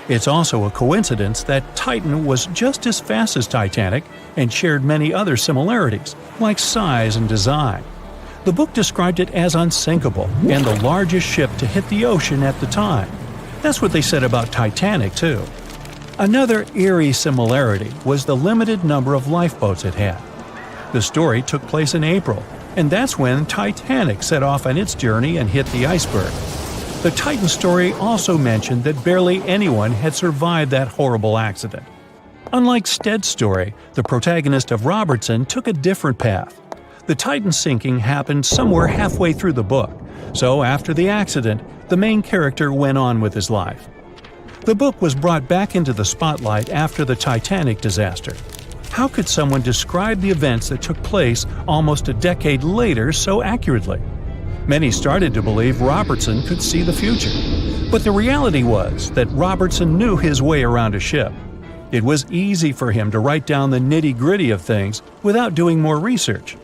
It's also a coincidence that Titan was just as fast as Titanic and shared many other similarities, like size and design. The book described it as unsinkable and the largest ship to hit the ocean at the time. That's what they said about Titanic, too. Another eerie similarity was the limited number of lifeboats it had. The story took place in April, and that's when Titanic set off on its journey and hit the iceberg. The Titan story also mentioned that barely anyone had survived that horrible accident. Unlike Stead's story, the protagonist of Robertson took a different path. The Titan sinking happened somewhere halfway through the book, so after the accident, the main character went on with his life. The book was brought back into the spotlight after the Titanic disaster. How could someone describe the events that took place almost a decade later so accurately? Many started to believe Robertson could see the future. But the reality was that Robertson knew his way around a ship. It was easy for him to write down the nitty-gritty of things without doing more research.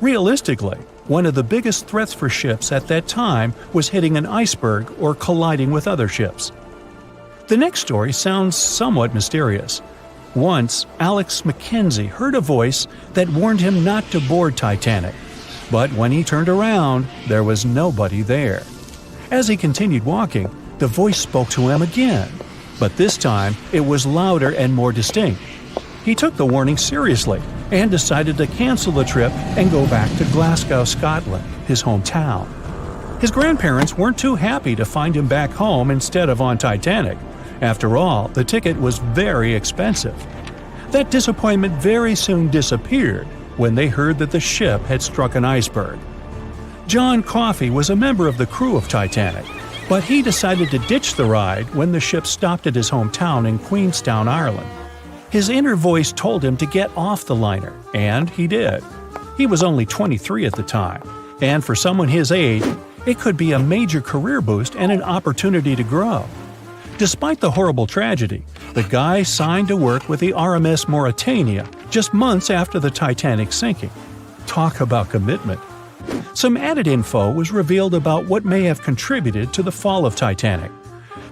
Realistically, one of the biggest threats for ships at that time was hitting an iceberg or colliding with other ships. The next story sounds somewhat mysterious. Once, Alex Mackenzie heard a voice that warned him not to board Titanic. But when he turned around, there was nobody there. As he continued walking, the voice spoke to him again, but this time it was louder and more distinct. He took the warning seriously and decided to cancel the trip and go back to Glasgow, Scotland, his hometown. His grandparents weren't too happy to find him back home instead of on Titanic. After all, the ticket was very expensive. That disappointment very soon disappeared when they heard that the ship had struck an iceberg. John Coffey was a member of the crew of Titanic, but he decided to ditch the ride when the ship stopped at his hometown in Queenstown, Ireland. His inner voice told him to get off the liner, and he did. He was only 23 at the time, and for someone his age, it could be a major career boost and an opportunity to grow. Despite the horrible tragedy, the guy signed to work with the RMS Mauritania just months after the Titanic sinking. Talk about commitment. Some added info was revealed about what may have contributed to the fall of Titanic.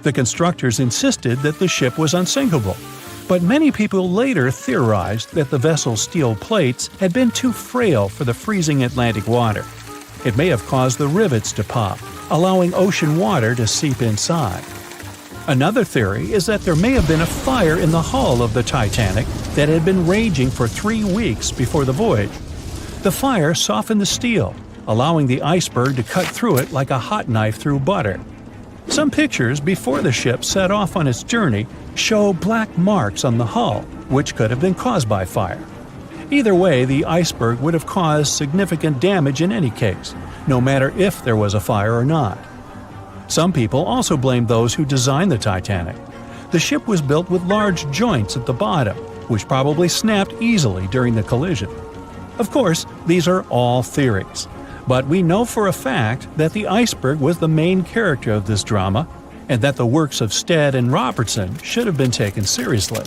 The constructors insisted that the ship was unsinkable, but many people later theorized that the vessel's steel plates had been too frail for the freezing Atlantic water. It may have caused the rivets to pop, allowing ocean water to seep inside. Another theory is that there may have been a fire in the hull of the Titanic that had been raging for 3 weeks before the voyage. The fire softened the steel, allowing the iceberg to cut through it like a hot knife through butter. Some pictures before the ship set off on its journey show black marks on the hull, which could have been caused by fire. Either way, the iceberg would have caused significant damage in any case, no matter if there was a fire or not. Some people also blame those who designed the Titanic. The ship was built with large joints at the bottom, which probably snapped easily during the collision. Of course, these are all theories, but we know for a fact that the iceberg was the main character of this drama, and that the works of Stead and Robertson should have been taken seriously.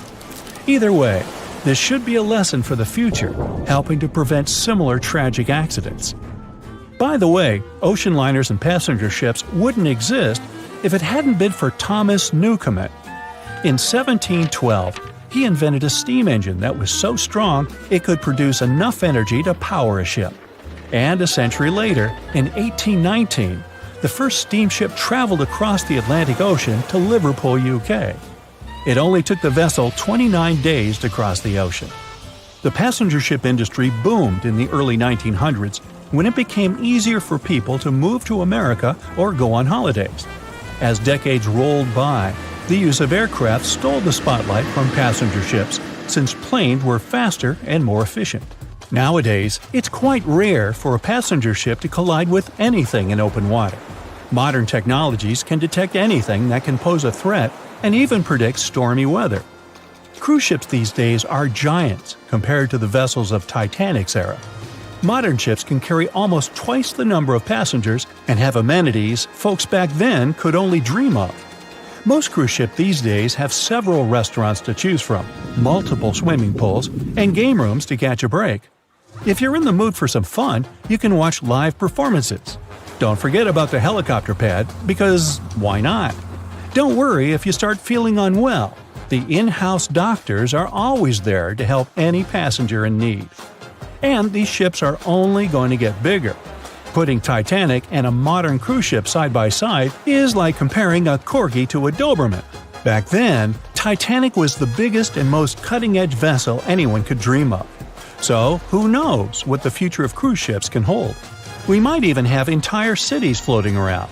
Either way, this should be a lesson for the future, helping to prevent similar tragic accidents. By the way, ocean liners and passenger ships wouldn't exist if it hadn't been for Thomas Newcomen. In 1712, he invented a steam engine that was so strong it could produce enough energy to power a ship. And a century later, in 1819, the first steamship traveled across the Atlantic Ocean to Liverpool, UK. It only took the vessel 29 days to cross the ocean. The passenger ship industry boomed in the early 1900s when it became easier for people to move to America or go on holidays. As decades rolled by, the use of aircraft stole the spotlight from passenger ships since planes were faster and more efficient. Nowadays, it's quite rare for a passenger ship to collide with anything in open water. Modern technologies can detect anything that can pose a threat and even predict stormy weather. Cruise ships these days are giants compared to the vessels of Titanic's era. Modern ships can carry almost twice the number of passengers and have amenities folks back then could only dream of. Most cruise ships these days have several restaurants to choose from, multiple swimming pools, and game rooms to catch a break. If you're in the mood for some fun, you can watch live performances. Don't forget about the helicopter pad, because why not? Don't worry if you start feeling unwell. The in-house doctors are always there to help any passenger in need. And these ships are only going to get bigger. Putting Titanic and a modern cruise ship side by side is like comparing a Corgi to a Doberman. Back then, Titanic was the biggest and most cutting-edge vessel anyone could dream of. So, who knows what the future of cruise ships can hold? We might even have entire cities floating around.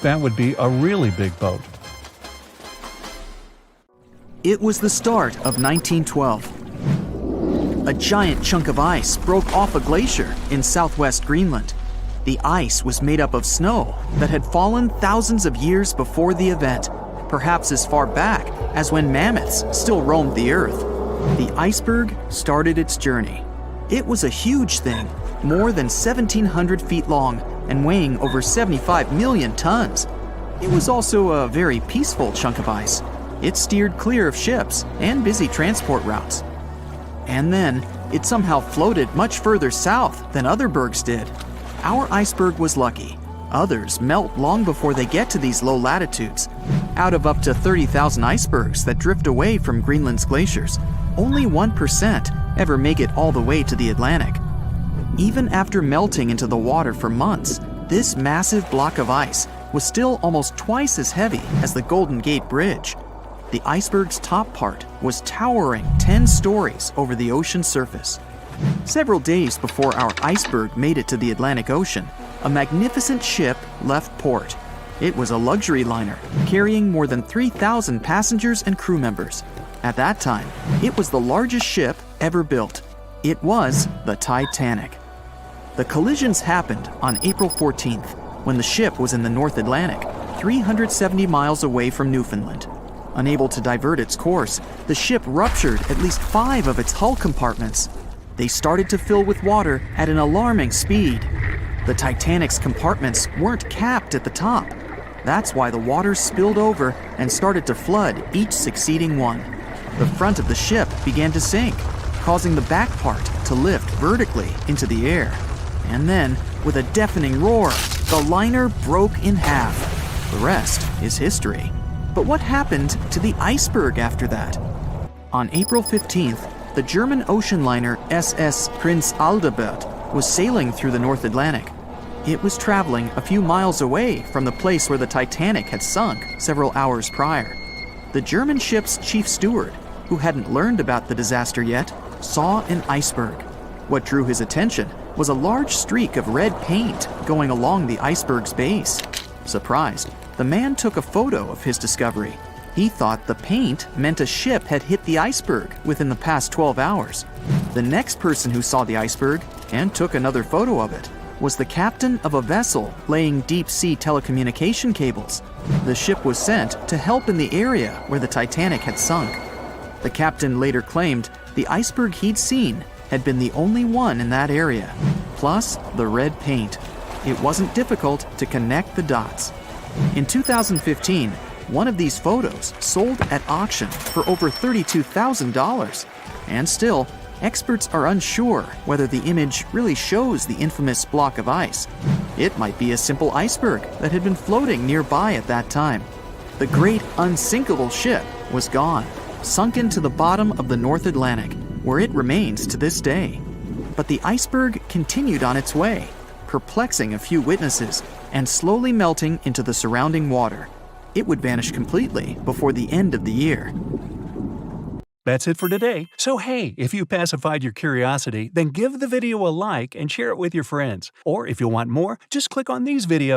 That would be a really big boat. It was the start of 1912. A giant chunk of ice broke off a glacier in southwest Greenland. The ice was made up of snow that had fallen thousands of years before the event, perhaps as far back as when mammoths still roamed the earth. The iceberg started its journey. It was a huge thing, more than 1,700 feet long and weighing over 75 million tons. It was also a very peaceful chunk of ice. It steered clear of ships and busy transport routes. And then, it somehow floated much further south than other bergs did. Our iceberg was lucky. Others melt long before they get to these low latitudes. Out of up to 30,000 icebergs that drift away from Greenland's glaciers, only 1% ever make it all the way to the Atlantic. Even after melting into the water for months, this massive block of ice was still almost twice as heavy as the Golden Gate Bridge. The iceberg's top part was towering 10 stories over the ocean surface. Several days before our iceberg made it to the Atlantic Ocean, a magnificent ship left port. It was a luxury liner carrying more than 3,000 passengers and crew members. At that time, it was the largest ship ever built. It was the Titanic. The collisions happened on April 14th, when the ship was in the North Atlantic, 370 miles away from Newfoundland. Unable to divert its course, the ship ruptured at least 5 of its hull compartments. They started to fill with water at an alarming speed. The Titanic's compartments weren't capped at the top. That's why the water spilled over and started to flood each succeeding one. The front of the ship began to sink, causing the back part to lift vertically into the air. And then, with a deafening roar, the liner broke in half. The rest is history. But what happened to the iceberg after that? On April 15th, the German ocean liner SS Prinz Adalbert was sailing through the North Atlantic. It was traveling a few miles away from the place where the Titanic had sunk several hours prior. The German ship's chief steward, who hadn't learned about the disaster yet, saw an iceberg. What drew his attention was a large streak of red paint going along the iceberg's base. Surprised, the man took a photo of his discovery. He thought the paint meant a ship had hit the iceberg within the past 12 hours. The next person who saw the iceberg and took another photo of it was the captain of a vessel laying deep-sea telecommunication cables. The ship was sent to help in the area where the Titanic had sunk. The captain later claimed the iceberg he'd seen had been the only one in that area, plus the red paint. It wasn't difficult to connect the dots. In 2015, one of these photos sold at auction for over $32,000. And still, experts are unsure whether the image really shows the infamous block of ice. It might be a simple iceberg that had been floating nearby at that time. The great unsinkable ship was gone, sunken to the bottom of the North Atlantic, where it remains to this day. But the iceberg continued on its way, perplexing a few witnesses and slowly melting into the surrounding water. It would vanish completely before the end of the year. That's it for today. So hey, if you pacified your curiosity, then give the video a like and share it with your friends. Or if you want more, just click on these videos